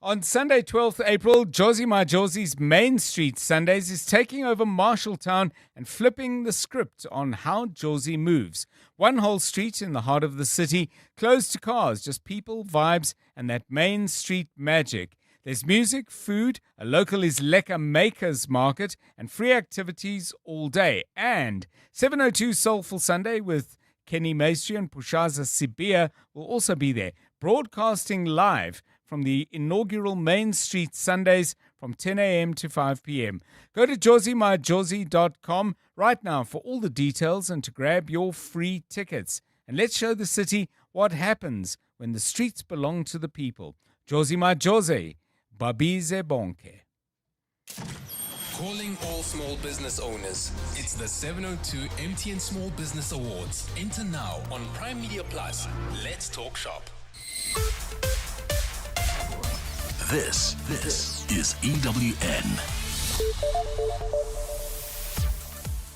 On Sunday, 12th April, Josie My Josie's Main Street Sundays is taking over Marshalltown and flipping the script on how Josie moves. One whole street in the heart of the city, closed to cars, just people, vibes, and that Main Street magic. There's music, food, a local Isleka makers market, and free activities all day. And 702 Soulful Sunday with Kenny Maestri and Pushaza Sibia will also be there, broadcasting live from the inaugural Main Street Sundays from 10 a.m. to 5 p.m. Go to josiemyjosie.com right now for all the details and to grab your free tickets. And let's show the city what happens when the streets belong to the people. Josie My Josie, Babize Bonke. Calling all small business owners. It's the 702 MTN Small Business Awards. Enter now on Prime Media Plus. Let's talk shop. This is EWN.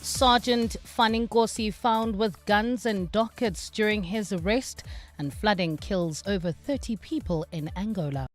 Sergeant Faninkosi found with guns and dockets during his arrest, and flooding kills over 30 people in Angola.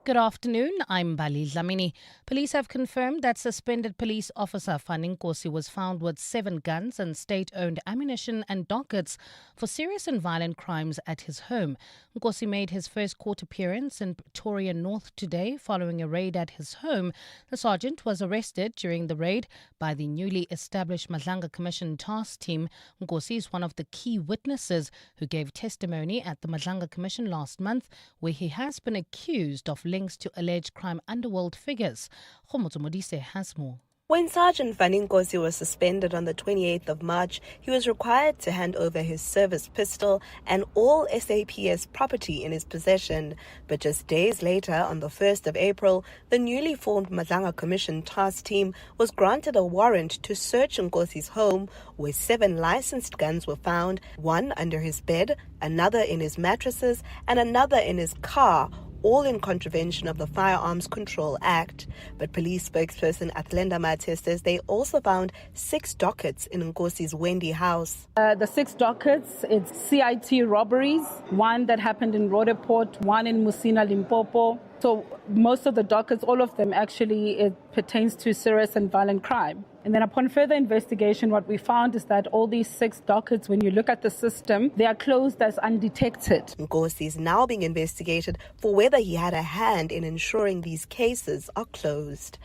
Good afternoon, I'm Bali Dlamini. Police have confirmed that suspended police officer Faninkosi was found with 7 guns and state-owned ammunition and dockets for serious and violent crimes at his home. Nkosi made his first court appearance in Pretoria North today following a raid at his home. The sergeant was arrested during the raid by the newly established Madlanga Commission task team. Nkosi is one of the key witnesses who gave testimony at the Madlanga Commission last month, where he has been accused of links to alleged crime underworld figures. Khomotso Modise has more. When Sergeant Faninkosi was suspended on the 28th of March, he was required to hand over his service pistol and all SAPS property in his possession. But just days later, on the 1st of April, the newly formed Madlanga Commission task team was granted a warrant to search Nkosi's home, where 7 licensed guns were found, 1 under his bed, another in his mattresses, and another in his car, all in contravention of the Firearms Control Act. But police spokesperson Atlenda Mate says they also found 6 dockets in Nkosi's Wendy house. The 6 dockets, it's CIT robberies, 1 that happened in Rhodeport, 1 in Musina, Limpopo. So most of the dockets, all of them actually, it pertains to serious and violent crime. And then upon further investigation, what we found is that all these 6 dockets, when you look at the system, they are closed as undetected. Nkosi is now being investigated for whether he had a hand in ensuring these cases are closed.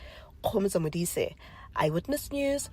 Khomotso Modise, Eyewitness News.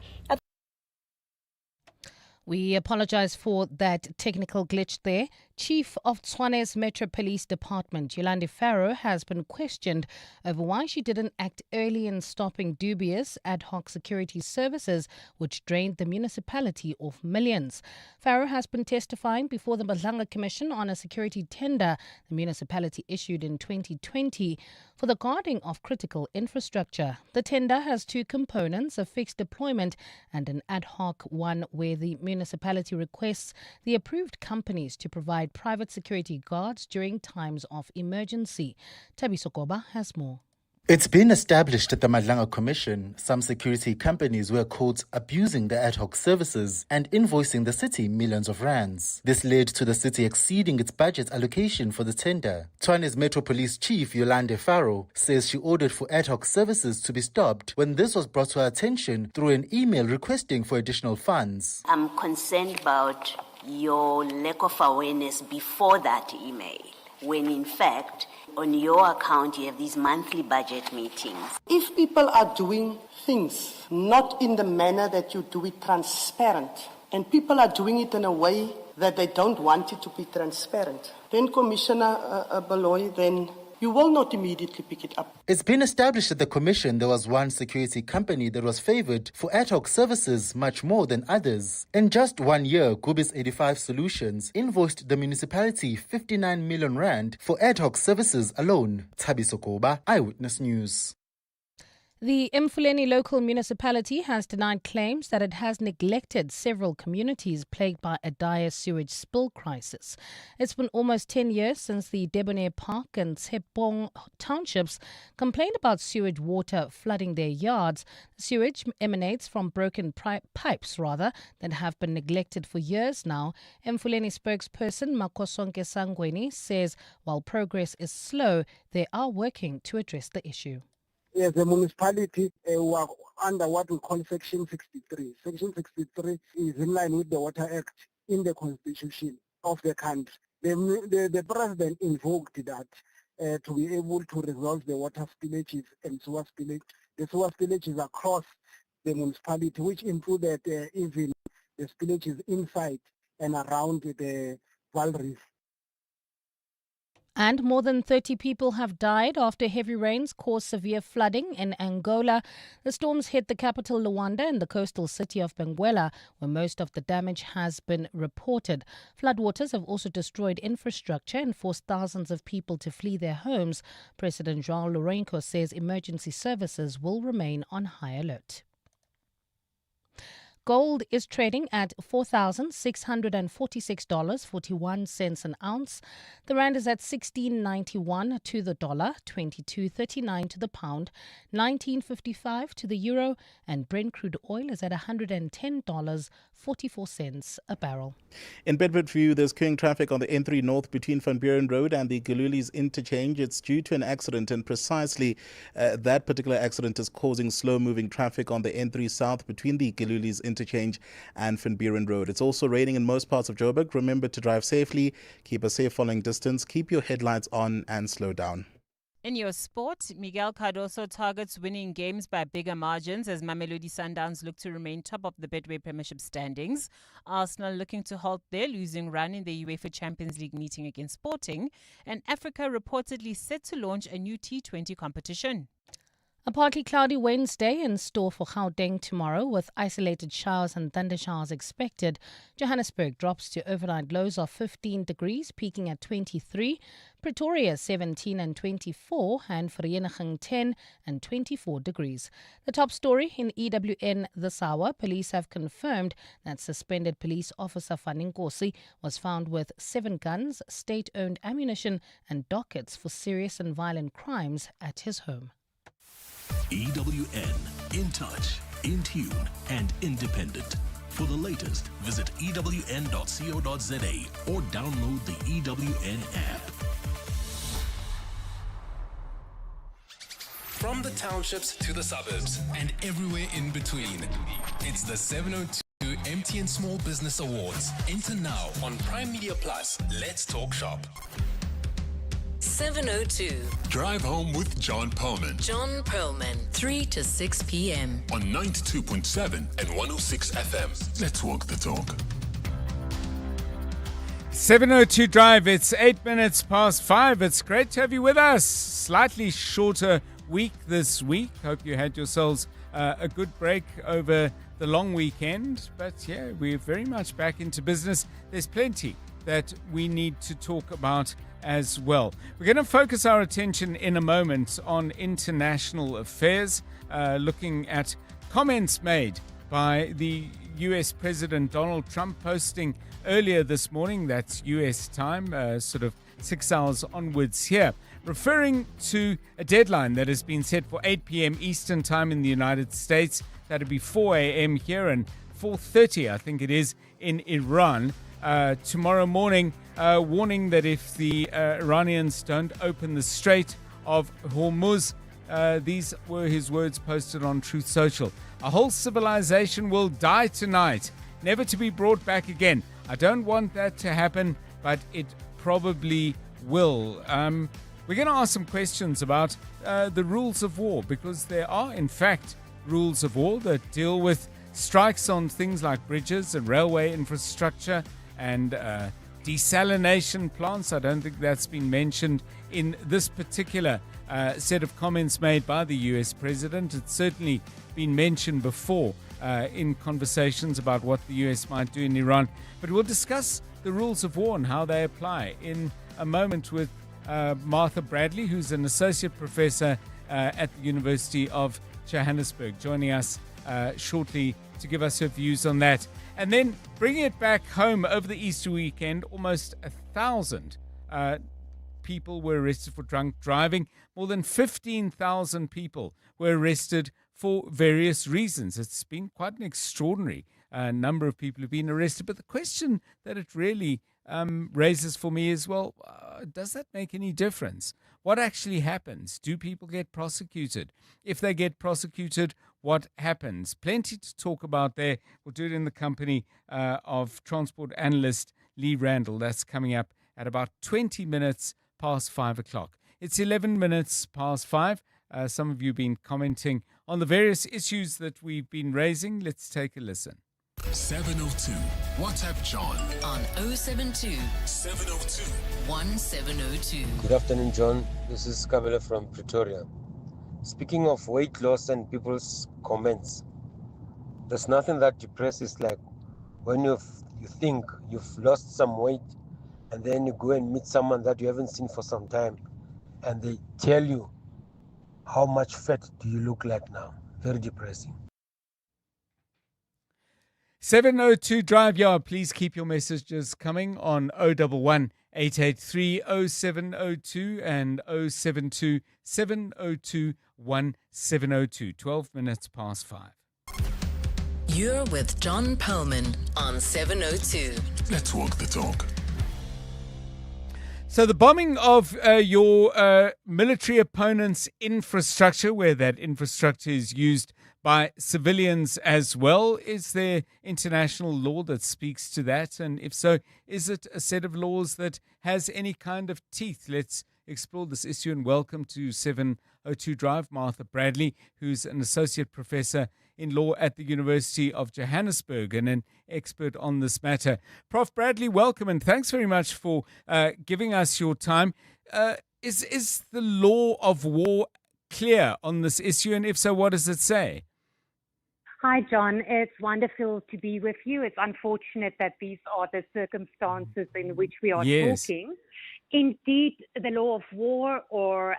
We apologize for that technical glitch there. Chief of Tshwane's Metro Police Department, Yolande Farrow, has been questioned over why she didn't act early in stopping dubious ad hoc security services which drained the municipality of millions. Farrow has been testifying before the Madlanga Commission on a security tender the municipality issued in 2020 for the guarding of critical infrastructure. The tender has 2 components, a fixed deployment and an ad hoc one where the municipality requests the approved companies to provide private security guards during times of emergency. Tabi Sokoba has more. It's been established at the Madlanga Commission some security companies were caught abusing the ad hoc services and invoicing the city millions of rands. This led to the city exceeding its budget allocation for the tender. Tshwane's Metro Police Chief Yolande Farrow says she ordered for ad hoc services to be stopped when this was brought to her attention through an email requesting for additional funds. I'm concerned about your lack of awareness before that email, when in fact on your account you have these monthly budget meetings. If people are doing things not in the manner that you do it transparent, and people are doing it in a way that they don't want it to be transparent, then Commissioner Baloy, then you will not immediately pick it up. It's been established at the Commission there was one security company that was favoured for ad hoc services much more than others. In just 1 year, Gubis 85 Solutions invoiced the municipality 59 million rand for ad hoc services alone. Tabi Sokoba, Eyewitness News. The Emfuleni local municipality has denied claims that it has neglected several communities plagued by a dire sewage spill crisis. It's been almost 10 years since the Debonair Park and Tshepong townships complained about sewage water flooding their yards. The sewage emanates from broken pipes that have been neglected for years now. Emfuleni spokesperson Makosonke Sangweni says while progress is slow, they are working to address the issue. As a municipality, we are under what we call Section 63. Section 63 is in line with the Water Act in the constitution of the country. The president invoked that to be able to resolve the water spillages and sewer spillage. The sewer spillages across the municipality, which included even the spillages inside and around the Val Reef. And more than 30 people have died after heavy rains caused severe flooding in Angola. The storms hit the capital Luanda and the coastal city of Benguela, where most of the damage has been reported. Floodwaters have also destroyed infrastructure and forced thousands of people to flee their homes. President João Lourenço says emergency services will remain on high alert. Gold is trading at $4,646.41 an ounce. The rand is at 16.91 to the dollar, 22.39 to the pound, 19.55 to the euro, and Brent crude oil is at $110.44 a barrel. In Bedfordview, there's queuing traffic on the N3 North between Van Buren Road and the Galuli's interchange. It's due to an accident, and precisely that particular accident is causing slow-moving traffic on the N3 South between the Galuli's interchange and Van Buren Road. It's also raining in most parts of Joburg. Remember to drive safely, keep a safe following distance, keep your headlights on, and slow down. In your sport, Miguel Cardoso targets winning games by bigger margins as Mamelodi Sundowns look to remain top of the Betway Premiership standings. Arsenal looking to halt their losing run in the UEFA Champions League meeting against Sporting. And Africa reportedly set to launch a new T20 competition. A partly cloudy Wednesday in store for Gauteng tomorrow, with isolated showers and thundershowers expected. Johannesburg drops to overnight lows of 15 degrees, peaking at 23. Pretoria 17 and 24, and Vereeniging 10 and 24 degrees. The top story in EWN this hour: police have confirmed that suspended police officer Faninkosi was found with 7 guns, state-owned ammunition, and dockets for serious and violent crimes at his home. EWN, in touch, in tune, and independent. For the latest, visit ewn.co.za or download the EWN app. From the townships to the suburbs and everywhere in between, it's the 702 MTN Small Business Awards. Enter now on Prime Media Plus. Let's talk shop. 702. Drive home with John Perlman. John Perlman, 3 to 6 p.m. On 92.7 and 106 FM. Let's walk the talk. 702 Drive, it's 8 minutes past 5. It's great to have you with us. Slightly shorter week this week. Hope you had yourselves a good break over the long weekend. But yeah, we're very much back into business. There's plenty that we need to talk about as well. We're going to focus our attention in a moment on international affairs, looking at comments made by the US President Donald Trump, posting earlier this morning, that's US time, sort of 6 hours onwards here, referring to a deadline that has been set for 8 p.m. Eastern time in the United States. That'll be 4 a.m. here and 4:30, I think it is, in Iran. Tomorrow morning, warning that if the Iranians don't open the Strait of Hormuz, these were his words posted on Truth Social. A whole civilization will die tonight, never to be brought back again. I don't want that to happen, but it probably will. We're going to ask some questions about the rules of war, because there are, in fact, rules of war that deal with strikes on things like bridges and railway infrastructure and desalination plants. I don't think that's been mentioned in this particular set of comments made by the US president. It's certainly been mentioned before in conversations about what the US might do in Iran. But we'll discuss the rules of war and how they apply in a moment with Martha Bradley, who's an associate professor at the University of Johannesburg, joining us shortly to give us her views on that. And then bringing it back home over the Easter weekend, almost 1,000 people were arrested for drunk driving. More than 15,000 people were arrested for various reasons. It's been quite an extraordinary number of people who've been arrested. But the question that it really raises for me is, well, does that make any difference? What actually happens? Do people get prosecuted? If they get prosecuted, what happens? Plenty to talk about there. We'll do it in the company of transport analyst Lee Randall. That's coming up at about 20 minutes past 5 o'clock. It's 11 minutes past 5. Some of you have been commenting on the various issues that we've been raising. Let's take a listen. 702. WhatsApp John on 072 702 1702. Good afternoon, John. This is Kabela from Pretoria. Speaking of weight loss and people's comments, there's nothing that depresses like when you think you've lost some weight and then you go and meet someone that you haven't seen for some time and they tell you how much fat do you look like now. Very depressing. 702 Drive Yard. Please keep your messages coming on 011 883 0702 and 072 702 1702. 12 minutes past 5. You're with John Perlman on 702. Let's walk the talk. So the bombing of your military opponent's infrastructure, where that infrastructure is used by civilians as well, is there international law that speaks to that? And if so, is it a set of laws that has any kind of teeth? Let's explore this issue and welcome to 702 Drive, Martha Bradley, who's an associate professor in law at the University of Johannesburg and an expert on this matter. Prof. Bradley, welcome and thanks very much for giving us your time. Is the law of war clear on this issue? And if so, what does it say? Hi, John. It's wonderful to be with you. It's unfortunate that these are the circumstances in which we are talking. Indeed, the law of war, or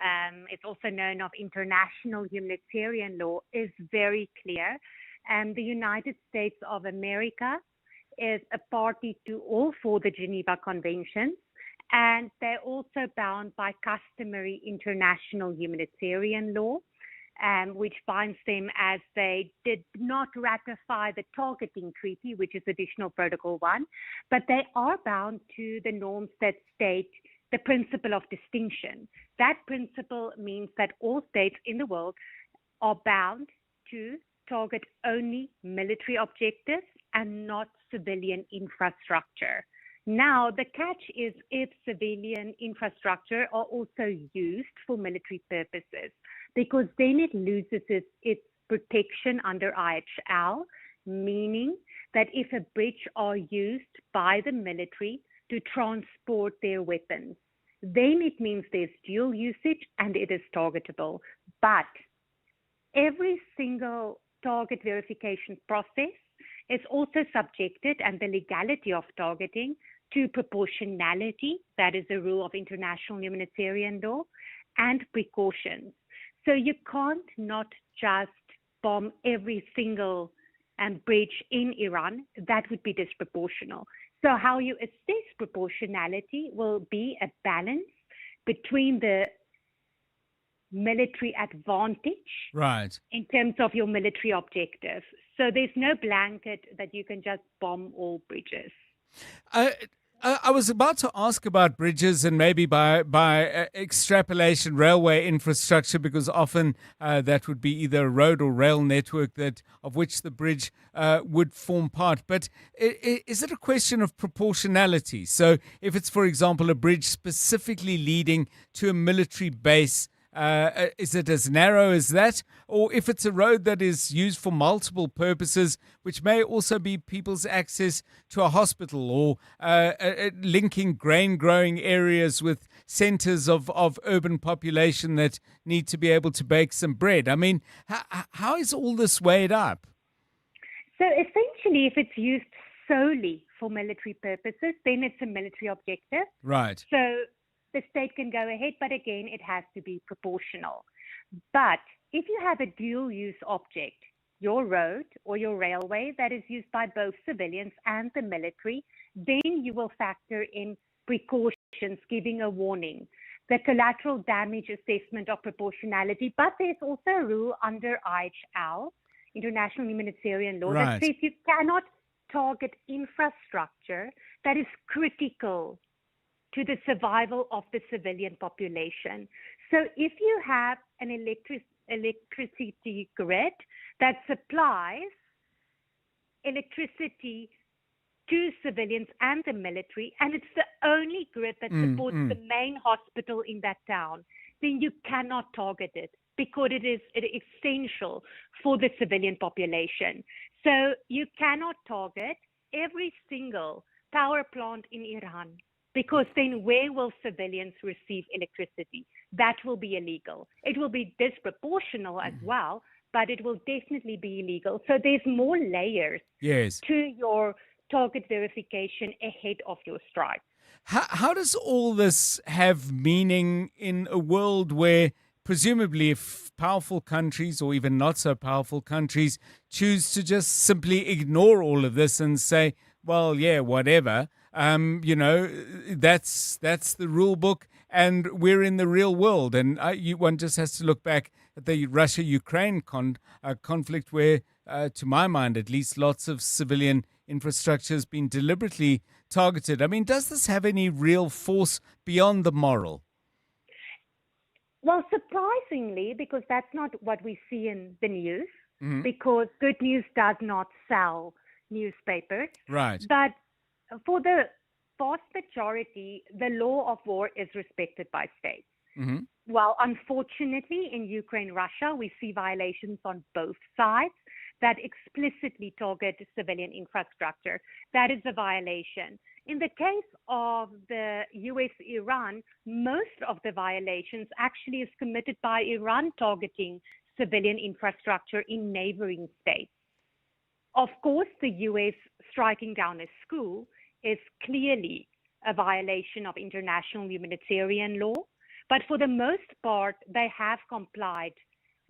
it's also known as international humanitarian law, is very clear. The United States of America is a party to all four of the Geneva Conventions, and they're also bound by customary international humanitarian law, which binds them as they did not ratify the targeting treaty, which is additional protocol 1, but they are bound to the norms that state the principle of distinction. That principle means that all states in the world are bound to target only military objectives and not civilian infrastructure. Now, the catch is if civilian infrastructure are also used for military purposes, because then it loses its protection under IHL, meaning that if a bridge are used by the military to transport their weapons, then it means there's dual usage and it is targetable. But every single target verification process is also subjected, and the legality of targeting, to proportionality, that is a rule of international humanitarian law, and precautions. So you can't not just bomb every single bridge in Iran. That would be disproportional. So how you assess proportionality will be a balance between the military advantage in terms of your military objectives. So there's no blanket that you can just bomb all bridges. I was about to ask about bridges and maybe by extrapolation railway infrastructure, because often that would be either a road or rail network of which the bridge would form part. But is it a question of proportionality? So if it's, for example, a bridge specifically leading to a military base, is it as narrow as that? Or if it's a road that is used for multiple purposes, which may also be people's access to a hospital or linking grain-growing areas with centers of urban population that need to be able to bake some bread. I mean, how is all this weighed up? So essentially, if it's used solely for military purposes, then it's a military objective. Right. So the state can go ahead, but again, it has to be proportional. But if you have a dual-use object, your road or your railway that is used by both civilians and the military, then you will factor in precautions, giving a warning, the collateral damage assessment of proportionality. But there's also a rule under IHL, International Humanitarian Law, that says you cannot target infrastructure that is critical to the survival of the civilian population. So if you have an electricity grid that supplies electricity to civilians and the military, and it's the only grid that supports the main hospital in that town, then you cannot target it because it is essential for the civilian population. So you cannot target every single power plant in Iran, because then where will civilians receive electricity? That will be illegal. It will be disproportional as well, but it will definitely be illegal. So there's more layers to your target verification ahead of your strike. How does all this have meaning in a world where presumably if powerful countries or even not so powerful countries choose to just simply ignore all of this and say, well, yeah, whatever, that's the rule book and we're in the real world. And one just has to look back at the Russia-Ukraine conflict where, to my mind at least, lots of civilian infrastructure has been deliberately targeted. I mean, does this have any real force beyond the moral? Well, surprisingly, because that's not what we see in the news, Mm-hmm. because good news does not sell newspapers. Right. But for the vast majority, the law of war is respected by states. Mm-hmm. Well, unfortunately, in Ukraine, Russia, we see violations on both sides that explicitly target civilian infrastructure. That is a violation. In the case of the US-Iran, most of the violations actually is committed by Iran targeting civilian infrastructure in neighboring states. Of course, the US striking down a school is clearly a violation of international humanitarian law, but for the most part, they have complied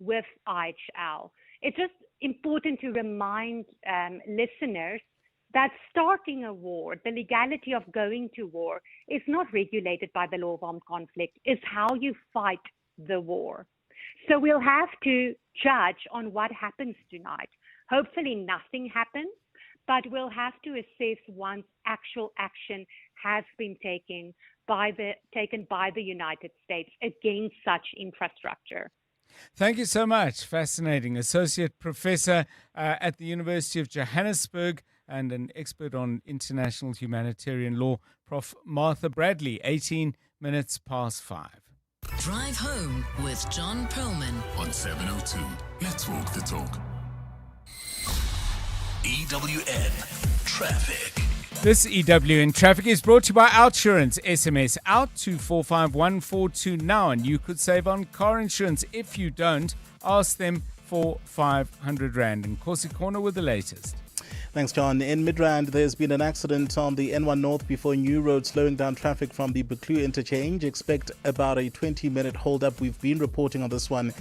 with IHL. It's just important to remind listeners that starting a war, the legality of going to war, is not regulated by the law of armed conflict. It's how you fight the war. So we'll have to judge on what happens tonight. Hopefully nothing happens, but we'll have to assess once actual action has been taken by the United States against such infrastructure. Thank you so much. Fascinating. Associate Professor at the University of Johannesburg and an expert on international humanitarian law, Prof. Martha Bradley, 18 minutes past 5. Drive home with John Perlman on 702. Let's walk the talk. EWN Traffic. This EWN Traffic is brought to you by Outsurance. SMS out to 451422 now, and you could save on car insurance. If you don't, ask them for 500 Rand. And Corsi Corner with the latest. Thanks, John. In Midrand, there's been an accident on the N1 North before New Road, slowing down traffic from the Buccleuch interchange. Expect about a 20-minute hold-up. We've been reporting on this one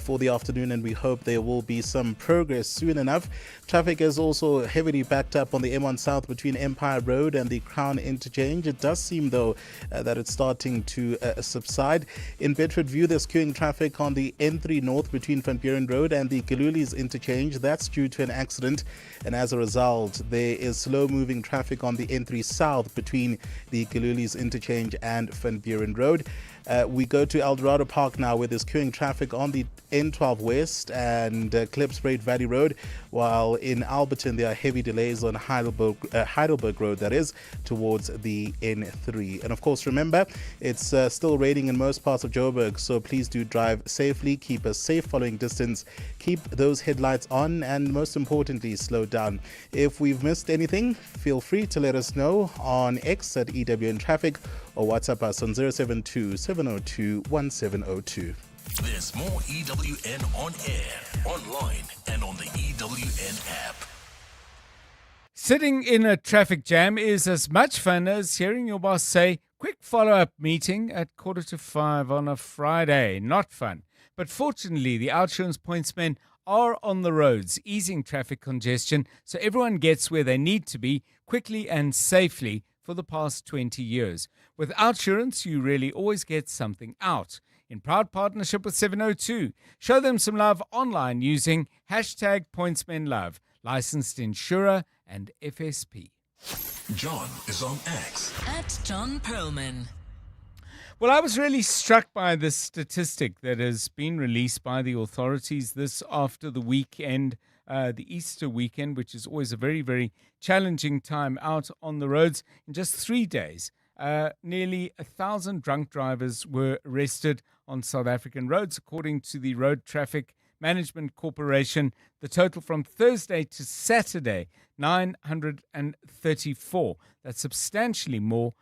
for the afternoon, and we hope there will be some progress soon enough. Traffic is also heavily backed up on the M1 South between Empire Road and the Crown interchange. It does seem, though, that it's starting to subside. In Bedford View, there's queuing traffic on the N3 North between Van Buren Road and the Galuli's interchange. That's due to an accident, and as a result, there is slow-moving traffic on the N3 South between the Galuli's interchange and Van Buren Road. We go to Eldorado Park now, where there's queuing traffic on the N12 West and Klipspruit Valley Road, while in Alberton there are heavy delays on Heidelberg Road, that is, towards the N3. And of course, remember, it's still raining in most parts of Joburg, so please do drive safely, keep a safe following distance, keep those headlights on, and most importantly, slow down. If we've missed anything, feel free to let us know on X at EWN Traffic or WhatsApp us on 072-702-1702. There's more EWN on air, online, and on the EWN app. Sitting in a traffic jam is as much fun as hearing your boss say, quick follow-up meeting at 4:45 on a Friday. Not fun. But fortunately, the Outsurance pointsmen are on the roads, easing traffic congestion so everyone gets where they need to be quickly and safely for the past 20 years. With Outsurance, you really always get something out. In proud partnership with 702, show them some love online using #PointsmenLove, licensed insurer and FSP. John is on X. at John Perlman. Well, I was really struck by this statistic that has been released by the authorities this after the weekend, the Easter weekend, which is always a very, very challenging time out on the roads. In just 3 days, nearly 1,000 drunk drivers were arrested on South African roads, according to the Road Traffic Management Corporation. The total from Thursday to Saturday, 934. That's substantially more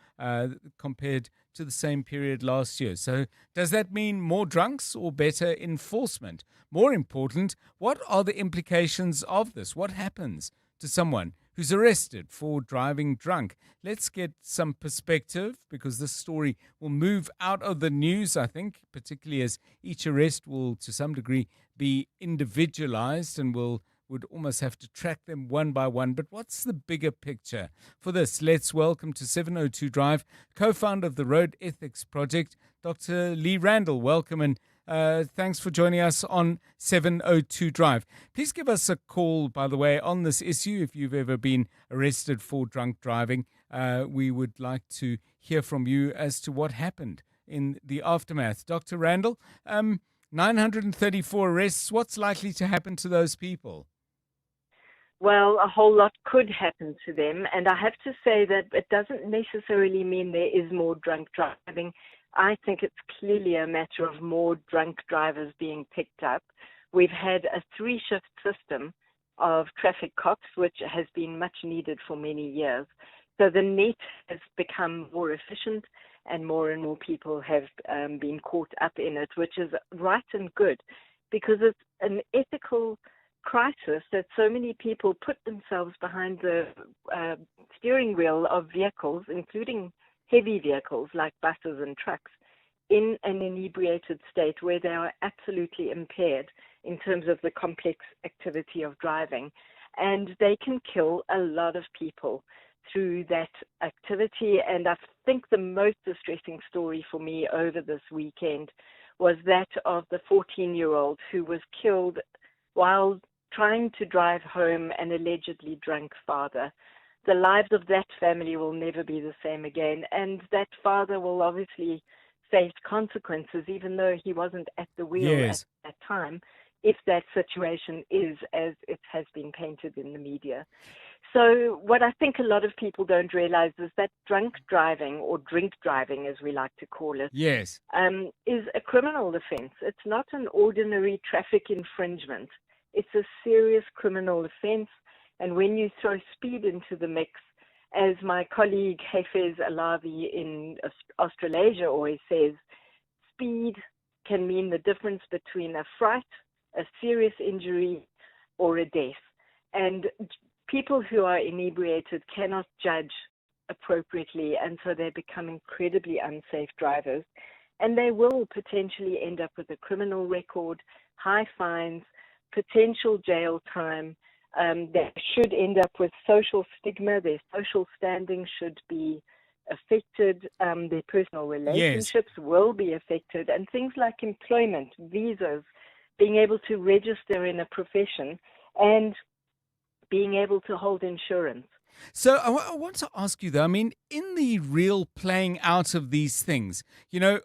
compared to the same period last year. So does that mean more drunks or better enforcement? More important, what are the implications of this? What happens to someone who's arrested for driving drunk. Let's get some perspective, because this story will move out of the news, I think, particularly as each arrest will, to some degree, be individualized and would almost have to track them one by one. But what's the bigger picture? For this, let's welcome to 702 Drive, co-founder of the Road Ethics Project, Dr. Lee Randall. Welcome, and thanks for joining us on 702 Drive. Please give us a call, by the way, on this issue if you've ever been arrested for drunk driving. We would like to hear from you as to what happened in the aftermath. Dr. Randall, 934 arrests. What's likely to happen to those people? Well, a whole lot could happen to them. And I have to say that it doesn't necessarily mean there is more drunk driving. I think it's clearly a matter of more drunk drivers being picked up. We've had a 3-shift system of traffic cops, which has been much needed for many years. So the net has become more efficient, and more people have been caught up in it, which is right and good, because it's an ethical crisis that so many people put themselves behind the steering wheel of vehicles, including heavy vehicles like buses and trucks, in an inebriated state where they are absolutely impaired in terms of the complex activity of driving. And they can kill a lot of people through that activity. And I think the most distressing story for me over this weekend was that of the 14-year-old who was killed while trying to drive home an allegedly drunk father. The lives of that family will never be the same again, and that father will obviously face consequences, even though he wasn't at the wheel at that time, if that situation is as it has been painted in the media. So what I think a lot of people don't realize is that drunk driving, or drink driving as we like to call it, is a criminal offense. It's not an ordinary traffic infringement. It's a serious criminal offense. And when you throw speed into the mix, as my colleague Hafez Alavi in Australasia always says, speed can mean the difference between a fright, a serious injury, or a death. And people who are inebriated cannot judge appropriately, and so they become incredibly unsafe drivers. And they will potentially end up with a criminal record, high fines, potential jail time. They should end up with social stigma. Their social standing should be affected. Their personal relationships will be affected. And things like employment, visas, being able to register in a profession, and being able to hold insurance. So I want to ask you, though, I mean, in the real playing out of these things,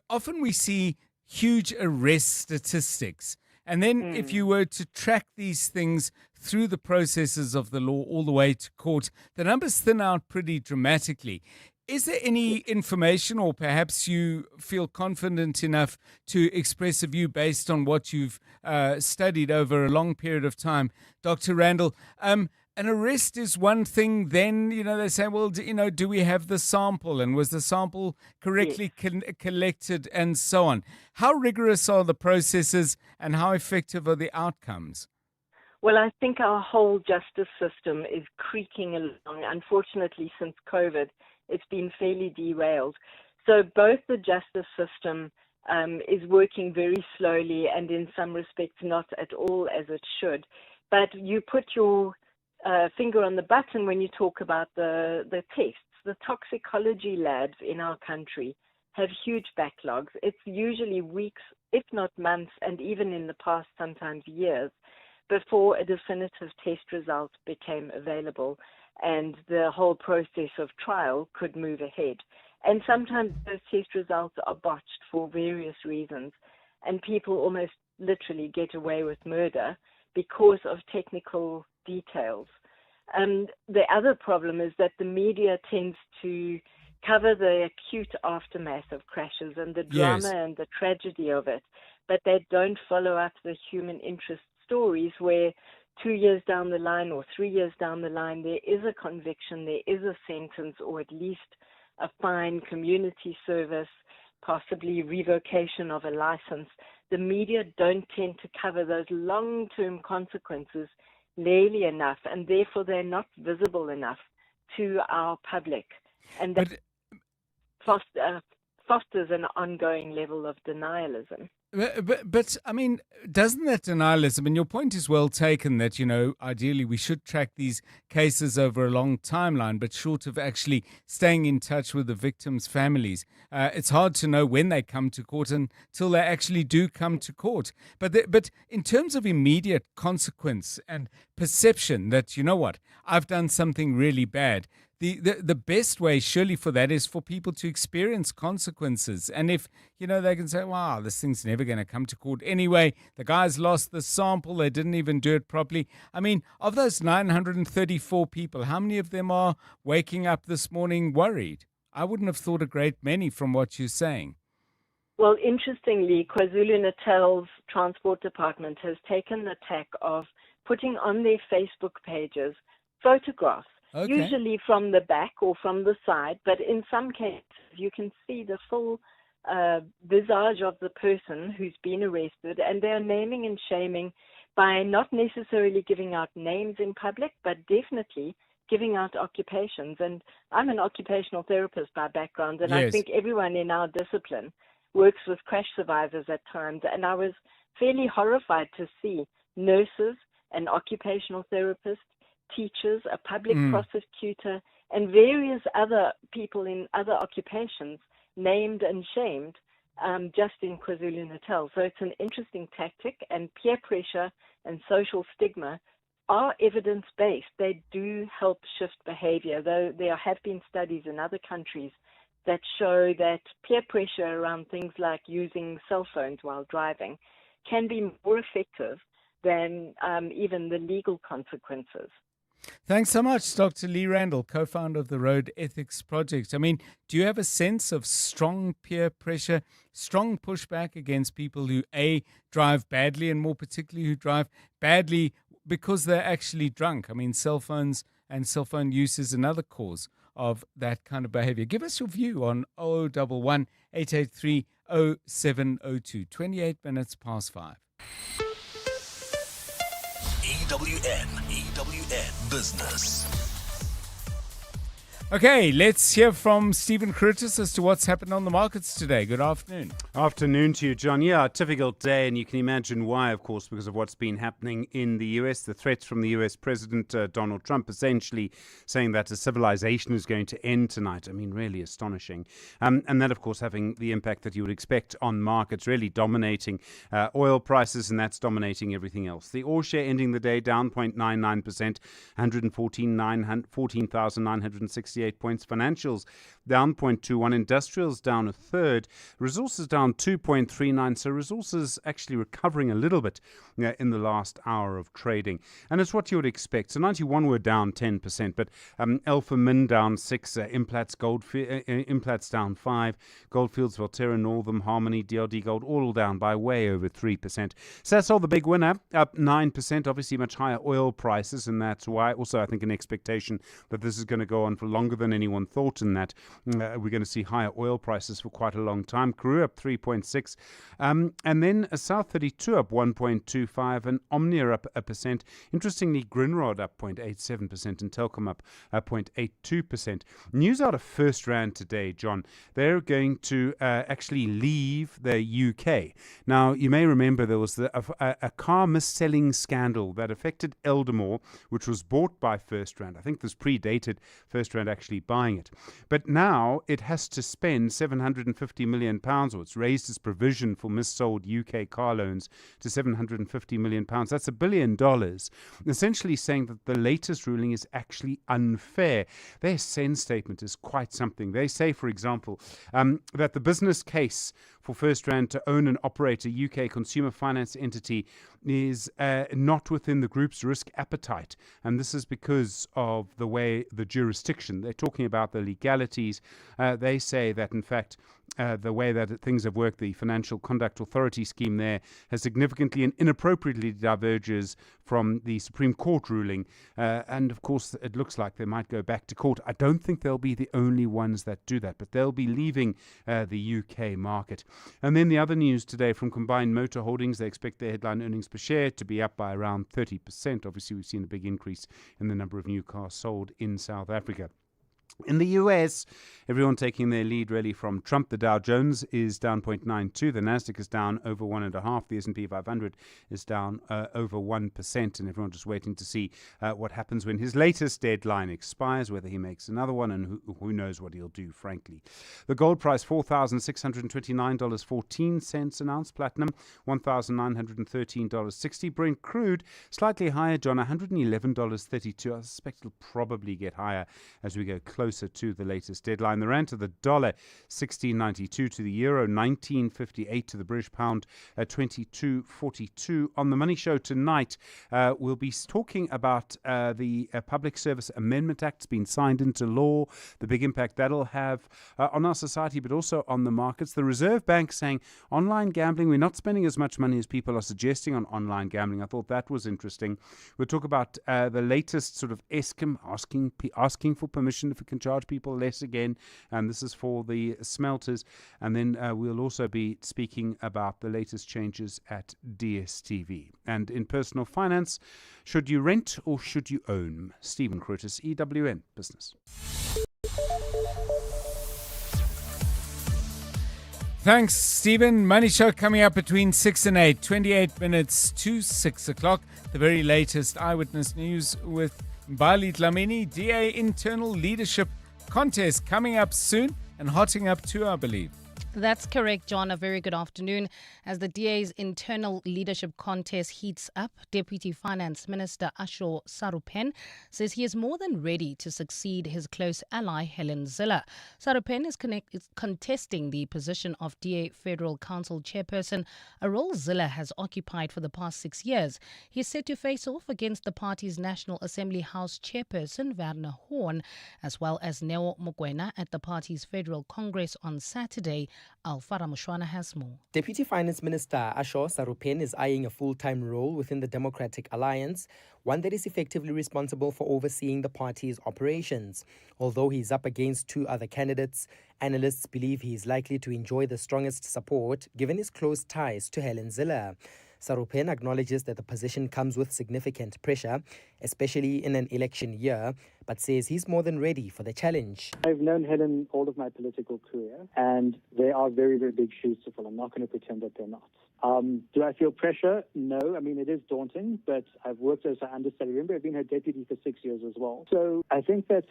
often we see huge arrest statistics. And then if you were to track these things through the processes of the law all the way to court, the numbers thin out pretty dramatically. Is there any information, or perhaps you feel confident enough to express a view based on what you've studied over a long period of time, Dr. Randall? An arrest is one thing. Then, they say, well, do we have the sample? And was the sample correctly collected, and so on? How rigorous are the processes, and how effective are the outcomes? Well, I think our whole justice system is creaking along. Unfortunately, since COVID, it's been fairly derailed. So both the justice system is working very slowly, and in some respects not at all as it should. But you put your finger on the button when you talk about the tests. The toxicology labs in our country have huge backlogs. It's usually weeks, if not months, and even in the past, sometimes years, before a definitive test result became available and the whole process of trial could move ahead. And sometimes those test results are botched for various reasons, and people almost literally get away with murder because of technical details. The other problem is that the media tends to cover the acute aftermath of crashes and the drama and the tragedy of it, but they don't follow up the human interest stories where 2 years down the line or 3 years down the line, there is a conviction, there is a sentence, or at least a fine, community service, possibly revocation of a license. The media don't tend to cover those long-term consequences clearly enough, and therefore they're not visible enough to our public. And that fosters an ongoing level of denialism. But I mean, doesn't that denialism, and your point is well taken that, ideally we should track these cases over a long timeline, but short of actually staying in touch with the victims' families, it's hard to know when they come to court until they actually do come to court. But in terms of immediate consequence and perception that, I've done something really bad, the best way surely for that is for people to experience consequences. And if, they can say, wow, this thing's never going to come to court anyway. The guys lost the sample. They didn't even do it properly. I mean, of those 934 people, how many of them are waking up this morning worried? I wouldn't have thought a great many from what you're saying. Well, interestingly, KwaZulu-Natal's Transport Department has taken the tack of putting on their Facebook pages photographs. Okay. Usually from the back or from the side, but in some cases you can see the full visage of the person who's been arrested, and they're naming and shaming by not necessarily giving out names in public, but definitely giving out occupations. And I'm an occupational therapist by background, and yes. I think everyone in our discipline works with crash survivors at times, and I was fairly horrified to see nurses and occupational therapists, teachers, a public prosecutor, and various other people in other occupations named and shamed just in KwaZulu-Natal. So it's an interesting tactic, and peer pressure and social stigma are evidence-based. They do help shift behavior, though there have been studies in other countries that show that peer pressure around things like using cell phones while driving can be more effective than even the legal consequences. Thanks so much, Dr. Lee Randall, co-founder of the Road Ethics Project. I mean, do you have a sense of strong peer pressure, strong pushback against people who, A, drive badly, and more particularly who drive badly because they're actually drunk? I mean, cell phones and cell phone use is another cause of that kind of behavior. Give us your view on 011 883 0702, 28 minutes past 5. EWN Business. Okay, let's hear from Stephen Curtis as to what's happened on the markets today. Good afternoon. Afternoon to you, John. Yeah, a difficult day, and you can imagine why, of course, because of what's been happening in the US. The threats from the US President Donald Trump essentially saying that a civilization is going to end tonight. I mean, really astonishing. And that, of course, having the impact that you would expect on markets, really dominating oil prices, and that's dominating everything else. The ore share ending the day down 0.99%, 14,968 points. Financials down 0.21. Industrials down a third. Resources down 2.39. So resources actually recovering a little bit in the last hour of trading. And it's what you would expect. So 91 were down 10%, but Alpha Min down 6. Implats down 5. Goldfields, Valterra, Northam, Harmony, DRD Gold all down by way over 3%. Sasol, the big winner, up 9%. Obviously much higher oil prices, and that's why also I think an expectation that this is going to go on for longer than anyone thought, in that we're going to see higher oil prices for quite a long time. Karoo up 3.6, and then South 32 up 1.25, and Omnia up 1%. Interestingly, Grindrod up 0.87%, and Telkom up 0.82%. News out of First Rand today, John. They're going to actually leave the UK. Now, you may remember there was a car mis-selling scandal that affected Eldermore, which was bought by First Rand. I think this predated First Rand actually buying it. But now it has to spend £750 million, or it's raised its provision for missold UK car loans to £750 million. That's $1 billion, essentially saying that the latest ruling is actually unfair. Their SEND statement is quite something. They say, for example, that the business case for First Rand to own and operate a UK consumer finance entity is not within the group's risk appetite. And this is because of the way the jurisdiction, they're talking about the legalities. They say that, in fact, the way that things have worked, the Financial Conduct Authority scheme there has significantly and inappropriately diverges from the Supreme Court ruling. And of course, it looks like they might go back to court. I don't think they'll be the only ones that do that, but they'll be leaving the UK market. And then the other news today from Combined Motor Holdings, they expect their headline earnings per share to be up by around 30%. Obviously, we've seen a big increase in the number of new cars sold in South Africa. In the US, everyone taking their lead really from Trump. The Dow Jones is down 0.92. The Nasdaq is down over 1.5%. The S&P 500 is down over 1%. And everyone just waiting to see what happens when his latest deadline expires, whether he makes another one, and who knows what he'll do, frankly. The gold price, $4,629.14 an ounce. Platinum, $1,913.60. Brent crude, slightly higher, John, $111.32. I suspect it'll probably get higher as we go closer to the latest deadline. The rand to the dollar, 16.92 to the euro, 19.58 to the British pound, 22.42. On the Money Show tonight, we'll be talking about the Public Service Amendment Act. It's been signed into law, the big impact that'll have on our society, but also on the markets. The Reserve Bank saying online gambling, we're not spending as much money as people are suggesting on online gambling. I thought that was interesting. We'll talk about the latest sort of Eskom asking for permission if it can charge people less again, and this is for the smelters. And then we'll also be speaking about the latest changes at DSTV. And in personal finance, should you rent or should you own? Stephen Curtis, EWN Business. Thanks, Stephen. Money Show coming up between 6 and 8, 28 minutes to 6 o'clock. The very latest eyewitness news with Bali Dlamini. DA internal leadership contest coming up soon and hotting up too, I believe. That's correct, John. A very good afternoon. As the DA's internal leadership contest heats up, Deputy Finance Minister Asho Sarupen says he is more than ready to succeed his close ally Helen Zille. Sarupen is contesting the position of DA Federal Council chairperson, a role Zille has occupied for the past 6 years. He is set to face off against the party's National Assembly House chairperson Werner Horn, as well as Neo Mokoena at the party's Federal Congress on Saturday. Alfara Mushwana has more. Deputy Finance Minister Asho Sarupen is eyeing a full-time role within the Democratic Alliance, one that is effectively responsible for overseeing the party's operations. Although he's up against two other candidates, analysts believe he is likely to enjoy the strongest support given his close ties to Helen Zille. Sarupen acknowledges that the position comes with significant pressure, especially in an election year, but says he's more than ready for the challenge. I've known Helen all of my political career, and they are very, very big shoes to fill. I'm not going to pretend that they're not. Do I feel pressure? No. I mean, it is daunting, but I've worked as her understudy. Remember, I've been her deputy for 6 years as well. So I think that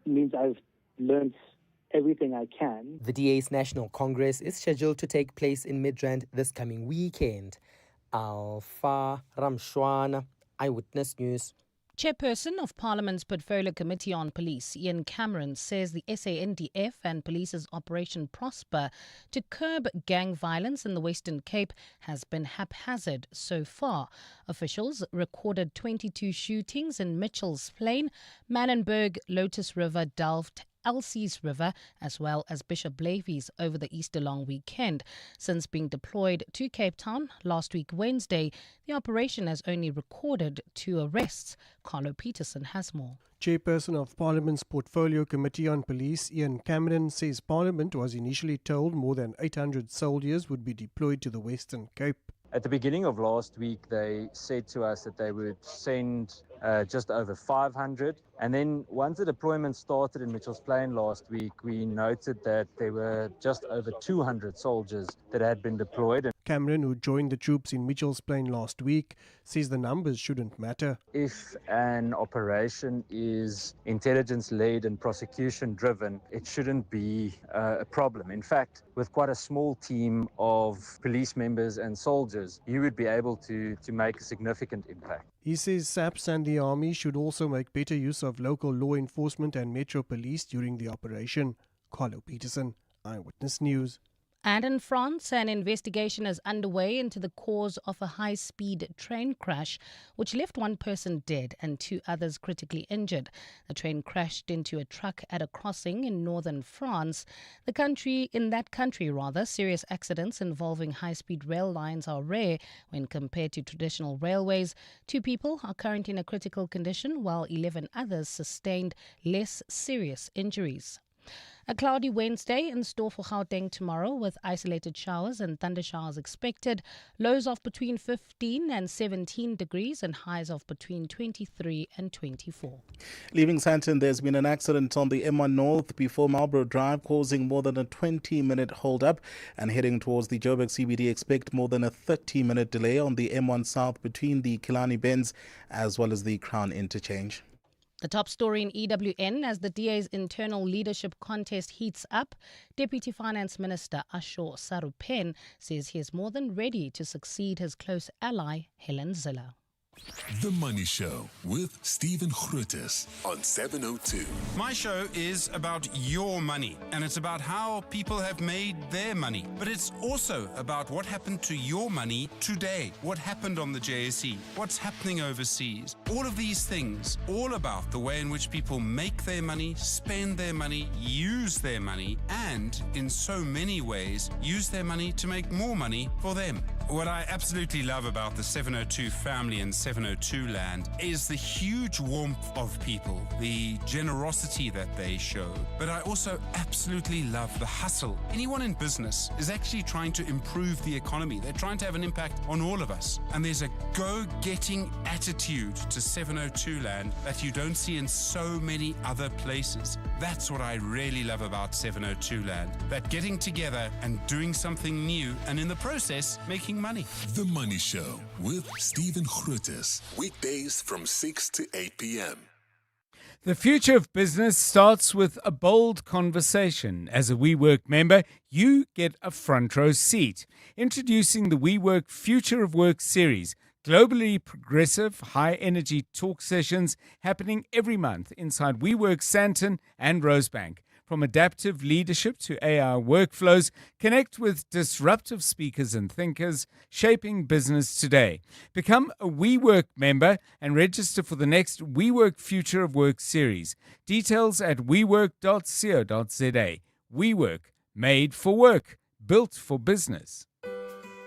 means I've learned everything I can. The DA's National Congress is scheduled to take place in Midrand this coming weekend. Alfa Ramshwana, Eyewitness News. Chairperson of Parliament's Portfolio Committee on Police, Ian Cameron, says the SANDF and police's Operation Prosper to curb gang violence in the Western Cape has been haphazard so far. Officials recorded 22 shootings in Mitchell's Plain, Manenberg, Lotus River, Delft, Elsie's River, as well as Bishop Blavies over the Easter long weekend. Since being deployed to Cape Town last week Wednesday, the operation has only recorded 2 arrests. Carlo Peterson has more. Chairperson of Parliament's Portfolio Committee on Police, Ian Cameron, says Parliament was initially told more than 800 soldiers would be deployed to the Western Cape. At the beginning of last week, they said to us that they would send just over 500. And then once the deployment started in Mitchell's Plain last week, we noted that there were just over 200 soldiers that had been deployed. Cameron, who joined the troops in Mitchell's Plain last week, says the numbers shouldn't matter. If an operation is intelligence-led and prosecution-driven, it shouldn't be a problem. In fact, with quite a small team of police members and soldiers, you would be able to make a significant impact. He says SAPS and the Army should also make better use of local law enforcement and Metro Police during the operation. Carlo Peterson, Eyewitness News. And in France, an investigation is underway into the cause of a high-speed train crash, which left one person dead and two others critically injured. The train crashed into a truck at a crossing in northern France. In that country, serious accidents involving high-speed rail lines are rare when compared to traditional railways. 2 people are currently in a critical condition, while 11 others sustained less serious injuries. A cloudy Wednesday in store for Gauteng tomorrow, with isolated showers and thundershowers expected. Lows of between 15 and 17 degrees and highs of between 23 and 24. Leaving Sandton, there's been an accident on the M1 North before Marlborough Drive, causing more than a 20-minute hold-up. And heading towards the Joburg CBD, expect more than a 30-minute delay on the M1 South between the Killarney Bends as well as the Crown Interchange. The top story in EWN as the DA's internal leadership contest heats up. Deputy Finance Minister R700m says he is more than ready to succeed his close ally, Helen Zille. The Money Show with Stephen Grootes on 702. My show is about your money, and it's about how people have made their money. But it's also about what happened to your money today, what happened on the JSE, what's happening overseas. All of these things, all about the way in which people make their money, spend their money, use their money, and in so many ways, use their money to make more money for them. What I absolutely love about the 702 family and 702 land is the huge warmth of people, the generosity that they show. But I also absolutely love the hustle. Anyone in business is actually trying to improve the economy. They're trying to have an impact on all of us. And there's a go-getting attitude to 702 land that you don't see in so many other places. That's what I really love about 702 land. That getting together and doing something new, and in the process, making money. The Money Show with Stephen Grootes. Weekdays from 6 to 8 p.m. The future of business starts with a bold conversation. As a WeWork member, you get a front row seat. Introducing the WeWork Future of Work series, globally progressive, high-energy talk sessions happening every month inside WeWork Sandton and Rosebank. From adaptive leadership to AI workflows, connect with disruptive speakers and thinkers shaping business today. Become a WeWork member and register for the next WeWork Future of Work series. Details at wework.co.za. WeWork, made for work, built for business.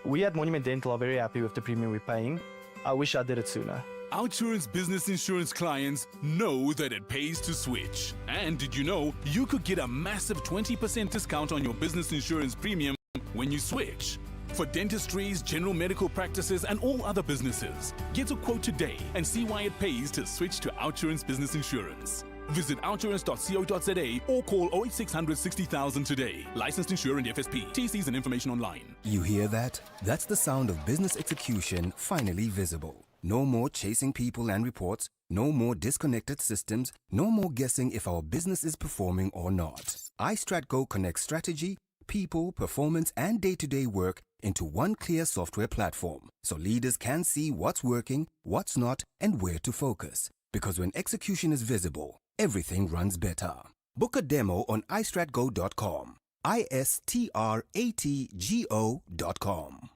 We at Monument Dental are very happy with the premium we're paying. I wish I did it sooner. Outsurance business insurance clients know that it pays to switch. And did you know you could get a massive 20% discount on your business insurance premium when you switch? For dentistries, general medical practices, and all other businesses, get a quote today and see why it pays to switch to Outsurance business insurance. Visit outsurance.co.za or call 08600 60,000 today. Licensed insurer and FSP. TCs and information online. You hear that? That's the sound of business execution finally visible. No more chasing people and reports, no more disconnected systems, no more guessing if our business is performing or not. iStratGo connects strategy, people, performance, and day-to-day work into one clear software platform, so leaders can see what's working, what's not, and where to focus. Because when execution is visible, everything runs better. Book a demo on istratgo.com. istratgo.com.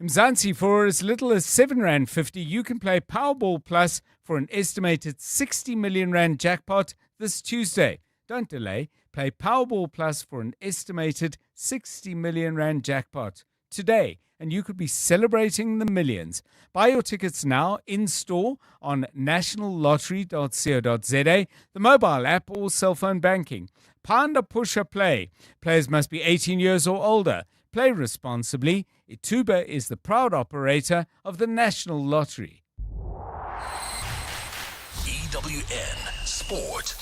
Mzansi, for as little as R7.50, you can play Powerball Plus for an estimated R60 million jackpot this Tuesday. Don't delay. Play Powerball Plus for an estimated R60 million jackpot today, and you could be celebrating the millions. Buy your tickets now in store on nationallottery.co.za, the mobile app, or cell phone banking. Panda Pusha Play. Players must be 18 years or older. Play responsibly. Ituba is the proud operator of the National Lottery. EWN Sport.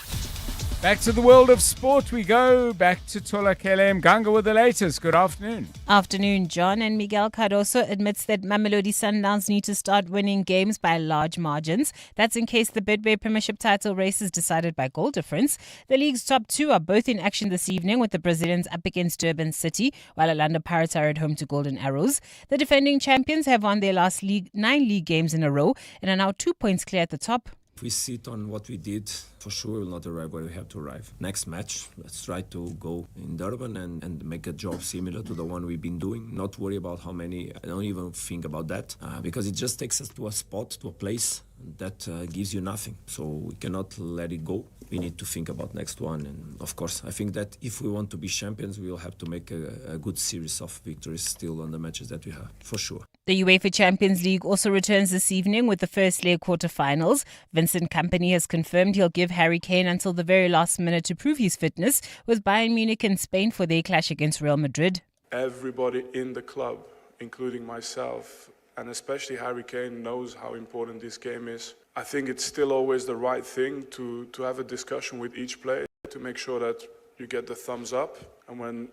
Back to the world of sport we go. Back to Tolakele Mganga with the latest. Good afternoon. Afternoon, John. And Miguel Cardoso admits that Mamelodi Sundowns need to start winning games by large margins. That's in case the Betway Premiership title race is decided by goal difference. The league's top two are both in action this evening, with the Brazilians up against Durban City, while Orlando Pirates are at home to Golden Arrows. The defending champions have won their last 9 league games in a row and are now 2 points clear at the top. If we sit on what we did, for sure we will not arrive where we have to arrive. Next match, let's try to go in Durban and make a job similar to the one we've been doing. Not worry about how many, I don't even think about that, because it just takes us to a spot, to a place that gives you nothing. So we cannot let it go. We need to think about next one. And of course, I think that if we want to be champions, we will have to make a good series of victories still on the matches that we have, for sure. The UEFA Champions League also returns this evening with the first leg quarterfinals. Vincent Kompany has confirmed he'll give Harry Kane until the very last minute to prove his fitness, with Bayern Munich in Spain for their clash against Real Madrid. Everybody in the club, including myself, and especially Harry Kane, knows how important this game is. I think it's still always the right thing to have a discussion with each player to make sure that you get the thumbs up. And when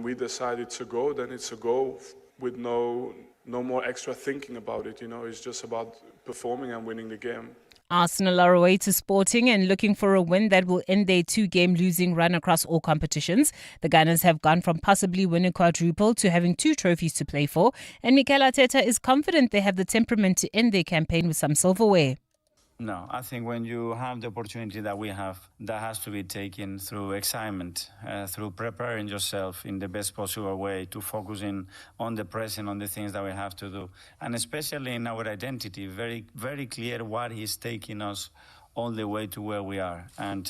we decide it's a go, then it's a go with no more extra thinking about it. You know, it's just about performing and winning the game. Arsenal are away to Sporting and looking for a win that will end their 2-game losing run across all competitions. The Gunners have gone from possibly winning quadruple to having 2 trophies to play for, and Mikel Arteta is confident they have the temperament to end their campaign with some silverware. No, I think when you have the opportunity that we have, that has to be taken through excitement, through preparing yourself in the best possible way to focusing on the present, on the things that we have to do. And especially in our identity, very, very clear what is taking us all the way to where we are. And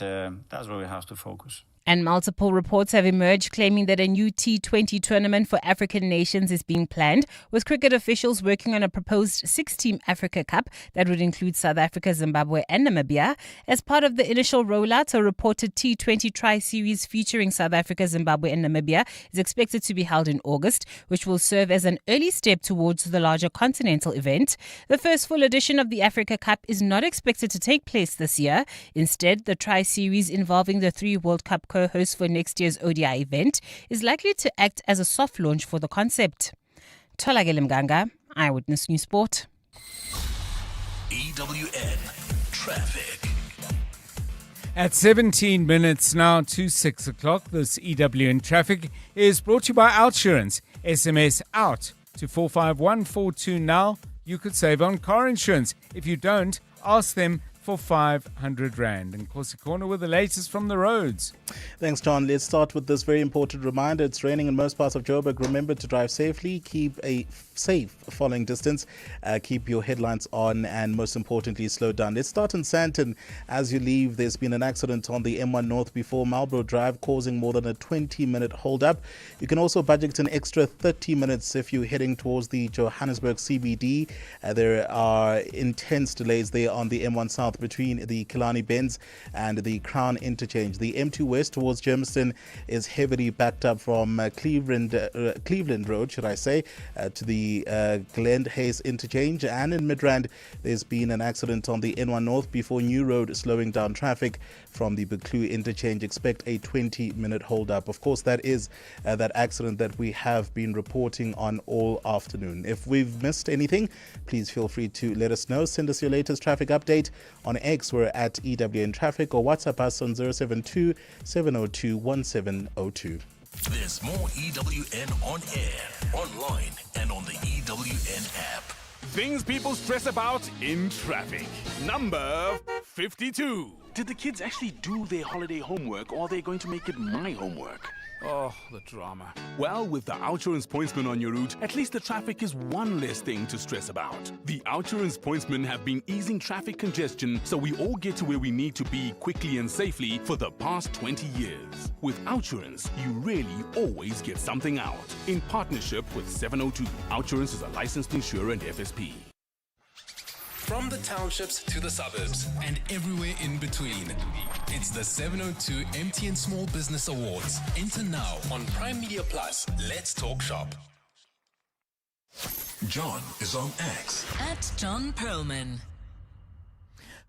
that's where we have to focus. And multiple reports have emerged claiming that a new T20 tournament for African nations is being planned, with cricket officials working on a proposed 6-team Africa Cup that would include South Africa, Zimbabwe and Namibia. As part of the initial rollout, a reported T20 tri-series featuring South Africa, Zimbabwe and Namibia is expected to be held in August, which will serve as an early step towards the larger continental event. The first full edition of the Africa Cup is not expected to take place this year. Instead, the tri-series involving the 3 World Cup co-host for next year's ODI event is likely to act as a soft launch for the concept. Tolagele Mganga, Eyewitness News Sport. EWN Traffic. At 17 minutes now to 6 o'clock, this EWN Traffic is brought to you by Outsurance. SMS OUT to 45142 now. You could save on car insurance. If you don't, ask them for 500 Rand. And Kosi Corner with the latest from the roads. Thanks, John. Let's start with this very important reminder. It's raining in most parts of Joburg. Remember to drive safely, keep a safe following distance, keep your headlights on, and most importantly, slow down. Let's start in Sandton. As you leave, there's been an accident on the M1 North before Marlborough Drive, causing more than a 20-minute hold-up. You can also budget an extra 30 minutes if you're heading towards the Johannesburg CBD. There are intense delays there on the M1 South between the Killarney Bends and the Crown Interchange. The M2 West towards Germiston is heavily backed up from Cleveland Road, should I say, to the Glen Hayes Interchange. And in Midrand, there's been an accident on the N1 North before New Road, slowing down traffic from the Buccleuch Interchange. Expect a 20-minute hold-up. Of course, that is that accident that we have been reporting on all afternoon. If we've missed anything, please feel free to let us know. Send us your latest traffic update. On X, we're at EWN Traffic, or WhatsApp us on 072 702 1702. There's more EWN on air, online, and on the EWN app. Things people stress about in traffic. Number 52. Did the kids actually do their holiday homework, or are they going to make it my homework? Oh, the drama. Well, with the Outsurance Pointsman on your route, at least the traffic is one less thing to stress about. The Outsurance Pointsmen have been easing traffic congestion so we all get to where we need to be quickly and safely for the past 20 years. With Outsurance, you really always get something out. In partnership with 702, Outsurance is a licensed insurer and FSP. From the townships to the suburbs and everywhere in between, it's the 702 MTN Small Business Awards. Enter now on Prime Media Plus. Let's talk shop. John is on X. At John Perlman.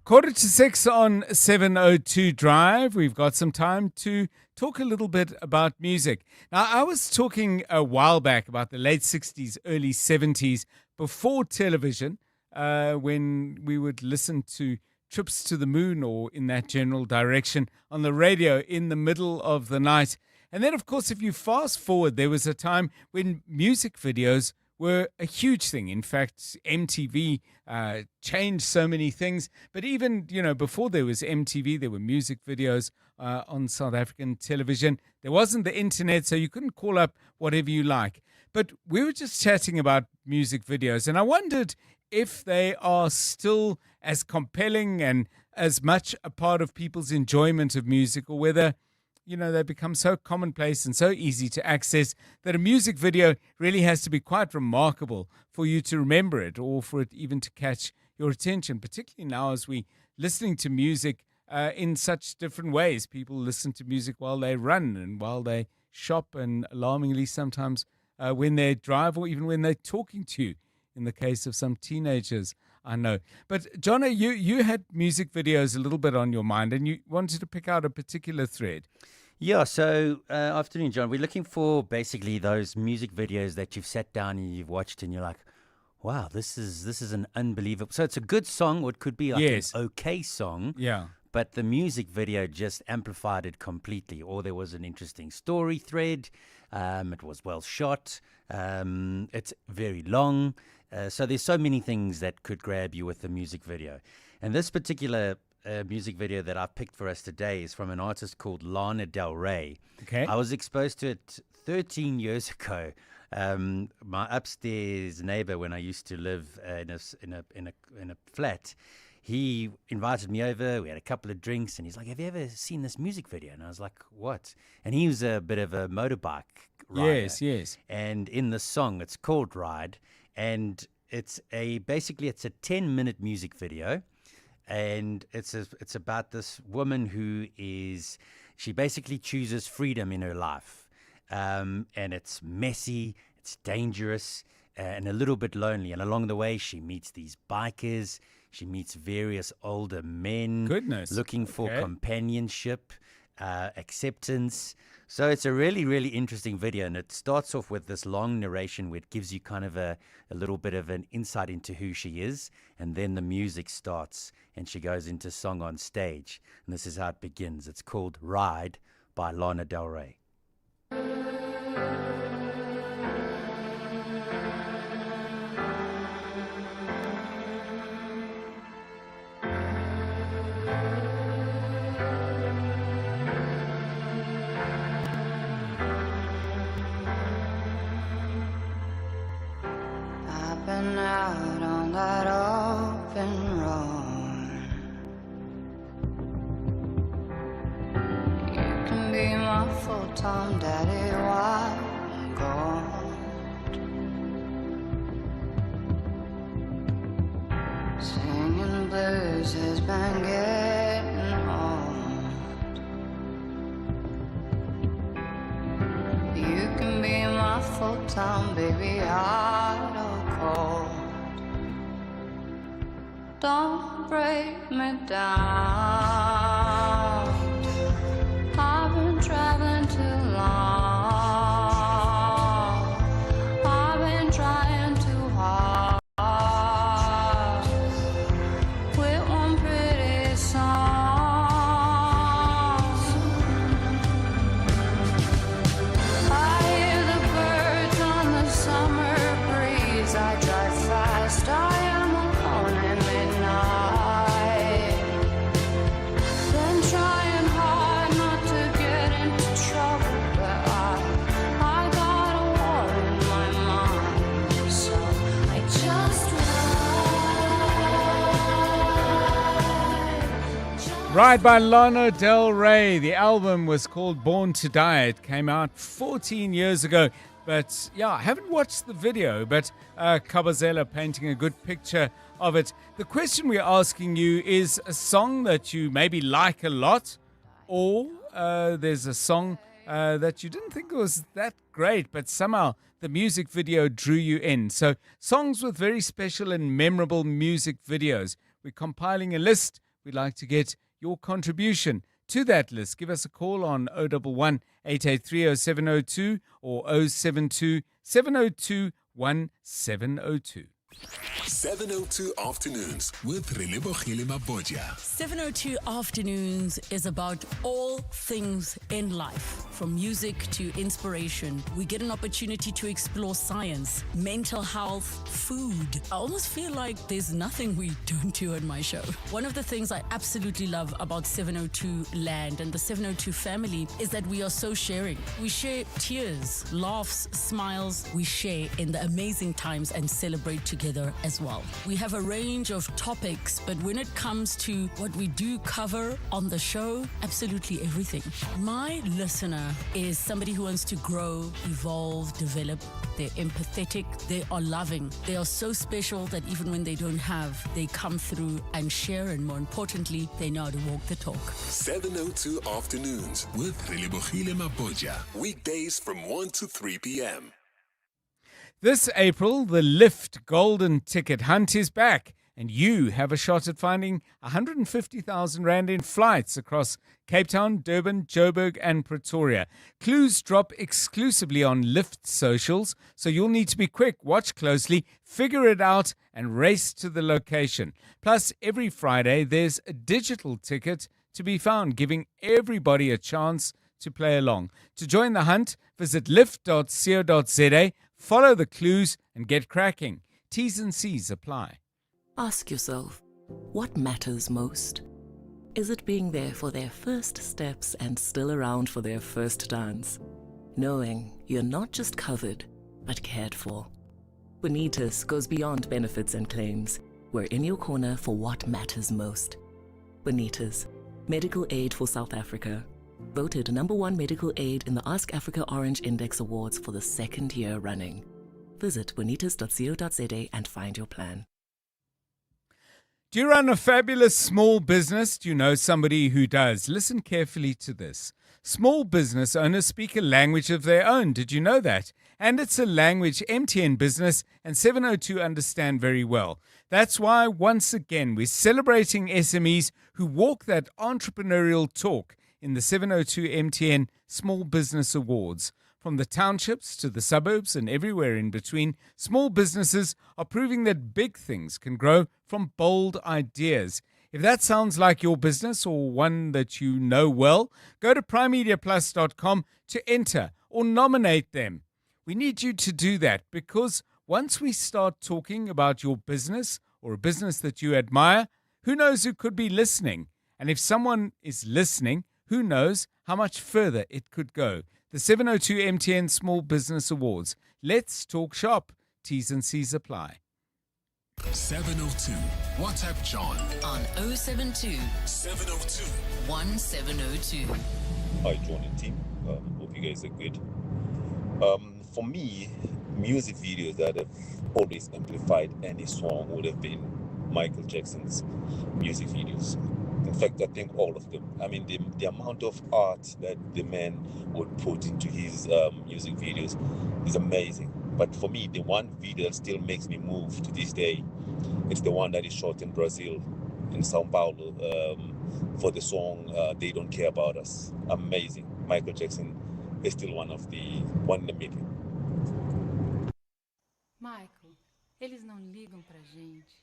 5:45 on 702 Drive. We've got some time to talk a little bit about music. Now, I was talking a while back about the late 60s, early 70s, before television, when we would listen to Trips to the Moon or in that general direction on the radio in the middle of the night. And then, of course, if you fast forward, there was a time when music videos were a huge thing. In fact, MTV changed so many things. But even, before there was MTV, there were music videos on South African television. There wasn't the internet, so you couldn't call up whatever you like. But we were just chatting about music videos, and I wondered if they are still as compelling and as much a part of people's enjoyment of music, or whether they become so commonplace and so easy to access that a music video really has to be quite remarkable for you to remember it, or for it even to catch your attention, particularly now as we're listening to music in such different ways. People listen to music while they run and while they shop, and alarmingly sometimes when they drive, or even when they're talking to you, in the case of some teenagers, I know. But, Jono, you had music videos a little bit on your mind, and you wanted to pick out a particular thread. Yeah, so afternoon, John. We're looking for basically those music videos that you've sat down and you've watched, and you're like, wow, this is an unbelievable. So it's a good song, or it could be like an okay song. Yeah. But the music video just amplified it completely. Or there was an interesting story thread. It was well shot. It's very long. So there's so many things that could grab you with the music video. And this particular music video that I've picked for us today is from an artist called Lana Del Rey. Okay. I was exposed to it 13 years ago. My upstairs neighbor, when I used to live in a flat, he invited me over. We had a couple of drinks, and he's like, "Have you ever seen this music video?" And I was like, "What?" And he was a bit of a motorbike rider. Yes. And in the song, it's called Ride, and it's basically a 10-minute music video, and it's about this woman who she basically chooses freedom in her life, and it's messy, it's dangerous, and a little bit lonely. And along the way, she meets these bikers. She meets various older men looking for companionship, acceptance. So it's a really, really interesting video. And it starts off with this long narration where it gives you kind of a little bit of an insight into who she is. And then the music starts and she goes into song on stage. And this is how it begins. It's called Ride by Lana Del Rey. Out on that open road, you can be my full-time daddy while I'm gone. Singing blues has been getting old. You can be my full-time baby, hot or cold. Don't break me down. I've been traveling too long. I've been trying too hard with one pretty song. I hear the birds on the summer breeze. I drive fast. I am alone in midnight. Been trying hard not to get into trouble, but I got a war in my mind, so I just ride. Ride by Lana Del Rey. The album was called Born to Die. It came out 14 years ago. But yeah, I haven't watched the video, but Kabazela painting a good picture of it. The question we're asking you is a song that you maybe like a lot, or there's a song that you didn't think was that great, but somehow the music video drew you in. So songs with very special and memorable music videos. We're compiling a list. We'd like to get your contribution to that list. Give us a call on 011 883 0702 or 072 702 1702. 702 Afternoons with Relebogile Maboja. 702 Afternoons is about all things in life, from music to inspiration. We get an opportunity to explore science, mental health, food. I almost feel like there's nothing we don't do on my show. One of the things I absolutely love about 702 Land and the 702 family is that we are so sharing. We share tears, laughs, smiles. We share in the amazing times and celebrate together as well. We have a range of topics, but when it comes to what we do cover on the show, absolutely everything. My listener is somebody who wants to grow, evolve, develop. They're empathetic, they are loving, they are so special that even when they don't have, they come through and share, and more importantly, they know how to walk the talk. 702 Afternoons with Relebogile Maboja. Weekdays from 1 to 3 p.m. This April, the Lyft Golden Ticket Hunt is back, and you have a shot at finding 150,000 Rand in flights across Cape Town, Durban, Joburg, and Pretoria. Clues drop exclusively on Lyft socials, so you'll need to be quick, watch closely, figure it out, and race to the location. Plus, every Friday, there's a digital ticket to be found, giving everybody a chance to play along. To join the hunt, visit lyft.co.za, follow the clues, and get cracking. T's and C's apply. Ask yourself, what matters most? Is it being there for their first steps and still around for their first dance? Knowing you're not just covered, but cared for. Bonitas goes beyond benefits and claims. We're in your corner for what matters most. Bonitas, medical aid for South Africa. Voted #1 medical aid in the Ask Africa Orange Index Awards for the second year running. Visit bonitas.co.za and find your plan. Do you run a fabulous small business? Do you know somebody who does? Listen carefully to this. Small business owners speak a language of their own. Did you know that? And it's a language MTN Business and 702 understand very well. That's why, once again, we're celebrating SMEs who walk that entrepreneurial talk in the 702 MTN Small Business Awards. From the townships to the suburbs and everywhere in between, small businesses are proving that big things can grow from bold ideas. If that sounds like your business or one that you know well, go to primemediaplus.com to enter or nominate them. We need you to do that because once we start talking about your business or a business that you admire, who knows who could be listening? And if someone is listening, who knows how much further it could go? The 702 MTN Small Business Awards. Let's talk shop. T's and C's apply. 702. WhatsApp John On 072 702 1702. Hi, John and team. Hope you guys are good. For me, music videos that have always amplified any song would have been Michael Jackson's music videos. In fact, I think all of them. I mean, the amount of art that the man would put into his music videos is amazing. But for me, the one video that still makes me move to this day, it's the one that is shot in Brazil, in São Paulo, for the song They Don't Care About Us. Amazing. Michael Jackson is still one in a million. Michael, eles não ligam pra gente.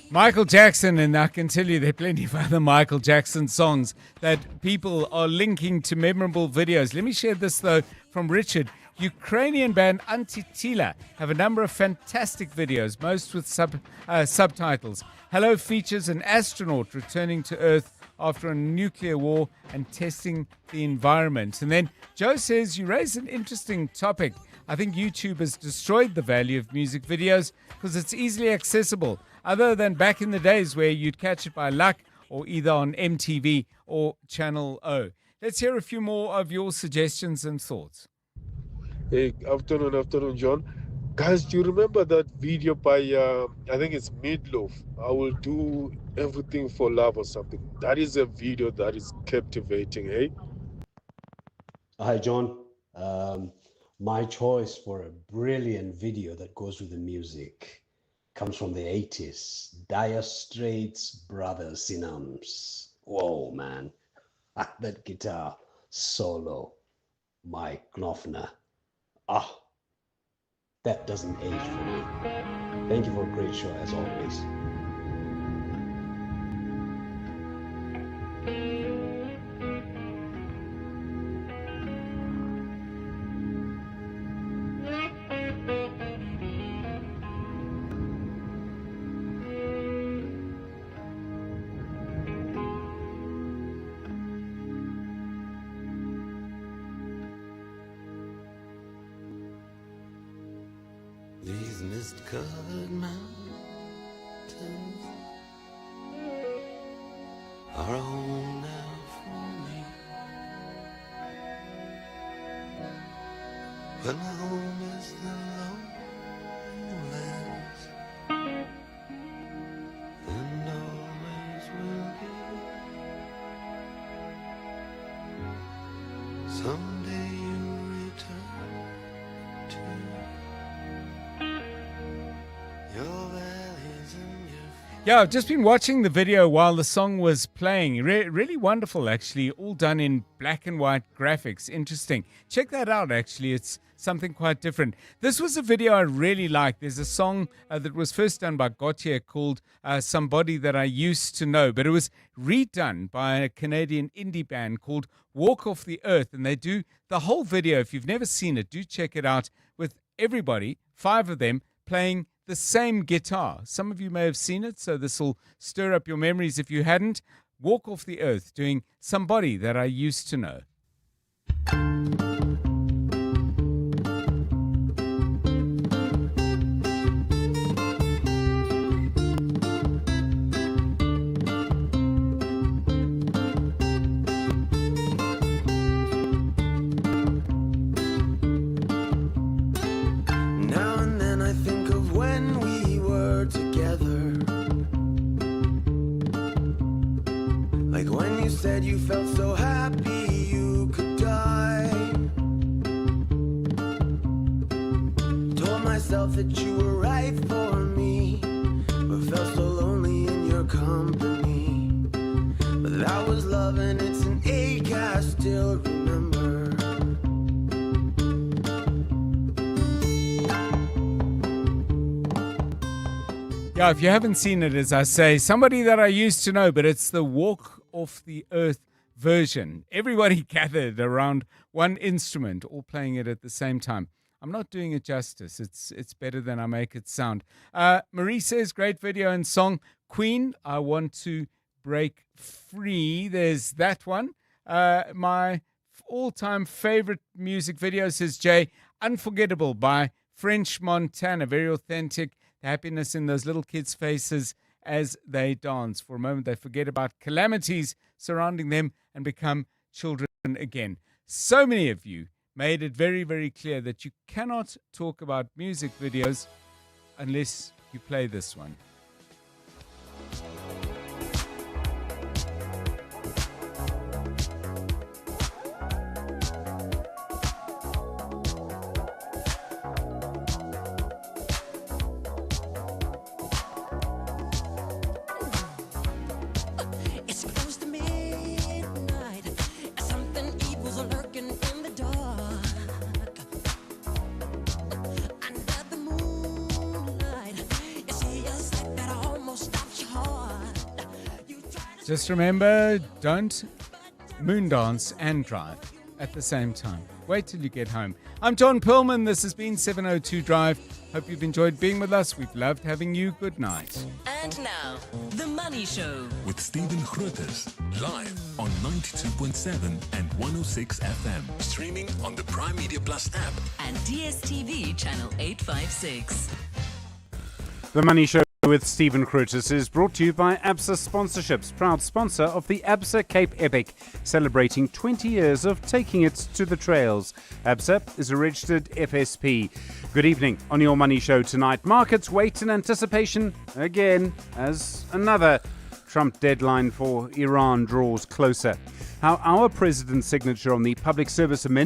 Michael Jackson, and I can tell you there are plenty of other Michael Jackson songs that people are linking to memorable videos. Let me share this, though, from Richard. Ukrainian band Antitila have a number of fantastic videos, most with subtitles. Hello features an astronaut returning to Earth after a nuclear war and testing the environment. And then Joe says, you raise an interesting topic. I think YouTube has destroyed the value of music videos because it's easily accessible, other than back in the days where you'd catch it by luck or either on MTV or Channel O. Let's hear a few more of your suggestions and thoughts. Hey, afternoon, John. Guys, do you remember that video by, I think it's Meatloaf? I will do everything for love or something. That is a video that is captivating, eh? Hi, John. My choice for a brilliant video that goes with the music comes from the 80s. Dire Straits Brothers in Arms. Whoa, man. That guitar solo. Mike Knopfler. That doesn't age for me. Thank you for a great show, as always. These mist-covered mountains are a home now for me. But my home is the lowlands, and always will be. Someday you return to your valleys and your Yeah, I've just been watching the video while the song was playing. Really wonderful, actually. All done in black and white graphics. Interesting. Check that out, actually. It's something quite different. This was a video I really liked. There's a song that was first done by Gautier called Somebody That I Used to Know, but it was redone by a Canadian indie band called Walk Off the Earth, and they do the whole video. If you've never seen it, do check it out, with everybody, 5 of them, playing the same guitar. Some of you may have seen it, so this will stir up your memories if you hadn't. Walk Off the Earth doing Somebody That I Used to Know. Now and then I think of when we were together, like when you said you felt so happy you could die. Told myself that you were right for me, but felt so lonely in your company. But that was love and it's an ache I still remember. Yeah, if you haven't seen it, as I say, Somebody That I Used to Know, but it's the Walk Off the Earth version. Everybody gathered around one instrument, all playing it at the same time. I'm not doing it justice. It's better than I make it sound. Marie says, great video and song. Queen, I Want to Break Free. There's that one. My all-time favorite music video, says Jay, Unforgettable by French Montana. Very authentic. The happiness in those little kids' faces as they dance. For a moment, they forget about calamities surrounding them and become children again. So many of you made it very, very clear that you cannot talk about music videos unless you play this one. It's close to midnight. Something evil's lurking in the dark. Under the moonlight, you see a sight that almost stops your heart. Just remember, don't moon dance and drive at the same time. Wait till you get home. I'm John Perlman. This has been 702 Drive. Hope you've enjoyed being with us. We've loved having you. Good night. And now, The Money Show. With Stephen Grootes, live on 92.7 and 106 FM. Streaming on the Prime Media Plus app. And DSTV Channel 856. The Money Show with Stephen Grootes is brought to you by ABSA Sponsorships, proud sponsor of the ABSA Cape Epic, celebrating 20 years of taking it to the trails. ABSA is a registered FSP. Good evening on your Money Show tonight. Markets wait in anticipation again as another Trump deadline for Iran draws closer. How our president's signature on the Public Service Amendment